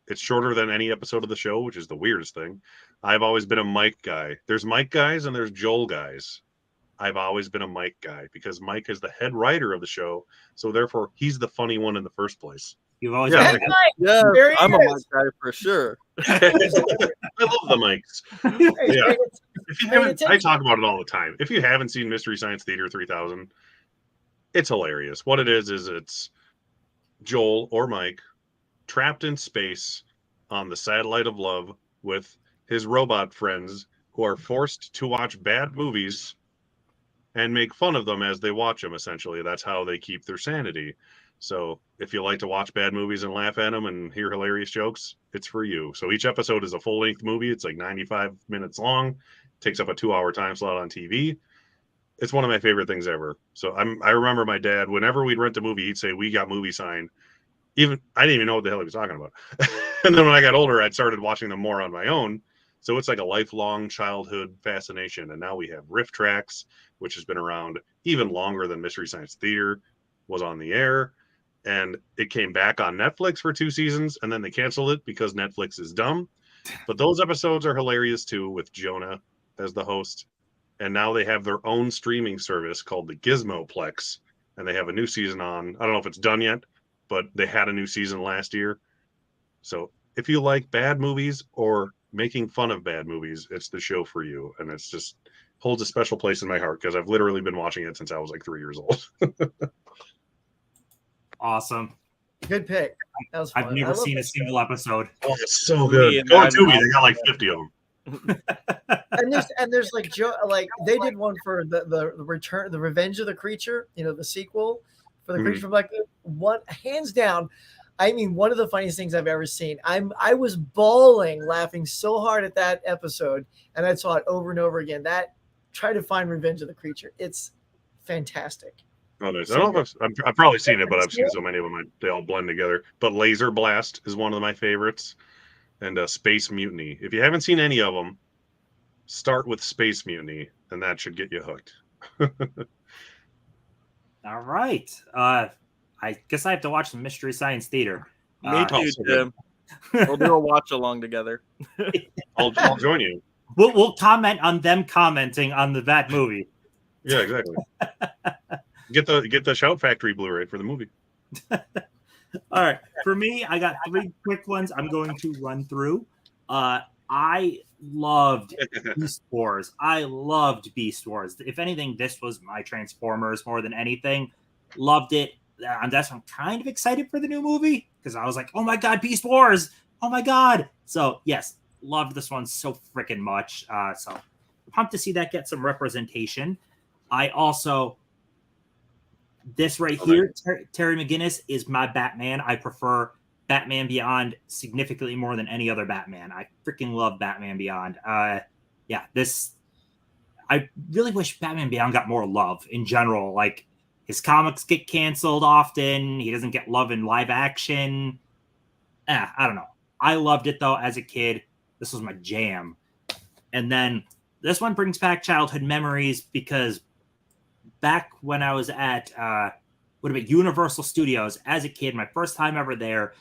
It's shorter than any episode of the show, which is the weirdest thing. I've always been a Mike guy. There's Mike guys and there's Joel guys. I've always been a Mike guy because Mike is the head writer of the show. So therefore, he's the funny one in the first place. You've always I'm a Mike guy for sure. I love the Mikes. Yeah. If you haven't, I talk about it all the time. If you haven't seen Mystery Science Theater 3000, it's hilarious. What it is it's Joel or Mike trapped in space on the satellite of love with his robot friends who are forced to watch bad movies and make fun of them as they watch them, essentially. That's how they keep their sanity. So if you like to watch bad movies and laugh at them and hear hilarious jokes, it's for you. So each episode is a full-length movie. It's like 95 minutes long, takes up a 2-hour time slot on TV. It's one of my favorite things ever. So I remember my dad, whenever we'd rent a movie, he'd say, "We got movie sign." I didn't even know what the hell he was talking about. And then when I got older, I started watching them more on my own. So it's like a lifelong childhood fascination. And now we have Riff Tracks, which has been around even longer than Mystery Science Theater was on the air. And it came back on Netflix for 2 seasons, and then they canceled it because Netflix is dumb. But those episodes are hilarious too, with Jonah as the host. And now they have their own streaming service called the Gizmoplex, and they have a new season on. I don't know if it's done yet, but they had a new season last year. So if you like bad movies or making fun of bad movies, it's the show for you. And it's just holds a special place in my heart because I've literally been watching it since I was like 3 years old. Awesome. Good pick. That was fun. I've never seen a single episode. Oh, it's so good. Go on Tubi. They got like 50 of them. and there's like they did one for the return, the Revenge of the Creature, the sequel for the Creature from Black Lagoon. One hands down, I mean, one of the funniest things I've ever seen. I was bawling, laughing so hard at that episode, and I saw it over and over again. Try to find Revenge of the Creature. It's fantastic. Oh, nice. I don't know if I've probably seen it, but I've seen so many of them. They all blend together. But Laser Blast is one of my favorites. And Space Mutiny. If you haven't seen any of them, start with Space Mutiny, and that should get you hooked. All right. I guess I have to watch some Mystery Science Theater. Me too, Tim. We'll do a watch along together. I'll join you. We'll comment on them commenting on that movie. Yeah, exactly. Get the Shout Factory Blu-ray for the movie. All right. For me, I got 3 quick ones I'm going to run through. I loved Beast Wars. If anything, this was my Transformers more than anything. Loved it. That's why I'm kind of excited for the new movie because I was like, oh my God, Beast Wars. Oh my God. So yes, loved this one so freaking much. So pumped to see that get some representation. I also, this right here, Terry McGinnis is my Batman. I prefer Batman Beyond significantly more than any other Batman. I freaking love Batman Beyond. I really wish Batman Beyond got more love in general. Like, his comics get canceled often. He doesn't get love in live action. I don't know. I loved it, though, as a kid. This was my jam. And then this one brings back childhood memories because back when I was at Universal Studios as a kid, my first time ever there,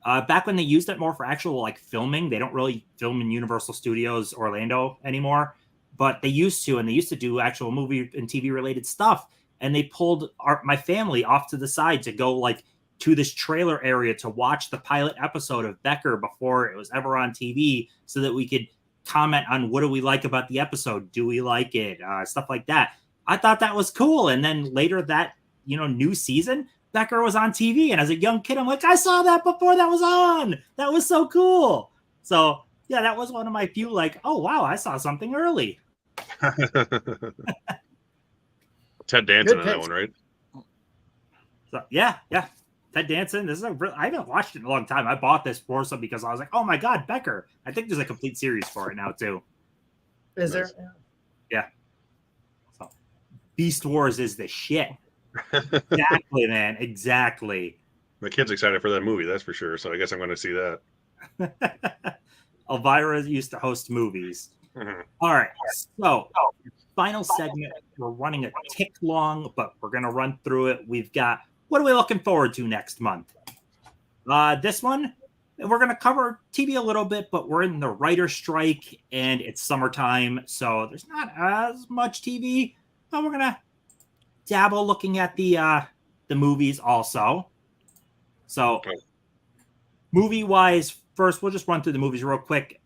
back when they used it more for actual like filming. They don't really film in Universal Studios Orlando anymore, but they used to do actual movie and TV related stuff. And they pulled my family off to the side to go like to this trailer area to watch the pilot episode of Becker before it was ever on TV so that we could comment on what do we like about the episode? Do we like it? Stuff like that. I thought that was cool. And then later that, new season, Becker was on TV. And as a young kid, I'm like, I saw that before that was on. That was so cool. So yeah, that was one of my few like, oh wow, I saw something early. Ted Danson in that one, right? So yeah. Ted Danson. This is I haven't watched it in a long time. I bought this for some because I was like, oh my god, Becker. I think there's a complete series for it now too. Is there? Yeah. So Beast Wars is the shit. Exactly, man. Exactly. The kid's excited for that movie, that's for sure. So I guess I'm going to see that. Elvira used to host movies. Mm-hmm. All right. So final segment. We're running a tick long, but we're going to run through it. We've got, what are we looking forward to next month? This one, we're going to cover TV a little bit, but we're in the writer's strike and it's summertime. So there's not as much TV, but we're going to dabble looking at the movies also. So movie-wise, first, we'll just run through the movies real quick.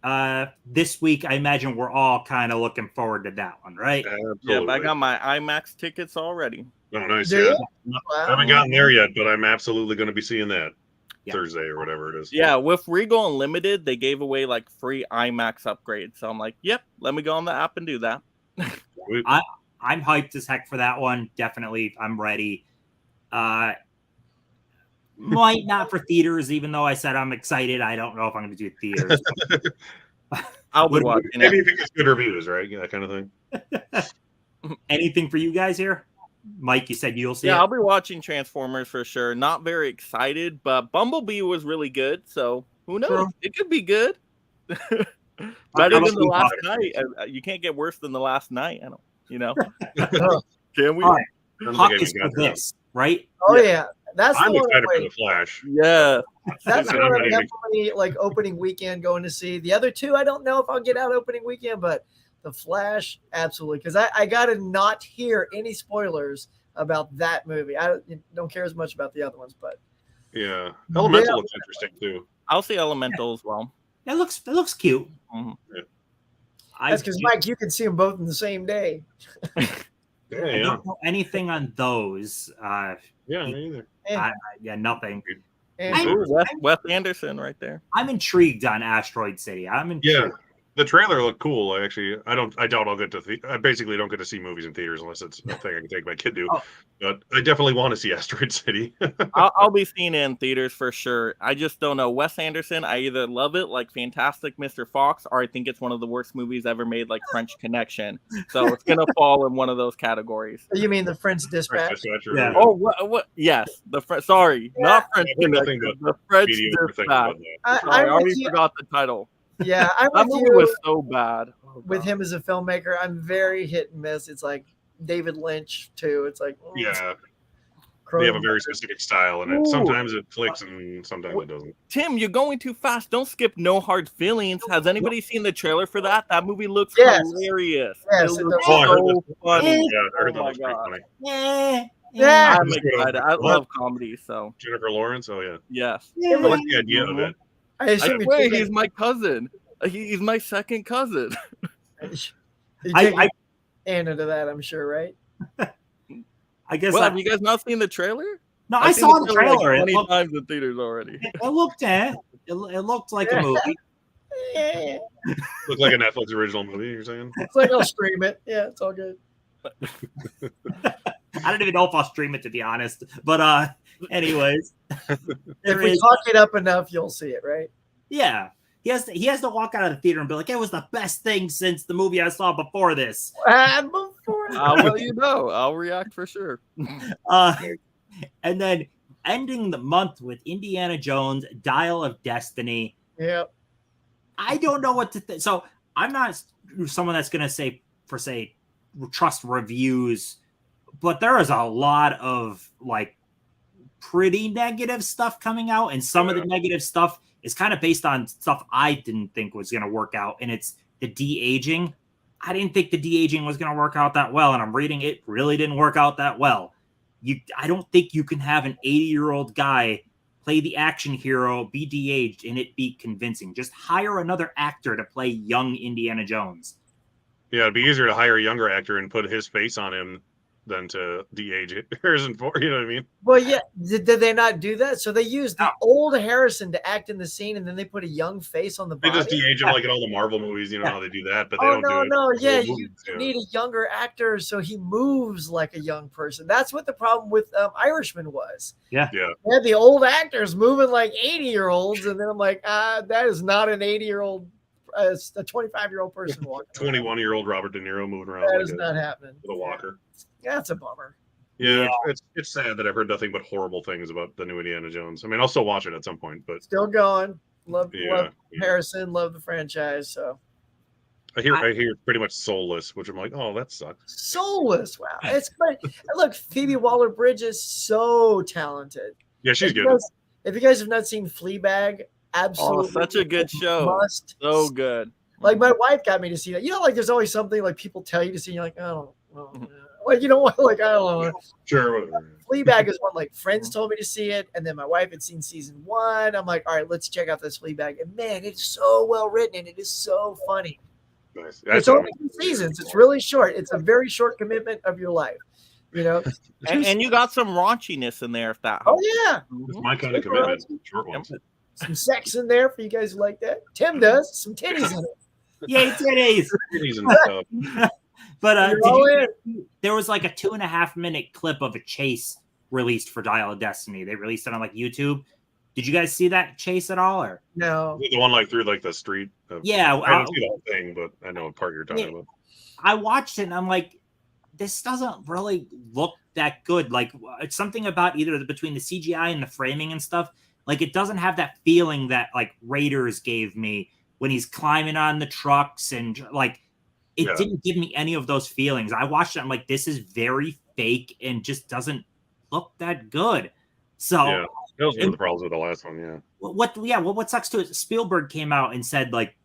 This week, I imagine we're all kind of looking forward to that one, right? Yeah, I got my IMAX tickets already. Oh, nice. Yeah. I haven't gotten there yet, but I'm absolutely going to be seeing that Thursday or whatever it is. Yeah, with Regal Unlimited, they gave away like free IMAX upgrades. So I'm like, yep, let me go on the app and do that. I'm hyped as heck for that one. Definitely, I'm ready. Might not for theaters, even though I said I'm excited. I don't know if I'm going to do theaters. I'll be watching. Maybe if it gets good reviews, right? That kind of thing. Anything for you guys here? Mike, you said you'll see it? I'll be watching Transformers for sure. Not very excited, but Bumblebee was really good. So who knows? True. It could be good. Better than the last night. You can't get worse than the last night. I don't, Can we? All right. Hawk is for this, right? Oh, yeah. I'm excited for The Flash. Yeah. That's one I'm definitely like opening weekend going to see. The other two, I don't know if I'll get out opening weekend, but The Flash, absolutely. Because I got to not hear any spoilers about that movie. I don't care as much about the other ones, but. Yeah. Elemental looks interesting too. I'll see Elemental as well. It looks cute. Mm-hmm. Yeah. That's because, Mike, you can see them both in the same day. I don't know anything on those. Yeah, me either. Nothing. Wes Anderson right there. I'm intrigued on Asteroid City. I'm intrigued. Yeah, the trailer looked cool. I doubt I'll get to. I basically don't get to see movies in theaters unless it's a thing I can take my kid to. But I definitely want to see Asteroid City. I'll be seeing it in theaters for sure. I just don't know. Wes Anderson, I either love it like Fantastic Mr. Fox, or I think it's one of the worst movies ever made, like French Connection. So it's gonna fall in one of those categories. You mean the French Dispatch? Yeah. Oh, what? Yes, Sorry, not French Connection. The French Dispatch. I already forgot the title. Yeah, that movie was so bad. With him as a filmmaker, I'm very hit and miss. It's like David Lynch too. It's like they have a very specific style, and sometimes it clicks and sometimes it doesn't. Tim, you're going too fast. Don't skip No Hard Feelings. Has anybody seen the trailer for that? That movie looks hilarious. Yes, it looks so funny. Yeah, I heard that looks pretty funny. Yeah, I'm excited. I love comedy. So Jennifer Lawrence. Oh yeah. Yes. I like the idea of it. I assume he's my cousin. He's my second cousin. I Anna to that, I'm sure, right? I guess. Well, have you guys not seen the trailer? No, I saw the trailer. Like 20 times in theaters already. It looked it looked like a movie. Looked like a Netflix original movie. You're saying? It's like I'll stream it. Yeah, it's all good. I don't even know if I'll stream it, to be honest. But anyways, if we talk it up enough, you'll see it, right? Yeah. He has to walk out of the theater and be like, it was the best thing since the movie I saw before this. I'll let you know. I'll react for sure. And then ending the month with Indiana Jones, Dial of Destiny. Yep. I don't know what to think. So I'm not someone that's going to say trust reviews, but there is a lot of like pretty negative stuff coming out, and some of the negative stuff is kind of based on stuff I didn't think was going to work out, and it's the de-aging. I didn't think the de-aging was going to work out that well, and I'm reading it really didn't work out that well. I don't think you can have an 80-year-old guy play the action hero, be de-aged, and it be convincing. Just hire another actor to play young Indiana Jones. Yeah, it'd be easier to hire a younger actor and put his face on him than to de-age it. Harrison Ford, you know what I mean? Well, yeah. Did they not do that? So they used the old Harrison to act in the scene, and then they put a young face on the body. They just de-age him like in all the Marvel movies. You know how they do that, but they don't do it. No. Yeah, you need a younger actor so he moves like a young person. That's what the problem with Irishman was. Yeah. They had the old actors moving like 80-year-olds, and then I'm like, that is not an 80-year-old, a 25-year-old person walking. 21-year-old Robert De Niro moving around. That is not happening. With a walker. Yeah, that's a bummer. Yeah, it's sad that I've heard nothing but horrible things about the new Indiana Jones. I mean, I'll still watch it at some point, but still going. Love Harrison, love the franchise. So I hear it's pretty much soulless, which I'm like, oh, that sucks. Soulless, wow. It's great. Look, Phoebe Waller-Bridge is so talented. Yeah, she's good. If you guys have not seen Fleabag, absolutely, such a good show. So good. Like my wife got me to see that. You know, like there's always something like people tell you to see, and you're like, oh, well, like you know what? Like I don't know. Sure. Fleabag is one. Like friends told me to see it, and then my wife had seen season 1. I'm like, all right, let's check out this Fleabag. And man, it's so well written, and it is so funny. Nice. It's only 2 seasons. It's really short. It's a very short commitment of your life. You know, and you got some raunchiness in there if that helps. Oh yeah, it's my kind of commitment. Short ones. Some sex in there for you guys who like that. Tim does. Some titties in it. Yay, titties! Titties and stuff. But there was like a 2.5-minute clip of a chase released for Dial of Destiny. They released it on like YouTube. Did you guys see that chase at all? Or no? The one like through like the street. Yeah, I didn't see the whole thing, but I know what part you're talking about. I watched it and I'm like, this doesn't really look that good. Like it's something about either between the CGI and the framing and stuff. Like it doesn't have that feeling that like Raiders gave me when he's climbing on the trucks and like it didn't give me any of those feelings. I watched it. I'm like, this is very fake and just doesn't look that good. So yeah, those were the problems with the last one. Yeah. What sucks too is Spielberg came out and said like,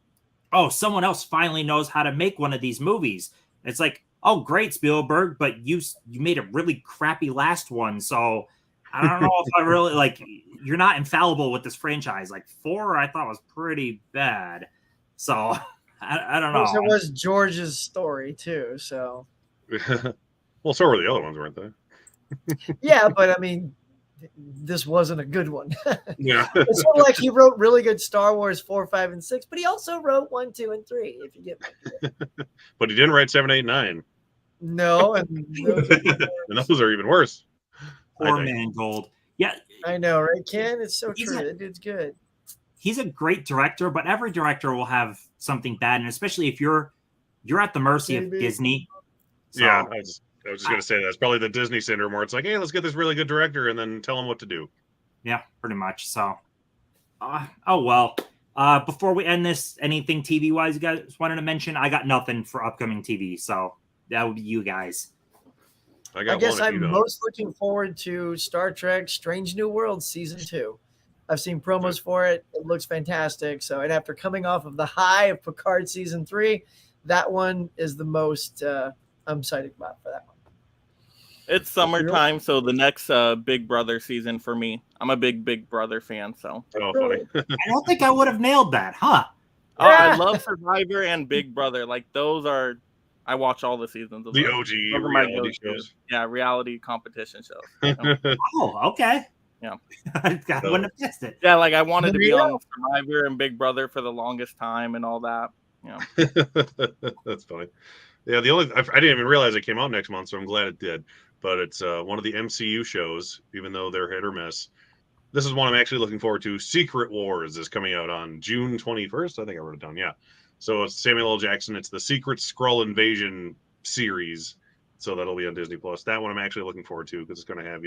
oh, someone else finally knows how to make one of these movies. It's like, oh, great, Spielberg, but you made a really crappy last one. So I don't know if I really like. You're not infallible with this franchise. Like 4, I thought was pretty bad. So I don't know. It was George's story too. So well, so were the other ones, weren't they? Yeah, but I mean, this wasn't a good one. Yeah, it's sort of like he wrote really good Star Wars 4, 5, and 6, but he also wrote 1, 2, and 3. If you get me. But he didn't write 7, 8, 9. No, and those are even worse. Poor Mangold. Yeah, I know, right, Ken? It's so true. That dude's good. He's a great director, but every director will have something bad, and especially if you're at the mercy of Disney. So, yeah, I was just gonna say that it's probably the Disney syndrome where it's like, hey, let's get this really good director and then tell him what to do. Yeah, pretty much. So, oh well. Before we end this, anything TV wise you guys wanted to mention? I got nothing for upcoming TV, so that would be you guys. I guess I'm most looking forward to Star Trek Strange New Worlds Season 2. I've seen promos for it. It looks fantastic. So, and after coming off of the high of Picard Season 3, that one is the most I'm excited about for that one. It's summertime, so the next Big Brother season for me. I'm a big Brother fan, so. Oh, funny. I don't think I would have nailed that, huh? Oh, I love Survivor and Big Brother. Like, those are... I watch all the seasons of the OG reality shows. Yeah, reality competition shows. Oh, okay. Yeah. I wouldn't have guessed it. Yeah, like I wanted to be on Survivor and Big Brother for the longest time and all that. Yeah. That's funny. Yeah, I didn't even realize it came out next month, so I'm glad it did. But it's one of the MCU shows, even though they're hit or miss. This is one I'm actually looking forward to. Secret Wars is coming out on June 21st. I think I wrote it down. Yeah. So it's Samuel L. Jackson. It's the Secret Skrull Invasion series. So that'll be on Disney Plus. That one I'm actually looking forward to because it's going to have,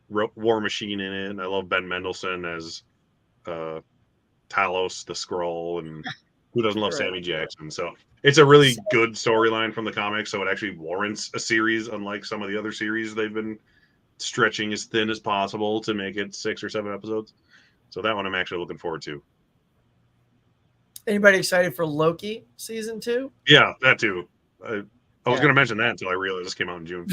War Machine in it. And I love Ben Mendelsohn as Talos, the Skrull. And who doesn't love Sammy Jackson? So it's a really good storyline from the comics. So it actually warrants a series, unlike some of the other series they've been stretching as thin as possible to make it 6 or 7 episodes. So that one I'm actually looking forward to. Anybody excited for Loki season 2? Yeah, that too. I was going to mention that until I realized this came out in June.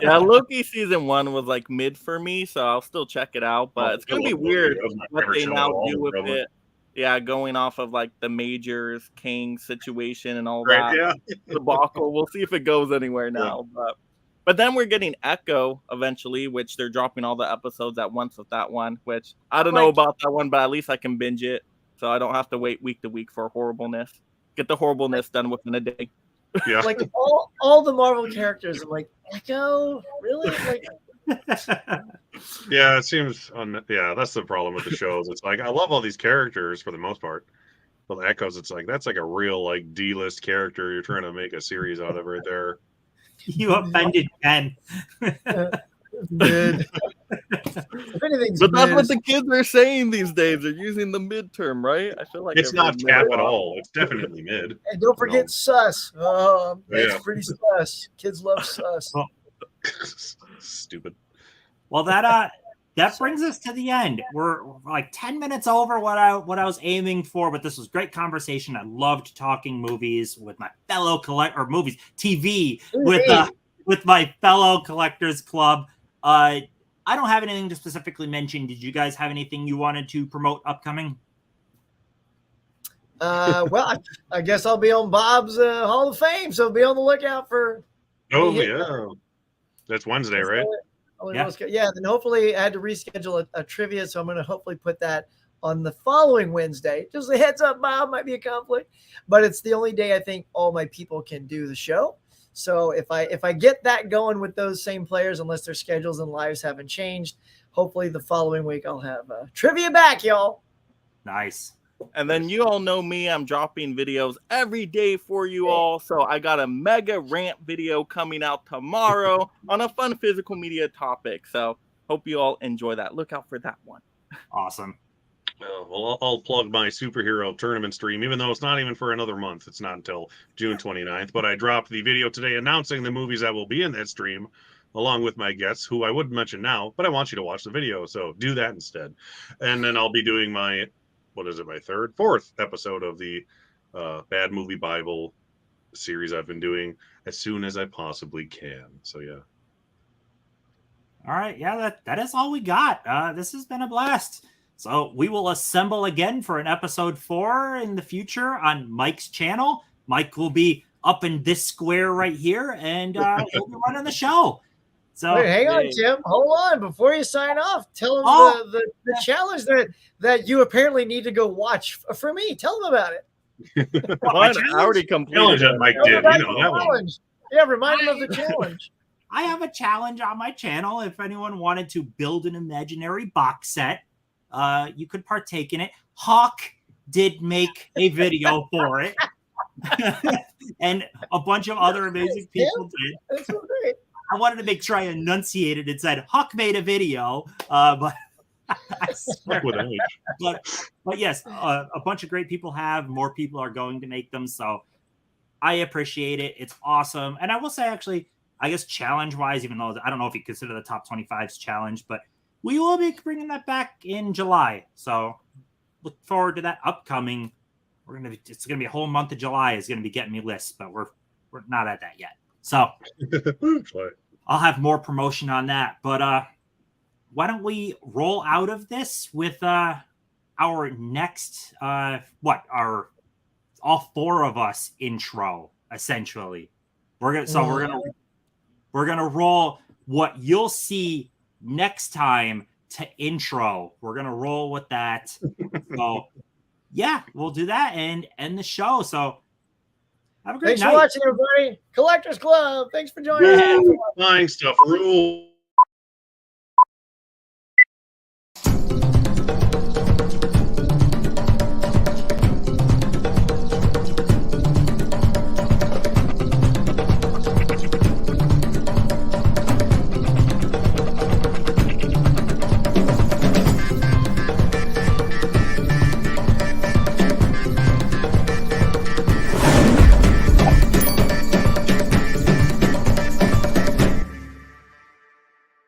Yeah, Loki season 1 was like mid for me, so I'll still check it out. But it's going to be weird what they now do with it. Yeah, going off of like the Majors King situation and all that. Yeah. Debacle. We'll see if it goes anywhere now. But then we're getting Echo eventually, which they're dropping all the episodes at once with that one, which I don't know about that one, but at least I can binge it. So I don't have to wait week to week for horribleness. Get the horribleness done within a day. Yeah. Like all the Marvel characters, I'm like, Echo? Really? Like yeah, it seems yeah, that's the problem with the shows. It's like I love all these characters for the most part. But the Echoes, it's like that's like a real like D-list character you're trying to make a series out of right there. You offended Ken. Mid. But that's what the kids are saying these days. They're using the midterm, right? I feel like it's not cap at all. It's definitely mid. And don't forget sus. Oh, that's Yeah. pretty sus. Kids love sus. Stupid. Well, that brings us to the end. We're like 10 minutes over what I was aiming for, but this was great conversation. I loved talking movies with my fellow TV with my fellow collectors club. I don't have anything to specifically mention. Did you guys have anything you wanted to promote upcoming? Well, I guess I'll be on Bob's Hall of Fame, so be on the lookout for. Oh yeah, that's Wednesday, right? Yeah. Then hopefully I had to reschedule a trivia, so I'm going to hopefully put that on the following Wednesday. Just a heads up, Bob, might be a conflict, but it's the only day I think all my people can do the show. So if I get that going with those same players, unless their schedules and lives haven't changed, hopefully the following week I'll have trivia back, y'all. Nice. And then you all know me. I'm dropping videos every day for you all. So I got a mega rant video coming out tomorrow on a fun physical media topic. So hope you all enjoy that. Look out for that one. Awesome. Well, I'll plug my superhero tournament stream, even though it's not even for another month. It's not until June 29th. But I dropped the video today announcing the movies that will be in that stream, along with my guests, who I wouldn't mention now, but I want you to watch the video. So do that instead. And then I'll be doing my fourth episode of the Bad Movie Bible series I've been doing as soon as I possibly can. So, yeah. All right. Yeah, that is all we got. This has been a blast. So we will assemble again for an episode 4 in the future on Mike's channel. Mike will be up in this square right here, and he'll be running the show. So wait, hang on, Tim. Hold on. Before you sign off, tell them the challenge that you apparently need to go watch for me. Tell them about it. I already completed it. Mike did. You know that one. Yeah, remind them of the challenge. I have a challenge on my channel. If anyone wanted to build an imaginary box set, you could partake in it. Hawk did make a video for it. And a bunch of other amazing people did. That's so great. I wanted to make sure I enunciated and said Hawk made a video, but I swear. But yes, a bunch of great people have. More people are going to make them, so I appreciate it. It's awesome. And I will say, actually, I guess challenge-wise, even though I don't know if you consider the top 25's challenge, but we will be bringing that back in July. So look forward to that upcoming. It's gonna be a whole month of July is gonna be getting me lists, but we're not at that yet. So I'll have more promotion on that. But why don't we roll out of this with our next our all 4 of us intro, essentially. We're gonna roll what you'll see next time to intro. We're gonna roll with that. So yeah, we'll do that and end the show. So have a great night. Thanks for watching, everybody. Collectors Club. Thanks for joining. Buying stuff rule.